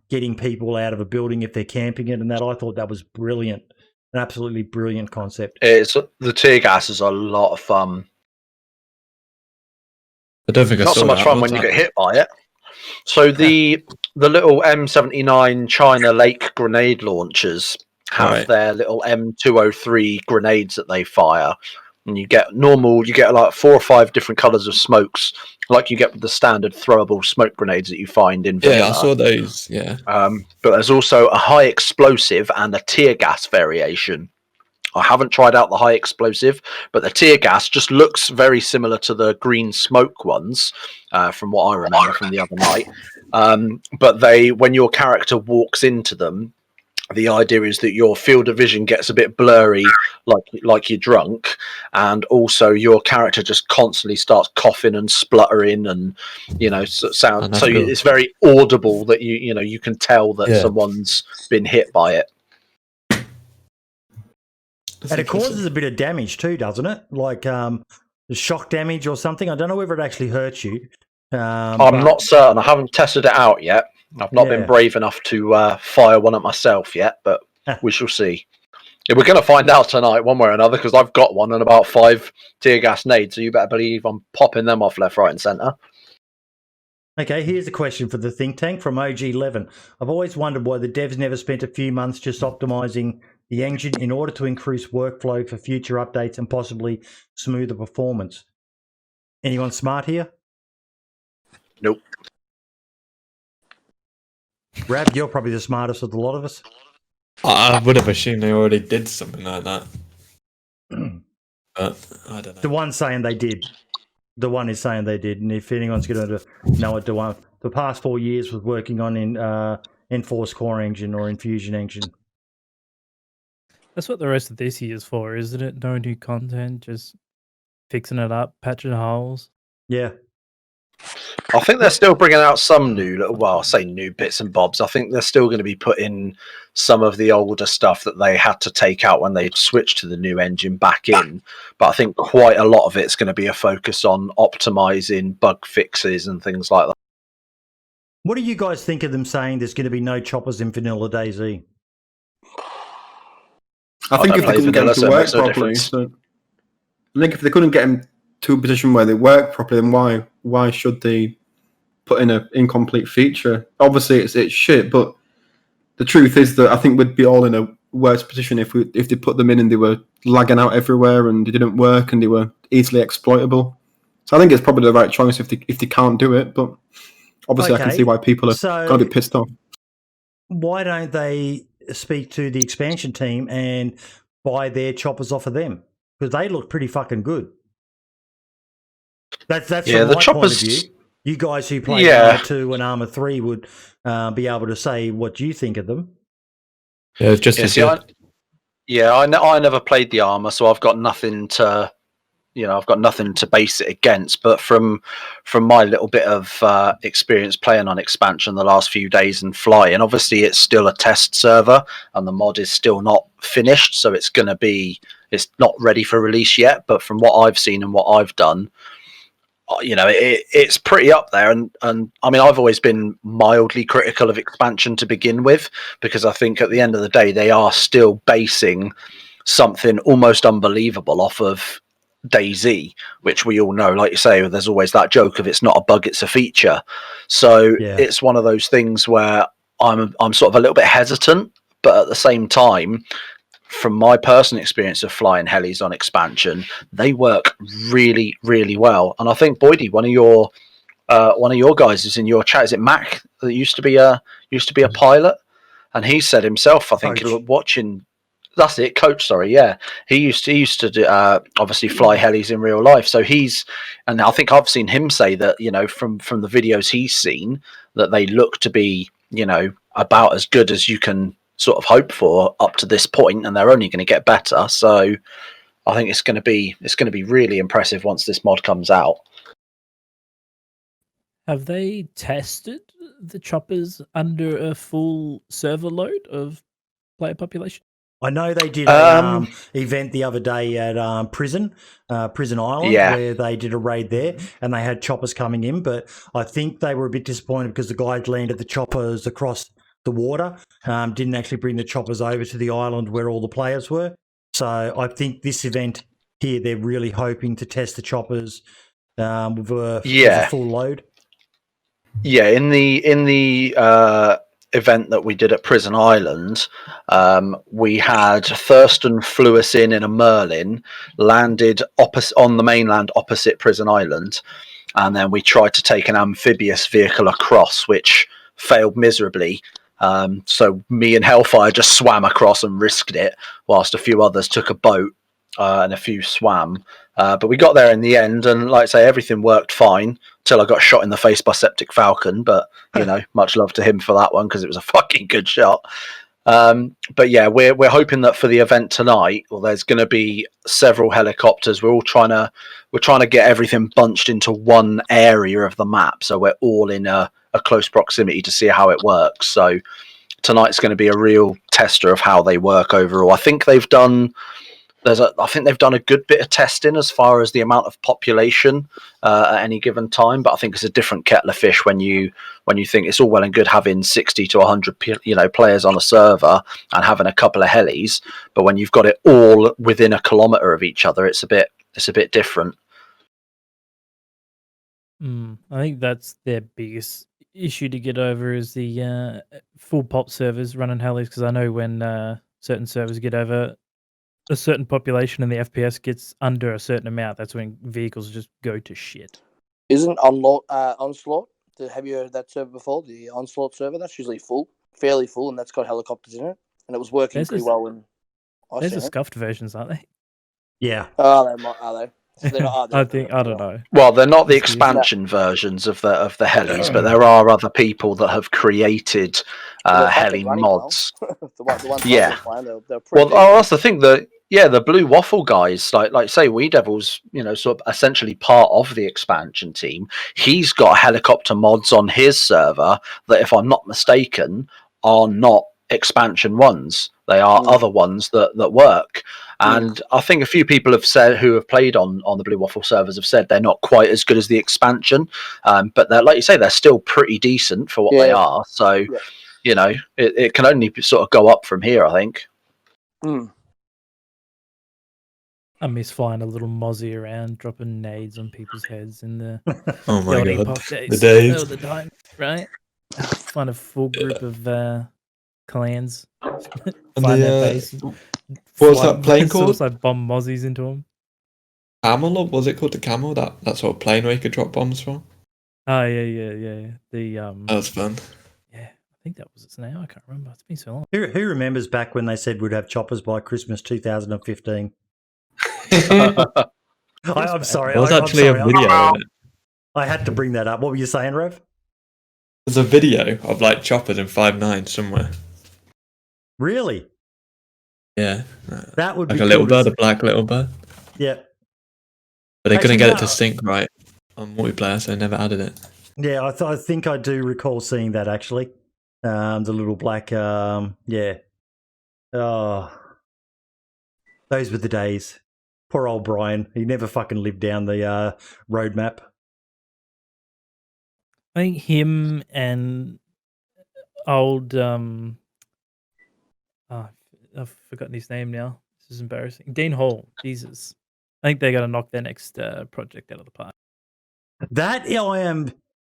getting people out of a building if they're camping it, and that I thought that was brilliant. An absolutely brilliant concept. The tear gas is a lot of fun. I don't think not so much fun when you get hit by it. So the little M79 China Lake grenade launchers have their little M203 grenades that they fire, and you get like 4 or 5 different colours of smokes, like you get with the standard throwable smoke grenades that you find in vanilla. Yeah, I saw those. Yeah. But there's also a high explosive and a tear gas variation. I haven't tried out the high explosive, but the tear gas just looks very similar to the green smoke ones, from what I remember from the other night. But when your character walks into them, the idea is that your field of vision gets a bit blurry, like you're drunk, and also your character just constantly starts coughing and spluttering, and sound. So it's very audible that you can tell that someone's been hit by it. And it causes a bit of damage too, doesn't it? Like the shock damage or something. I don't know whether it actually hurts you. I'm not certain. I haven't tested it out yet. I've not been brave enough to fire one at myself yet, but we shall see. Yeah, we're going to find out tonight, one way or another, because I've got one and about 5 tear gas nades, so you better believe I'm popping them off left, right, and centre. Okay, here's a question for the think tank from OG11. I've always wondered why the devs never spent a few months just optimising the engine in order to increase workflow for future updates and possibly smoother performance. Anyone smart here? Nope. Rav, you're probably the smartest of the lot of us. I would have assumed they already did something like that. But I don't know. The one saying they did. The one is saying they did. And if anyone's going to know it, the past 4 years was working on Enforce Core Engine or Infusion Engine. That's what the rest of this year's for, isn't it? No new content, just fixing it up, patching holes. Yeah. I think they're still bringing out some I say new bits and bobs. I think they're still going to be putting some of the older stuff that they had to take out when they switched to the new engine back in. But I think quite a lot of it's going to be a focus on optimizing bug fixes and things like that. What do you guys think of them saying there's going to be no choppers in vanilla DayZ? I think if they couldn't get them to work properly, I think if they couldn't get them to a position where they work properly, then why should they put in an incomplete feature? Obviously, it's shit, but the truth is that I think we'd be all in a worse position if they put them in and they were lagging out everywhere and they didn't work and they were easily exploitable. So I think it's probably the right choice if they can't do it, but obviously I can see why people are going to be pissed off. Why don't they speak to the expansion team and buy their choppers off of them? Because they look pretty fucking good. That's from my point of view. You guys who play Armour 2 and Armour 3 would be able to say what you think of them. Yeah, it's just Yeah, I never played the armor, so I've got nothing to, I've got nothing to base it against. But from my little bit of experience playing on expansion the last few days and flying, obviously it's still a test server and the mod is still not finished, so it's not ready for release yet. But from what I've seen and what I've done, it's pretty up there. And I mean, I've always been mildly critical of expansion to begin with, because I think at the end of the day, they are still basing something almost unbelievable off of DayZ, which we all know, like you say, there's always that joke of it's not a bug, it's a feature. So it's one of those things where I'm sort of a little bit hesitant, but at the same time, from my personal experience of flying helis on expansion, they work really, really well. And I think Boydie, one of your guys is in your chat. Is it Mac that used to be a pilot? And he said himself, I think, watching. That's it, Coach. Sorry, yeah. He used to do, obviously fly helis in real life. So and I think I've seen him say that, from the videos he's seen, that they look to be, about as good as you can sort of hope for up to this point, and they're only going to get better. So I think it's going to be really impressive once this mod comes out. Have they tested the choppers under a full server load of player population? I know they did a event the other day at Prison Island, where they did a raid there, and they had choppers coming in. But I think they were a bit disappointed because the guys landed the choppers across the water, didn't actually bring the choppers over to the island where all the players were. So I think this event here, they're really hoping to test the choppers with a full load. Yeah, in the event that we did at Prison Island, we had Thurston flew us in a Merlin, landed on the mainland opposite Prison Island, and then we tried to take an amphibious vehicle across, which failed miserably. So me and Hellfire just swam across and risked it, whilst a few others took a boat and a few swam. But we got there in the end, and like I say, everything worked fine till I got shot in the face by Septic Falcon. But much love to him for that one, because it was a fucking good shot. But yeah, we're hoping that for the event tonight, there's going to be several helicopters. We're trying to get everything bunched into one area of the map, so we're all in a close proximity to see how it works. So tonight's going to be a real tester of how they work overall. I think they've done a good bit of testing as far as the amount of population at any given time, but I think it's a different kettle of fish when you think it's all well and good having 60 to 100 players on a server and having a couple of helis, but when you've got it all within a kilometre of each other, it's a bit different. I think that's their biggest issue to get over, is the full pop servers running helis, because I know when certain servers get over a certain population and the FPS gets under a certain amount, that's when vehicles just go to shit. Isn't Onslaught? Have you heard of that server before? The Onslaught server, that's usually fairly full, and that's got helicopters in it, and it was working pretty well when there's the scuffed versions, aren't they? Yeah. Are they? So I don't know. Well, they're not the expansion versions of the helis, but there are other people that have created heli mods. the ones yeah. They're pretty That's the thing. The Blue Waffle guys, like say, Wee Devil's, sort of essentially part of the expansion team. He's got helicopter mods on his server that, if I'm not mistaken, are not expansion ones. They are other ones that work. And I think a few people have said, who have played on the Blue Waffle servers, have said they're not quite as good as the expansion, but they're, like you say, they're still pretty decent for what they are. So, it can only sort of go up from here, I think. I miss flying a little mozzie around, dropping nades on people's heads in the oh my god, days. the days. All the time, right? Find a full group of clans. Find their base. What was that plane called? Like bomb mozzies into them. Camel, or was it called the Camel? That sort of plane where you could drop bombs from? Oh yeah. That was fun. Yeah, I think that was its name. I can't remember. It's been so long. Who remembers back when they said we'd have choppers by Christmas 2015? I'm sorry. There was actually a video of it. I had to bring that up. What were you saying, Rev? There's a video of like choppers in 5.9 somewhere. Really? Yeah. That would Like be a little cool to bird, a black little bird. Yeah. But they couldn't Actually, get it no. to sync right on multiplayer, so they never added it. Yeah, I think I do recall seeing that actually. The little black, yeah. Oh, those were the days. Poor old Brian. He never fucking lived down the roadmap. I think him and old I've forgotten his name now. This is embarrassing. Dean Hall. Jesus. I think they're gonna knock their next project out of the park. That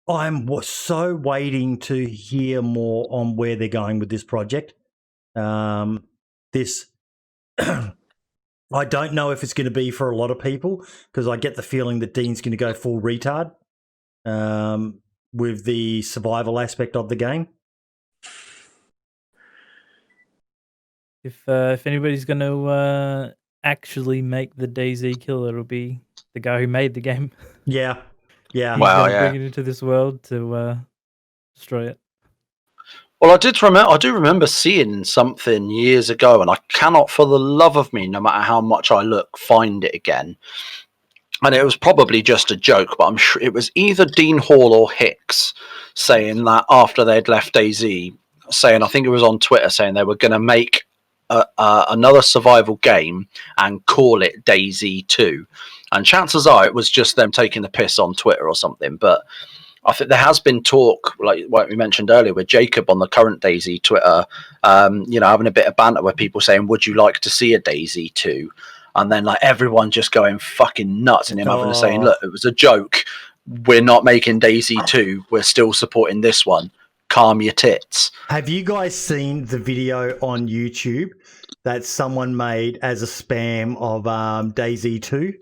I'm so waiting to hear more on where they're going with this project. This I don't know if it's going to be for a lot of people because I get the feeling that Dean's going to go full retard with the survival aspect of the game. If anybody's going to actually make the DayZ killer, it'll be the guy who made the game. Yeah, yeah. He's Wow, gonna yeah. bring it into this world to destroy it. Well, I do remember seeing something years ago, and I cannot, for the love of me, no matter how much I look, find it again. And it was probably just a joke, but I'm sure it was either Dean Hall or Hicks saying that after they'd left DayZ, saying, I think it was on Twitter, saying they were going to make another survival game and call it DayZ 2. And chances are it was just them taking the piss on Twitter or something, but I think there has been talk, like what we mentioned earlier, with Jakub on the current DayZ Twitter, having a bit of banter with people saying, would you like to see a DayZ 2? And then like everyone just going fucking nuts and him having to saying, look, it was a joke. We're not making DayZ 2. We're still supporting this one. Calm your tits. Have you guys seen the video on YouTube that someone made as a spam of DayZ 2?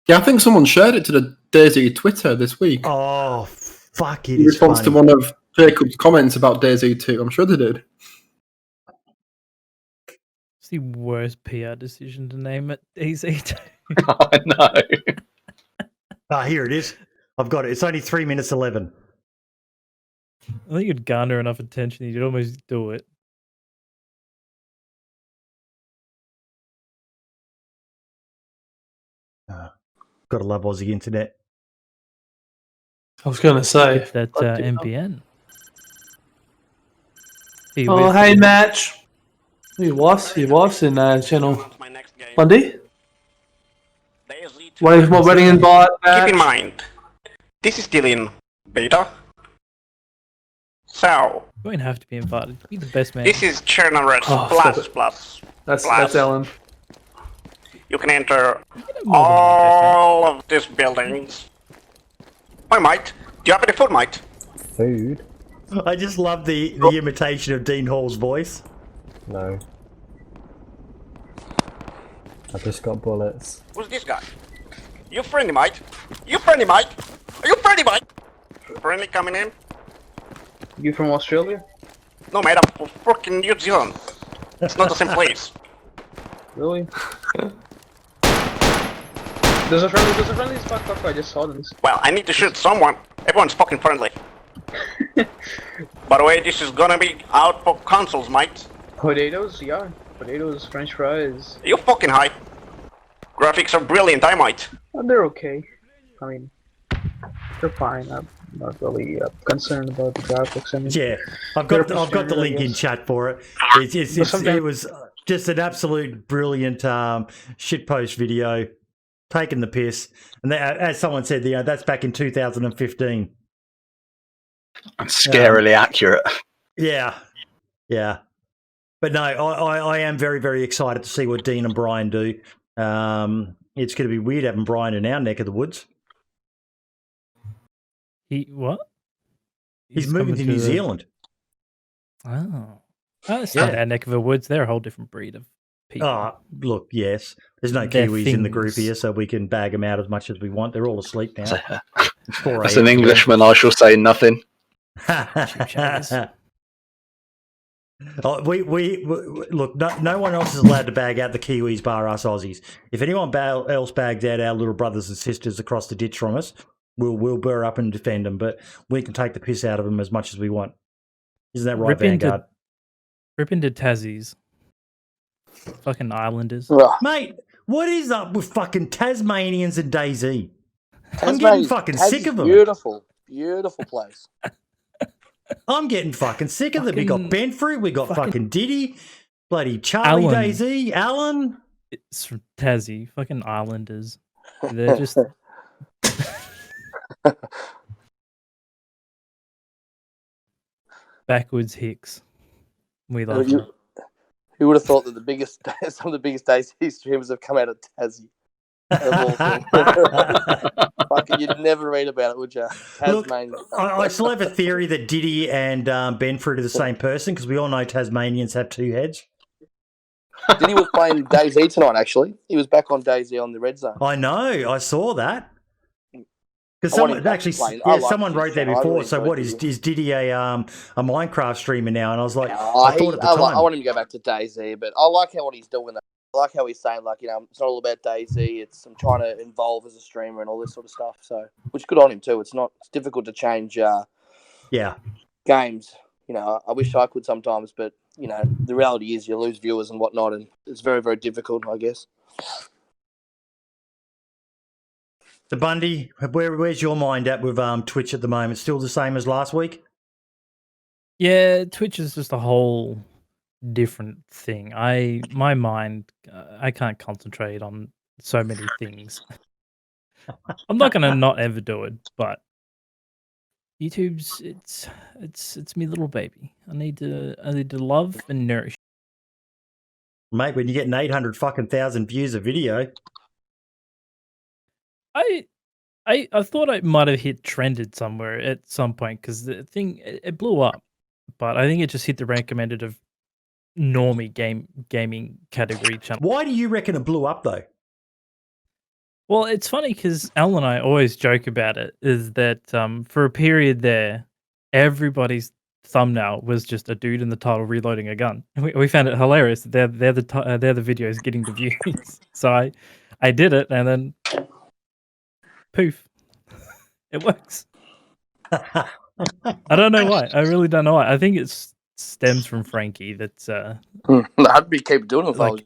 Yeah, I think someone shared it to the DayZ Twitter this week. Oh, fuck it. In response to one of Jacob's comments about DayZ 2. I'm sure they did. It's the worst PR decision to name it DayZ 2. I know. Here it is. I've got it. It's only 3 minutes 11. I think you'd garner enough attention, you'd almost do it. Gotta love Aussie internet. I was going to say. That MPN. Oh, hey, Match. Your wife's in channel. Bundy? Wait, what wedding invite? Keep in mind, this is still in beta. So, You won't have to be invited. Be the best man. this is Chernoret plus. That's Ellen. You can enter all of these buildings. Oh, mate. Do you have any food, mate? Food? I just love the imitation of Dean Hall's voice. No. I just got bullets. Who's this guy? You friendly, mate? You friendly, mate? Are you friendly, mate? Friendly coming in? You from Australia? No, mate, I'm from fucking New Zealand. It's not the same place. Really? There's a friendly spot. I just saw them. Well, I need to shoot someone. Everyone's fucking friendly. By the way, this is gonna be out for consoles, mate. Potatoes, yeah. Potatoes, french fries. Are you fucking high? Graphics are brilliant, I might. They're okay. I mean, they're fine. I'm not really concerned about the graphics. I mean, Yeah, I've got the link in chat for it. It was just an absolute brilliant shitpost video, taking the piss. And as someone said, that's back in 2015. And scarily accurate. Yeah, yeah. But no, I am very, very excited to see what Dean and Brian do. It's going to be weird having Brian in our neck of the woods. What? He's moving to New Zealand. Oh. It's not our neck of the woods. They're a whole different breed of people. Oh, look, yes. There's no They're Kiwis in the group things. here, so we can bag them out as much as we want. They're all asleep now. It's 4 As an a.m. Englishman, I shall say nothing. Oh, we look. No one else is allowed to bag out the Kiwis, bar us Aussies. If anyone else bags out our little brothers and sisters across the ditch from us, we'll burr up and defend them. But we can take the piss out of them as much as we want. Isn't that right, Vanguard? Rip into Tassies. Fucking Islanders. Ugh. Mate, what is up with fucking Tasmanians and DayZ? I'm getting Tasmania's- fucking sick of them. Beautiful, beautiful place. I'm getting fucking sick of them. We got Fucking- Benfruit, we got fucking Diddy, bloody Charlie Alan. DayZ, Alan. It's from Tassie. Fucking Islanders. They're just. Backwards Hicks. We love them. Who would have thought that some of the biggest DayZ streamers have come out of Tassie? Fucking, you'd never read about it, would you? Look, Tasmania. I still have a theory that Diddy and Benfruit are the same person because we all know Tasmanians have two heads. Diddy was playing DayZ tonight, actually. He was back on DayZ on the red zone. I know, I saw that. Because I want someone him back actually, playing. I like someone his wrote that channel. I before. really So enjoy what his is Diddy a Minecraft streamer now? And I was like, Oh, I thought at the time. I want him to go back to DayZ, but I like what he's doing. I like how he's saying, like, you know, it's not all about DayZ. I'm trying to involve as a streamer and all this sort of stuff. So, which is good on him too. It's difficult to change. Yeah. Games. You know, I wish I could sometimes, but you know, the reality is you lose viewers and whatnot, and it's very, very difficult, I guess. The Bundy, where's your mind at with Twitch at the moment? Still the same as last week? Yeah, Twitch is just a whole different thing. My mind, I can't concentrate on so many things. I'm not gonna not ever do it, but YouTube's it's me little baby. I need to love and nourish. Mate, when you're getting 800,000 views a video. I thought I might have hit trended somewhere at some point because the thing it blew up, but I think it just hit the recommended of normie gaming category channel. Why do you reckon it blew up though? Well, it's funny because Al and I always joke about it. Is that for a period there, everybody's thumbnail was just a dude in the title reloading a gun. We found it hilarious. They're the videos getting the views. So I did it and then poof, it works. I don't know why. I really don't know why. I think it stems from Frankie. That's I'd be keep doing it if I was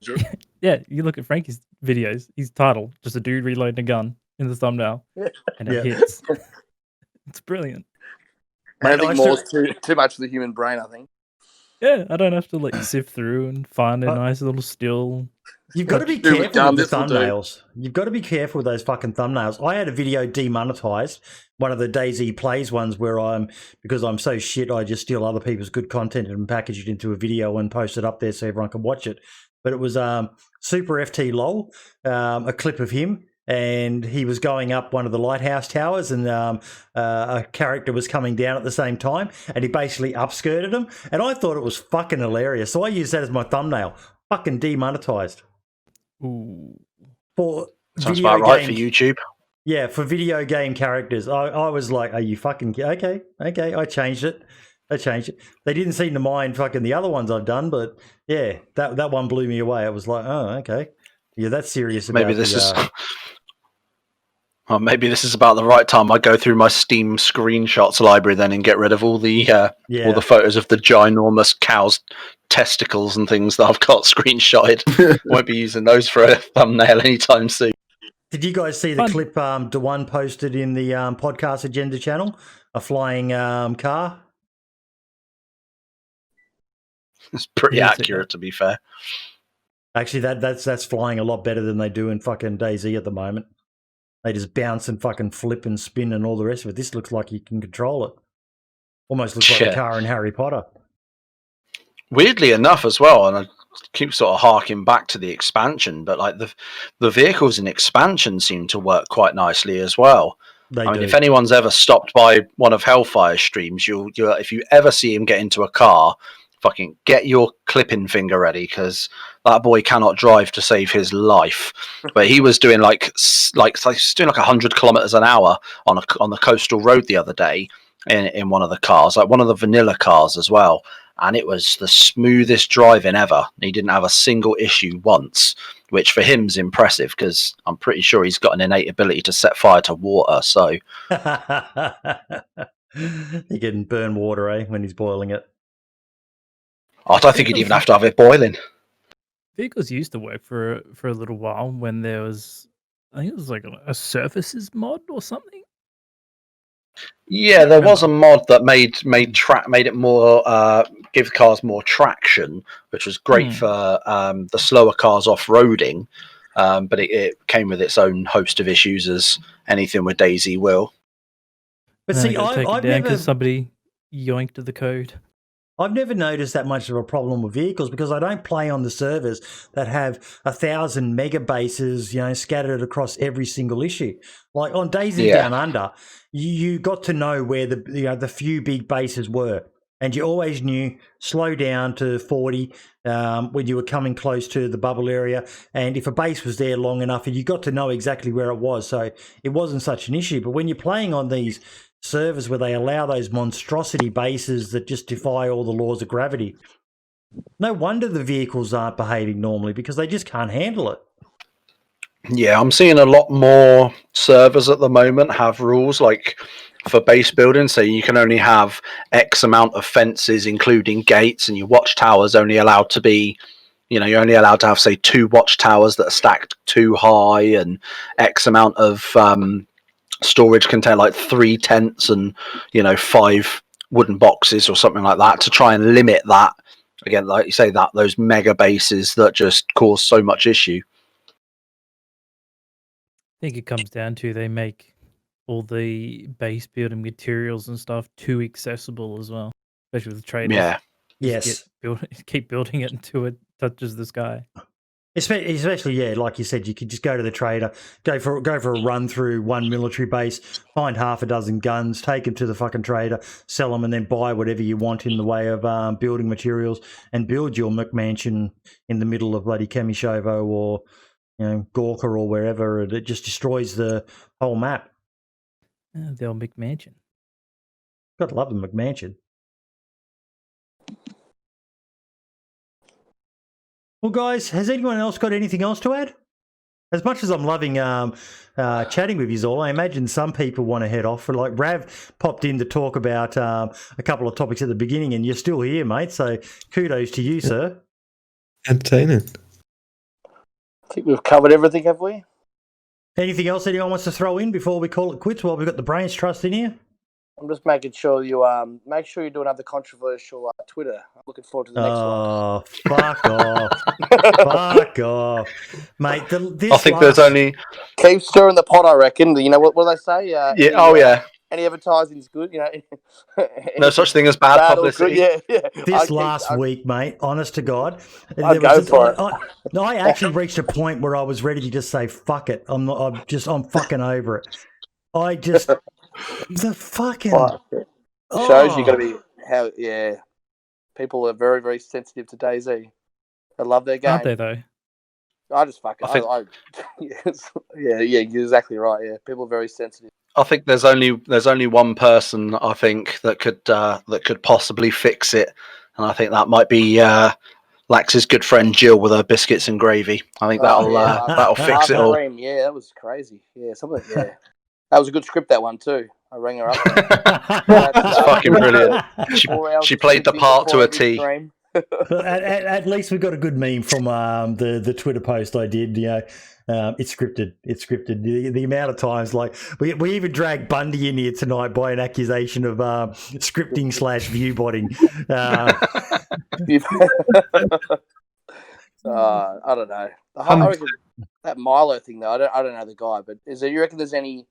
you. yeah. You look at Frankie's videos. His title just a dude reloading a gun in the thumbnail, and it hits. It's brilliant. I think more is too much for the human brain. I think. Yeah, I don't have to like sift through and find a nice little still. You've got to be careful with the thumbnails. You've got to be careful with those fucking thumbnails. I had a video demonetized, one of the DayZ Plays ones where because I'm so shit, I just steal other people's good content and package it into a video and post it up there so everyone can watch it. But it was Super FT LOL, a clip of him, and he was going up one of the lighthouse towers and a character was coming down at the same time and he basically upskirted him. And I thought it was fucking hilarious. So I used that as my thumbnail. Fucking demonetized. Ooh. For sounds about right for YouTube. Yeah, for video game characters. I was like, are you fucking okay? I changed it. They didn't seem to mind fucking the other ones I've done, but yeah, that one blew me away. I was like, oh, okay. Yeah, that's serious about maybe this is well, maybe this is about the right time I go through my Steam screenshots library then and get rid of all the photos of the ginormous cow's testicles and things that I've got screenshotted. Won't be using those for a thumbnail anytime soon. Did you guys see the clip Dewan posted in the podcast agenda channel? A flying car? It's pretty accurate, to be fair. Actually, that's flying a lot better than they do in fucking DayZ at the moment. They just bounce and fucking flip and spin and all the rest of it. This looks like you can control it. Almost looks like a car in Harry Potter. Weirdly enough as well, and I keep sort of harking back to the expansion, but like the vehicles in expansion seem to work quite nicely as well. I mean, if anyone's ever stopped by one of Hellfire's streams, you'll if you ever see him get into a car, fucking get your clipping finger ready, because that boy cannot drive to save his life. But he was doing like 100 kilometers an hour on the coastal road the other day in one of the cars, like one of the vanilla cars as well. And it was the smoothest driving ever. He didn't have a single issue once, which for him's impressive because I'm pretty sure he's got an innate ability to set fire to water. So he can burn water, when he's boiling it. I don't think he'd even have to have it boiling. vehicles used to work for a little while when there was, I think it was like a surfaces mod or something. Yeah, there was a mod that made it more give cars more traction, which was great for the slower cars off roading. But it came with its own host of issues, as anything with DayZ will. But see, I've never, because somebody yoinked the code. I've never noticed that much of a problem with vehicles because I don't play on the servers that have 1,000 mega bases, scattered across every single issue. Like on DayZ Down Under, you got to know where the few big bases were, and you always knew slow down to 40 when you were coming close to the bubble area, and if a base was there long enough, you got to know exactly where it was, so it wasn't such an issue. But when you're playing on these servers where they allow those monstrosity bases that just defy all the laws of gravity, no wonder the vehicles aren't behaving normally, because they just can't handle it. Yeah, I'm seeing a lot more servers at the moment have rules like for base building, so you can only have X amount of fences, including gates, and your watchtowers only allowed to be, you're only allowed to have, say, 2 watchtowers that are stacked too high, and X amount of storage contain like 3 tents and 5 wooden boxes or something like that, to try and limit that. Again, like you say, that those mega bases that just cause so much issue. I think it comes down to they make all the base building materials and stuff too accessible as well, especially with the traders. Yeah. Yes. Keep building it until it touches the sky. Especially, like you said, you could just go to the trader, go for a run through one military base, find half a dozen guns, take them to the fucking trader, sell them, and then buy whatever you want in the way of building materials, and build your McMansion in the middle of bloody Kemishovo or Gorka or wherever. It just destroys the whole map. The old McMansion. Got to love the McMansion. Well, guys, has anyone else got anything else to add? As much as I'm loving chatting with you all, I imagine some people want to head off. Like Rav popped in to talk about a couple of topics at the beginning, and you're still here, mate. So kudos to you, sir. Entertaining. I think we've covered everything, have we? Anything else anyone wants to throw in before we call it quits while we've got the Brains Trust in here? I'm just making sure you do another controversial Twitter. I'm looking forward to the next one. Oh, fuck off. Fuck off. Mate, I think there's only... Keep stirring the pot, I reckon. You know, what do they say? Yeah. Any advertising's good, No such thing as bad publicity. Yeah. This last week, mate, honest to God. I actually reached a point where I was ready to just say, fuck it. I'm fucking over it. The fucking shows you got to be people are very, very sensitive to DayZ. They love their game. Aren't they though? I just you're exactly right. Yeah, people are very sensitive. I think there's only one person I think that could possibly fix it, and I think that might be Lax's good friend Jill with her biscuits and gravy. I think that'll fix it all. Yeah, that was crazy. Yeah, something. Yeah. That was a good script, that one too. I rang her up. That's fucking brilliant. She played the part to a T. At least we got a good meme from the Twitter post I did. It's scripted. It's scripted. The amount of times, like we even dragged Bundy in here tonight by an accusation of scripting / viewbotting. I don't know. I reckon that Milo thing though. I don't know the guy, but you reckon there's any?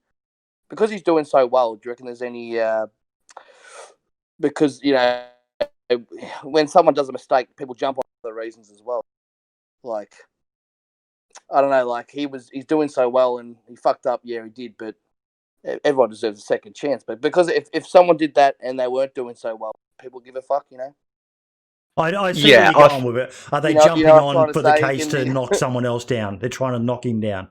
Because he's doing so well, do you reckon there's any... because, when someone does a mistake, people jump on other reasons as well. Like, I don't know, like, he's doing so well and he fucked up, yeah, he did, but everyone deserves a second chance. But because if someone did that and they weren't doing so well, people give a fuck, I see where you're going with it. Are they jumping on for the case to knock someone else down? They're trying to knock him down.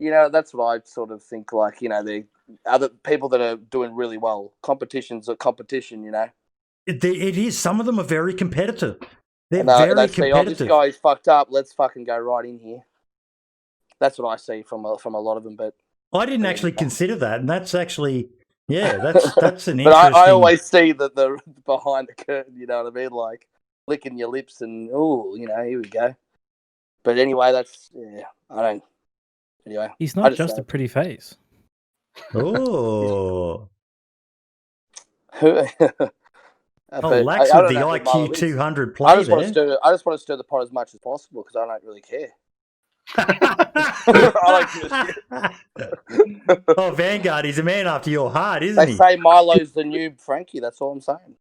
That's what I sort of think, like, the other people that are doing really well. Competition's a competition, It is. Some of them are very competitive. They're very competitive. This guy's fucked up. Let's fucking go right in here. That's what I see from a lot of them. But I didn't actually consider that, and that's actually, that's an interesting... But I always see the behind the curtain, you know what I mean? Like, licking your lips and, here we go. But anyway, that's I don't. Anyway, He's not just a pretty face. Oh. But Lax I with don't the know who Milo IQ is. 200 I play just want there. to stir the pot as much as possible because I don't really care. I don't give a shit. Oh, Vanguard, he's a man after your heart, isn't They he? say Milo's the new Frankie. That's all I'm saying.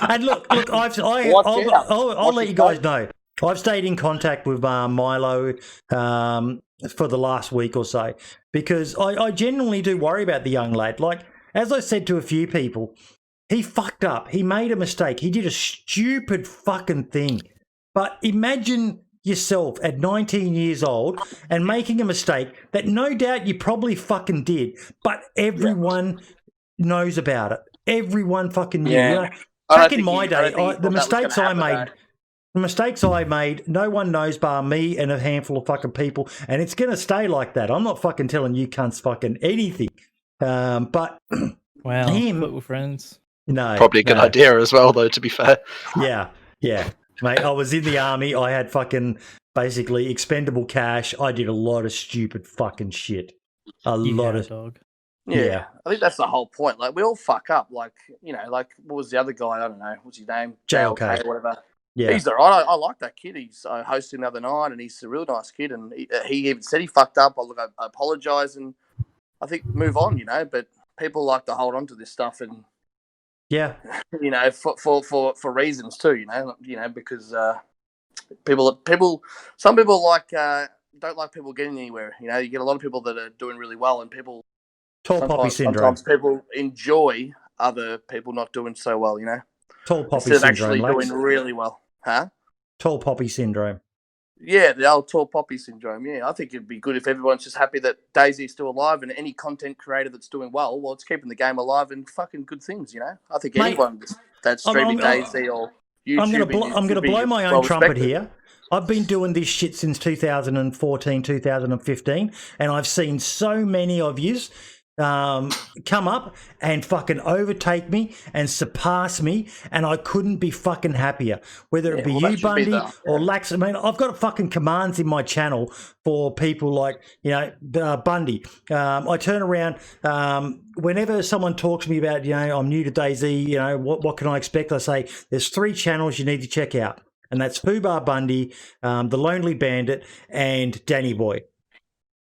And look, I'll let you guys know. I've stayed in contact with Milo for the last week or so because I genuinely do worry about the young lad. Like, as I said to a few people, he fucked up. He made a mistake. He did a stupid fucking thing. But imagine yourself at 19 years old and making a mistake that no doubt you probably fucking did, but everyone knows about it. Everyone fucking knew. Yeah. You know, back in my day, the mistakes I made, no one knows bar me and a handful of fucking people, and it's going to stay like that. I'm not fucking telling you cunts fucking anything. But wow, him, we're friends. No, probably a good idea as well, though. To be fair, yeah, mate. I was in the army. I had fucking basically expendable cash. I did a lot of stupid fucking shit. A lot of dog. Yeah, I think that's the whole point. Like, we all fuck up. Like, you know, like, what was the other guy? I don't know. What's his name? JLK. or whatever. Yeah. He's all right. I like that kid. He's hosting the other night, and he's a real nice kid. And he even said he fucked up. I apologise, and I think move on, you know. But people like to hold on to this stuff, and yeah, you know, for reasons too, you know, because some people like don't like people getting anywhere. You know, you get a lot of people that are doing really well, and people. Tall poppy syndrome. Sometimes people enjoy other people not doing so well, you know. Tall poppy Instead of syndrome. actually doing really well, huh? Tall poppy syndrome. Yeah, the old tall poppy syndrome. Yeah, I think it'd be good if everyone's just happy that DayZ is still alive, and any content creator that's doing well, it's keeping the game alive and fucking good things, you know. I think anyone that's streaming DayZ or YouTube. I'm going to blow my own trumpet here. I've been doing this shit since 2014, 2015, and I've seen so many of yous come up and fucking overtake me and surpass me, and I couldn't be fucking happier. Whether it be you, Bundy, or Lax. I mean, I've got fucking commands in my channel for people like, you know, Bundy. I turn around whenever someone talks to me about, you know, I'm new to DayZ, you know, what can I expect? I say, there's 3 channels you need to check out, and that's FubarBundy, The Lonely Bandit, and Danny Boy.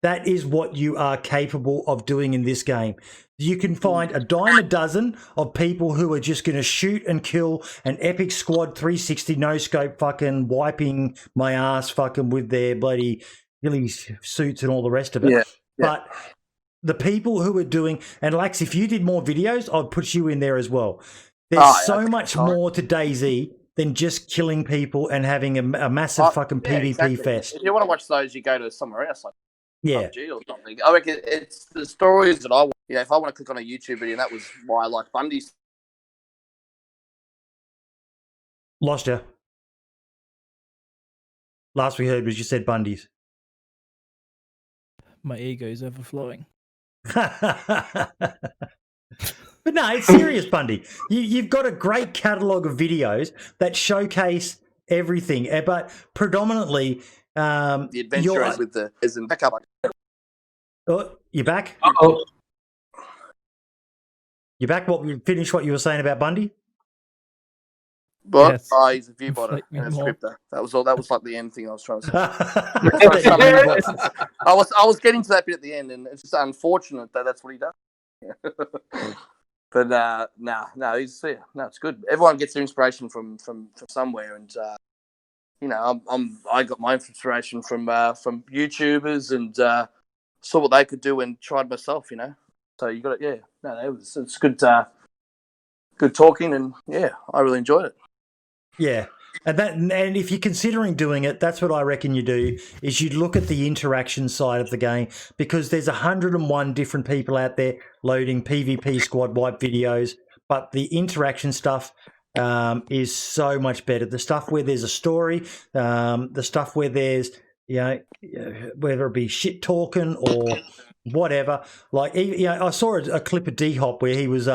That is what you are capable of doing in this game. You can find a dime a dozen of people who are just going to shoot and kill an epic squad 360 no scope fucking wiping my ass fucking with their bloody ghillie suits and all the rest of it. Yeah. But the people who are doing, and Lax, if you did more videos, I'd put you in there as well. There's so much more to DayZ than just killing people and having a massive fucking PvP fest. If you want to watch those, you go to somewhere else, like PUBG or something. I reckon it's the stories that I want. You know, if I want to click on a YouTube video, and that was why I like Bundy's. Lost you. Last we heard was you said Bundy's. My ego's overflowing. But no, it's serious, Bundy. You've got a great catalogue of videos that showcase everything, but predominantly the adventurers with the is in backup. Oh, you back? Uh-oh. You back? Finish what you were saying about Bundy? But Yes. he's a viewbot and a more. scripter. That was all. That was like the end thing I was trying to say. I I was getting to that bit at the end, and it's just unfortunate that that's what he does. But no, it's good. Everyone gets their inspiration from somewhere, and you know, I got my inspiration from YouTubers and saw what they could do and tried myself. You know, so you got it. Yeah, it's good. Good talking, and yeah, I really enjoyed it. Yeah. And if you're considering doing it, that's what I reckon you do, is you look at the interaction side of the game, because there's 101 different people out there loading PvP squad wipe videos, but the interaction stuff is so much better. The stuff where there's a story, the stuff where there's, you know, whether it be shit talking or whatever. Like, you know, I saw a clip of D-Hop where he was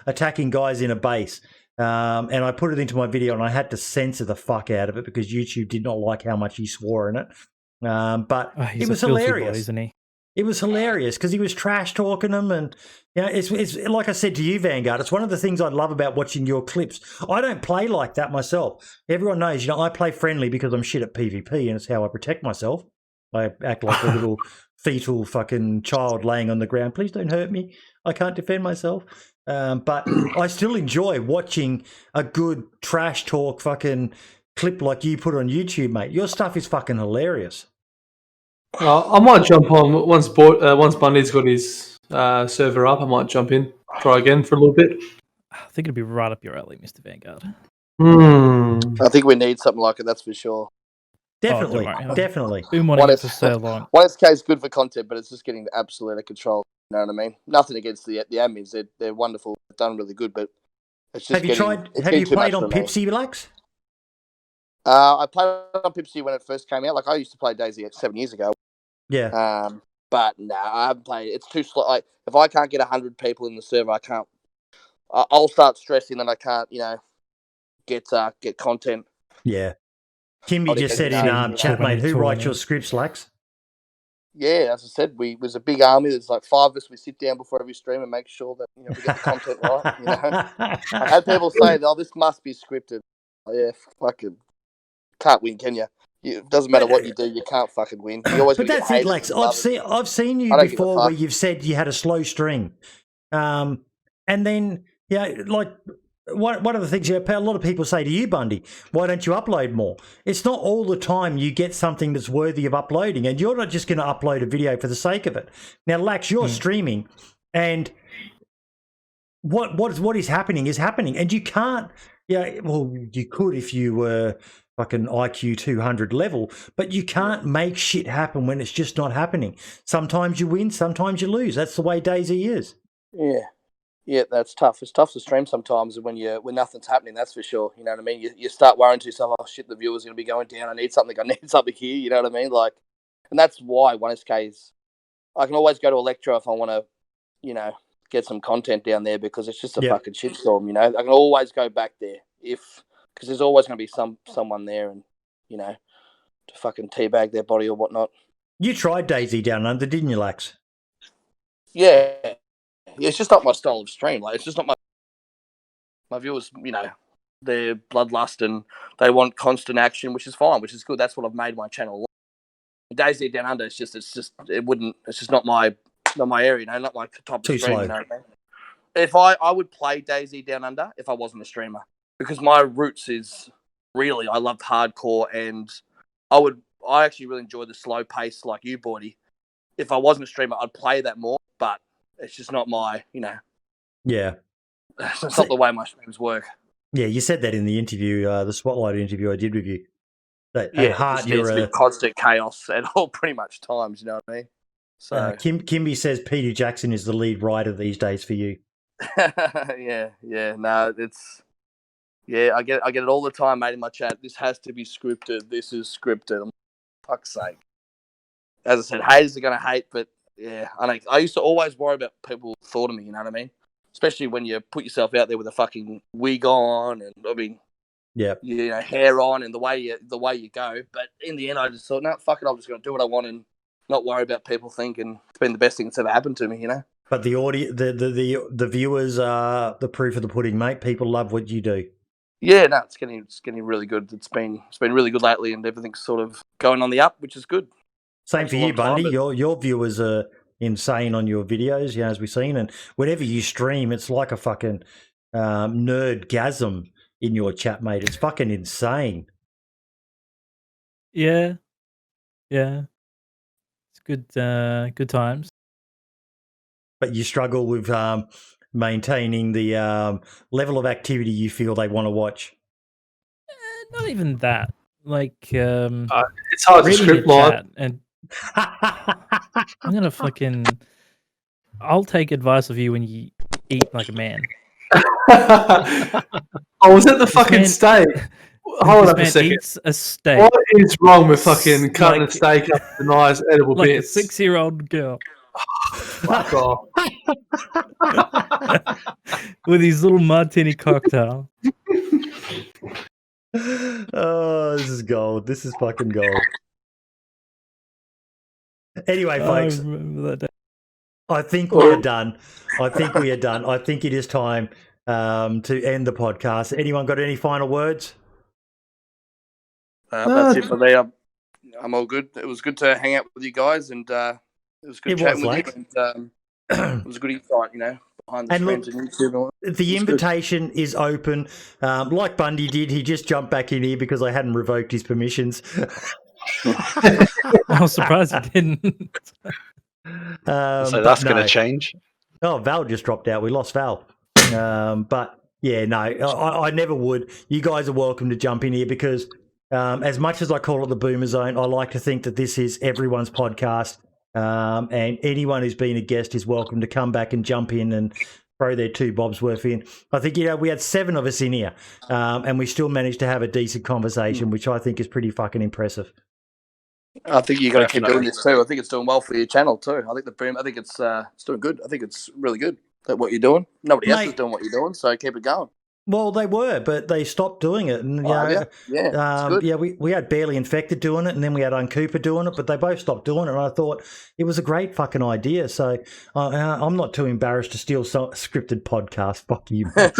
attacking guys in a base. and I put it into my video, and I had to censor the fuck out of it because YouTube did not like how much he swore in it. But He's it was a filthy hilarious. boy, isn't he? It was hilarious because he was trash talking them, and it's like I said to you, Vanguard. It's one of the things I love about watching your clips. I don't play like that myself. Everyone knows, I play friendly because I'm shit at PvP, and it's how I protect myself. I act like a little fetal fucking child laying on the ground. Please don't hurt me. I can't defend myself. But I still enjoy watching a good trash talk fucking clip like you put on YouTube, mate. Your stuff is fucking hilarious. I might jump on once Bundy's got his server up. I might jump in, try again for a little bit. I think it'd be right up your alley, Mr. Vanguard. I think we need something like it. That's for sure. Definitely, don't worry. definitely. Been wanting it for so long. 1SK is good for content, but it's just getting absolute out of control. You know what I mean? Nothing against the admins; they're wonderful, they've done really good. But it's just have you played on Pipsi, Lax? I played on Pipsi when it first came out. Like I used to play DayZ 7 years ago. Yeah. But no, I haven't played. It's too slow. Like if I can't get 100 people in the server, I can't. I'll start stressing that I can't. Get content. Yeah. Kimby just said in chat, mate, who writes your scripts, Lax? Yeah, as I said, was a big army. There's like 5 of us. We sit down before every stream and make sure that we get the content right. I had people say, "Oh, this must be scripted." Oh, yeah, fucking can't win, can you? It doesn't matter what you do, you can't fucking win. You always. But that's it, Lax. I've seen you before where you've said you had a slow stream, and then like. One of the things a lot of people say to you, Bundy, why don't you upload more? It's not all the time you get something that's worthy of uploading, and you're not just going to upload a video for the sake of it. Now, Lax, you're streaming, and what is happening, and you can't. Well, you could if you were fucking IQ 200 level, but you can't make shit happen when it's just not happening. Sometimes you win, sometimes you lose. That's the way DayZ is. Yeah. Yeah, that's tough. It's tough to stream sometimes when nothing's happening. That's for sure. You know what I mean? You start worrying to yourself, "Oh shit, the viewer's going to be going down. I need something here." You know what I mean? Like, and that's why 1SK is. I can always go to Electro if I want to, get some content down there because it's just a fucking shitstorm. I can always go back there because there's always going to be someone there and to fucking teabag their body or whatnot. You tried DayZ Down Under, didn't you, Lax? Yeah. It's just not my style of stream. Like, it's just not my viewers. They're bloodlust and they want constant action, which is fine, which is good. That's what I've made my channel. DayZ Down Under, it's just not my area. Not my type Too of stream. slow. If I would play DayZ Down Under if I wasn't a streamer because my roots is really I loved hardcore and I actually really enjoy the slow pace like you, Bordy. If I wasn't a streamer, I'd play that more, but. It's just not my, Yeah. It's not the way my streams work. Yeah, you said that in the interview, the Spotlight interview I did with you. That at heart, it's been constant chaos at all pretty much times, you know what I mean? So Kimby says Peter Jackson is the lead writer these days for you. yeah. No, it's I get it all the time, mate, in my chat. This has to be scripted. This is scripted. I'm fuck's sake. As I said, haters are gonna hate, but yeah, I used to always worry about people thought of me, you know what I mean? Especially when you put yourself out there with a fucking wig on and hair on and the way you go. But in the end, I just thought, no, fuck it, I'm just going to do what I want and not worry about people thinking. It's been the best thing that's ever happened to me, But the audio, the viewers are the proof of the pudding, mate. People love what you do. Yeah, no, it's getting really good. It's been really good lately, and everything's sort of going on the up, which is good. Same for you, Bundy. Your viewers are insane on your videos, as we've seen. And whenever you stream, it's like a fucking nerdgasm in your chat, mate. It's fucking insane. Yeah. It's good times. But you struggle with maintaining the level of activity you feel they want to watch. Not even that. Like, it's hard to script live. And I'm gonna I'll take advice of you when you eat like a man. Was that the fucking steak? Hold up a second. Eats a steak. What is wrong with fucking cutting a steak up to nice edible like bits? a 6-year-old girl. Fuck off. With his little martini cocktail. Oh, this is gold. This is fucking gold. Anyway, I folks, remember that day. I think we are done. I think it is time to end the podcast. Anyone got any final words? That's it for me. I'm all good. It was good to hang out with you guys, and it was good chatting with you. And, it was a good insight, behind the screens and YouTube. The invitation is open. Like Bundy did, he just jumped back in here because I hadn't revoked his permissions. I was surprised he didn't. So that's going to change. Oh, Val just dropped out. We lost Val. But yeah, no, I never would. You guys are welcome to jump in here because as much as I call it the Boomer Zone, I like to think that this is everyone's podcast. And anyone who's been a guest is welcome to come back and jump in and throw their 2 bobs worth in. I think, we had 7 of us in here and we still managed to have a decent conversation, which I think is pretty fucking impressive. I think you got to keep doing this too. I think it's doing well for your channel too. I think it's doing good. I think it's really good at what you're doing. Nobody else is doing what you're doing, so keep it going. Well, they were, but they stopped doing it. And, we had Barely Infected doing it, and then we had Uncooper doing it, but they both stopped doing it. And I thought it was a great fucking idea. So I'm not too embarrassed to steal some scripted podcast. Fuck you. I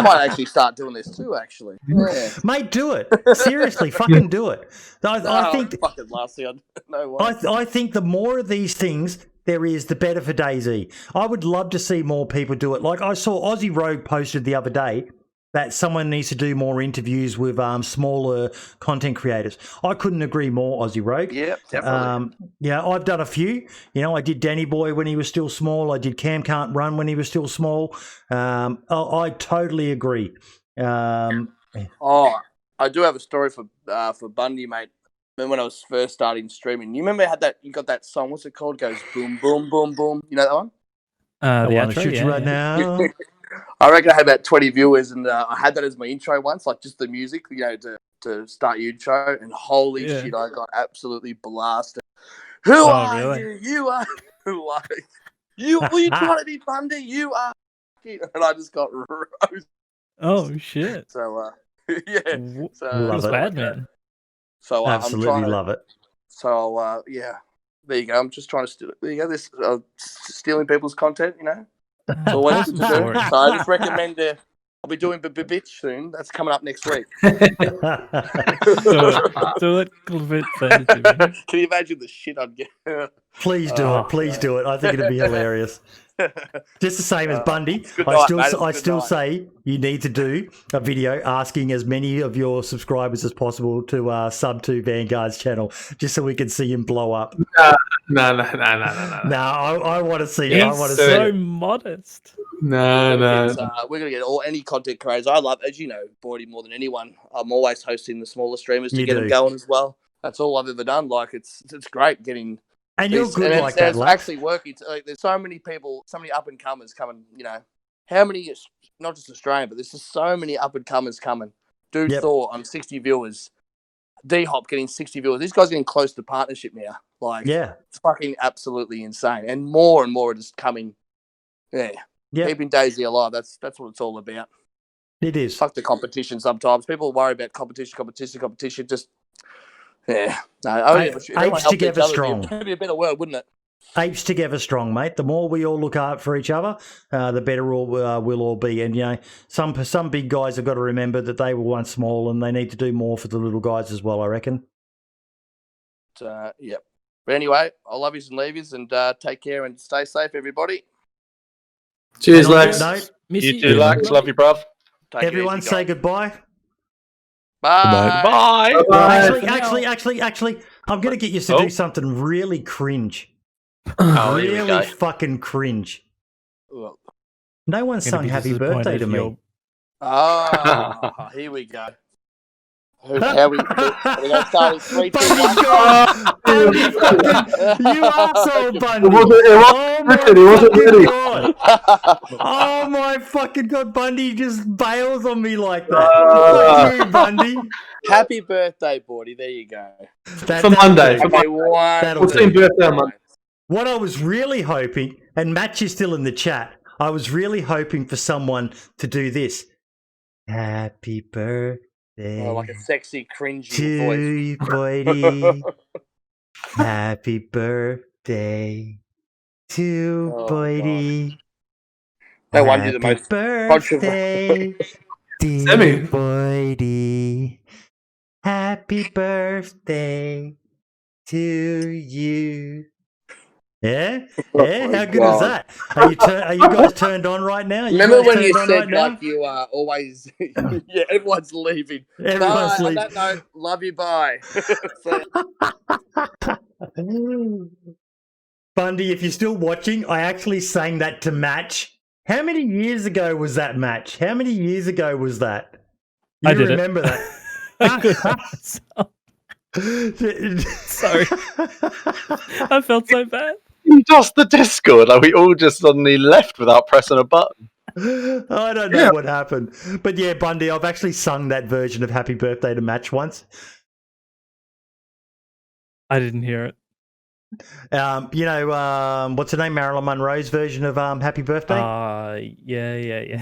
might actually start doing this too, actually. Yeah. Mate, do it. Seriously, fucking do it. I think fucking last year. No way. I think the more of these things there is, the better for DayZ. I would love to see more people do it. Like I saw Aussie Rogue posted the other day that someone needs to do more interviews with smaller content creators. I couldn't agree more, Aussie Rogue. Yeah, definitely. I've done a few. I did Danny Boy when he was still small. I did Cam Can't Run when he was still small. I totally agree. I do have a story for Bundy, mate. Remember when I was first starting streaming? You remember you got that song? What's it called? Goes boom, boom, boom, boom. You know that one? I want to shoot you right now. I reckon I had about 20 viewers, and I had that as my intro once, like just the music, to start your intro. And holy shit, I got absolutely blasted. Who are you? You are like you. Were you trying to be Bundy? You are, and I just got roasted. Oh shit! So yeah, love it, bad man. So absolutely love it. So there you go. I'm just trying to steal. There you go. This stealing people's content. It's always good to do. So I just recommend. I'll be doing bitch soon. That's coming up next week. Do it. Can you imagine the shit I'd get? Please do it. Please do it. I think it'd be hilarious. Just the same as Bundy. I still say you need to do a video asking as many of your subscribers as possible to sub to Vanguard's channel, just so we can see him blow up. No. I want to see it. I want to see it. So modest. No. We're gonna get any content creators. I love, as you know, Bordy, more than anyone. I'm always hosting the smaller streamers to get them going as well. That's all I've ever done. Like it's great getting. And you're good like that, it's actually working. There's so many people, so many up and comers coming. How many? Not just Australian, but there's just so many up and comers coming. Dude Thor on 60 viewers. D Hop getting 60 viewers. These guys are getting close to partnership now. It's fucking absolutely insane. And more are just coming. Yeah. Keeping DayZ alive. That's what it's all about. It is. Fuck the competition sometimes. People worry about competition. Just. Yeah. No, apes together strong. It'd be a better word, wouldn't it? Apes together strong, mate. The more we all look out for each other, the better we'll all be. And, some big guys have got to remember that they were once small and they need to do more for the little guys as well, I reckon. Yep. But anyway, I love yous and leave yous, and take care and stay safe, everybody. Cheers, Lax. You too, Lax. Love you, bruv. Everyone say goodbye. Bye. Bye. Actually, I'm going to get you to do something really cringe. Really fucking cringe. No one sung happy birthday to me. Oh, here we go. How we gonna start with 3, 2, 1? You asshole, Bundy! It wasn't ready. God! Oh my fucking God! Bundy just bails on me like that. Fuck you, Bundy. Happy birthday, Bordy. There you go. For Monday. Okay, one. That'll do. 14th birthday on Monday. What I was really hoping, and Match is still in the chat, I was really hoping for someone to do this. Happy birthday. Oh, like a sexy, cringy to voice. you, Boydie. Happy birthday to Boydie. No wonder the Happy most birthday, dear Sammy. Boydie. Happy birthday to you. Yeah? Yeah? How good is that? Are you guys turned on right now? Remember when you said like you are always yeah, everyone's leaving. Everyone's bye. leaving. On that note, love you, bye. Bundy, if you're still watching, I actually sang that to Match. How many years ago was that, Match? How many years ago was that? You I did remember that? I couldn't. Sorry. I felt so bad. Just the Discord, like we all just suddenly left without pressing a button. I don't know what happened. But yeah, Bundy, I've actually sung that version of Happy Birthday to Match once. I didn't hear it. What's her name? Marilyn Monroe's version of Happy Birthday? Yeah.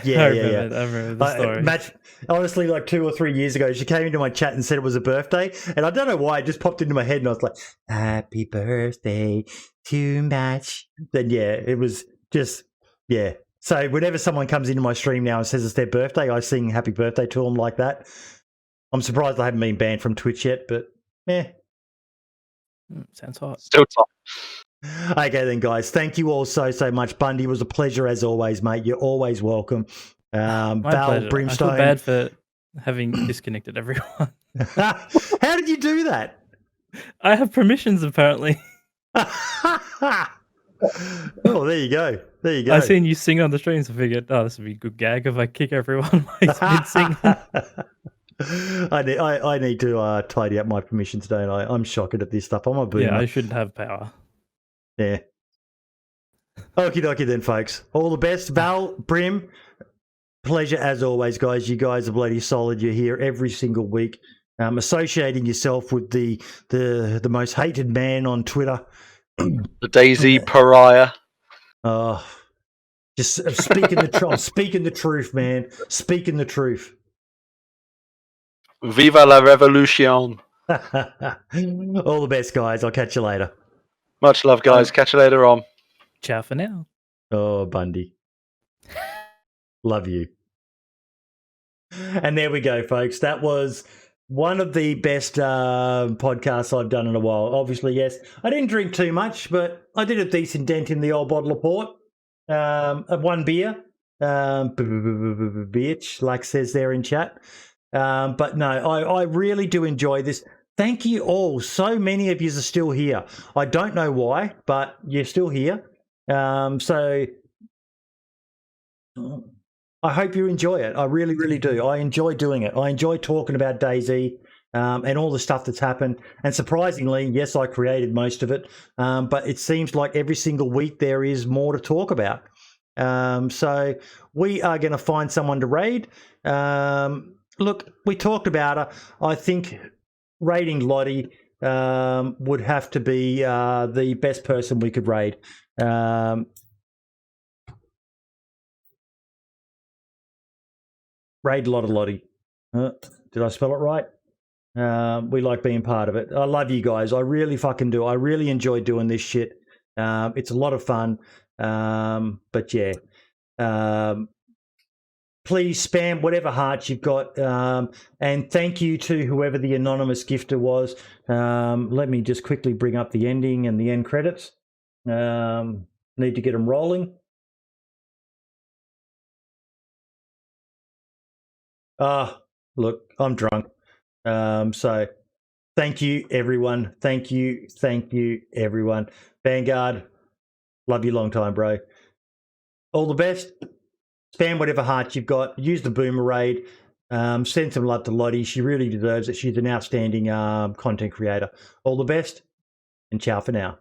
Yeah, I remember the story. Match, honestly, like 2 or 3 years ago, she came into my chat and said it was a birthday. And I don't know why, it just popped into my head and I was like, Happy birthday to Match. Then, yeah, it was just, yeah. So whenever someone comes into my stream now and says it's their birthday, I sing Happy Birthday to them like that. I'm surprised I haven't been banned from Twitch yet, but Sounds hot. Still top. Okay then, guys. Thank you all so much. Bundy, it was a pleasure as always, mate. You're always welcome. My Val, pleasure. Brimstone. I feel bad for having disconnected everyone. How did you do that? I have permissions, apparently. Oh, there you go. There you go. I seen you sing on the stream, so I figured, this would be a good gag if I kick everyone mid singing. I need to tidy up my permissions, don't I? I'm shocked at this stuff. I'm a boomer. Yeah, I shouldn't have power. Yeah. Okie dokie then, folks. All the best. Val, Brim, pleasure as always, guys. You guys are bloody solid. You're here every single week. Associating yourself with the most hated man on Twitter. The DayZ pariah. Oh, just speaking the truth. Speaking the truth, man. Speaking the truth. Viva la revolution. All the best, guys. I'll catch you later. Much love, guys. Catch you later on. Ciao for now. Oh, Bundy. Love you. And there we go, folks. That was one of the best podcasts I've done in a while. Obviously, yes. I didn't drink too much, but I did a decent dent in the old bottle of port. One beer. Bitch, like says there in chat. But no, I really do enjoy this. Thank you all. So many of you are still here. I don't know why, but you're still here. So I hope you enjoy it. I really, really do. I enjoy doing it. I enjoy talking about DayZ and all the stuff that's happened. And surprisingly, yes, I created most of it, but it seems like every single week there is more to talk about. So we are going to find someone to raid. Look, we talked about her. I think raiding Lottie would have to be the best person we could raid. Raid Lotta Lottie. Did I spell it right? We like being part of it. I love you guys. I really fucking do. I really enjoy doing this shit. It's a lot of fun. But yeah. Please spam whatever hearts you've got. And thank you to whoever the anonymous gifter was. Let me just quickly bring up the ending and the end credits. Need to get them rolling. Look, I'm drunk. So thank you, everyone. Thank you, everyone. Vanguard, love you long time, bro. All the best. Spam whatever heart you've got. Use the boomer raid. Send some love to Lottie. She really deserves it. She's an outstanding content creator. All the best, and ciao for now.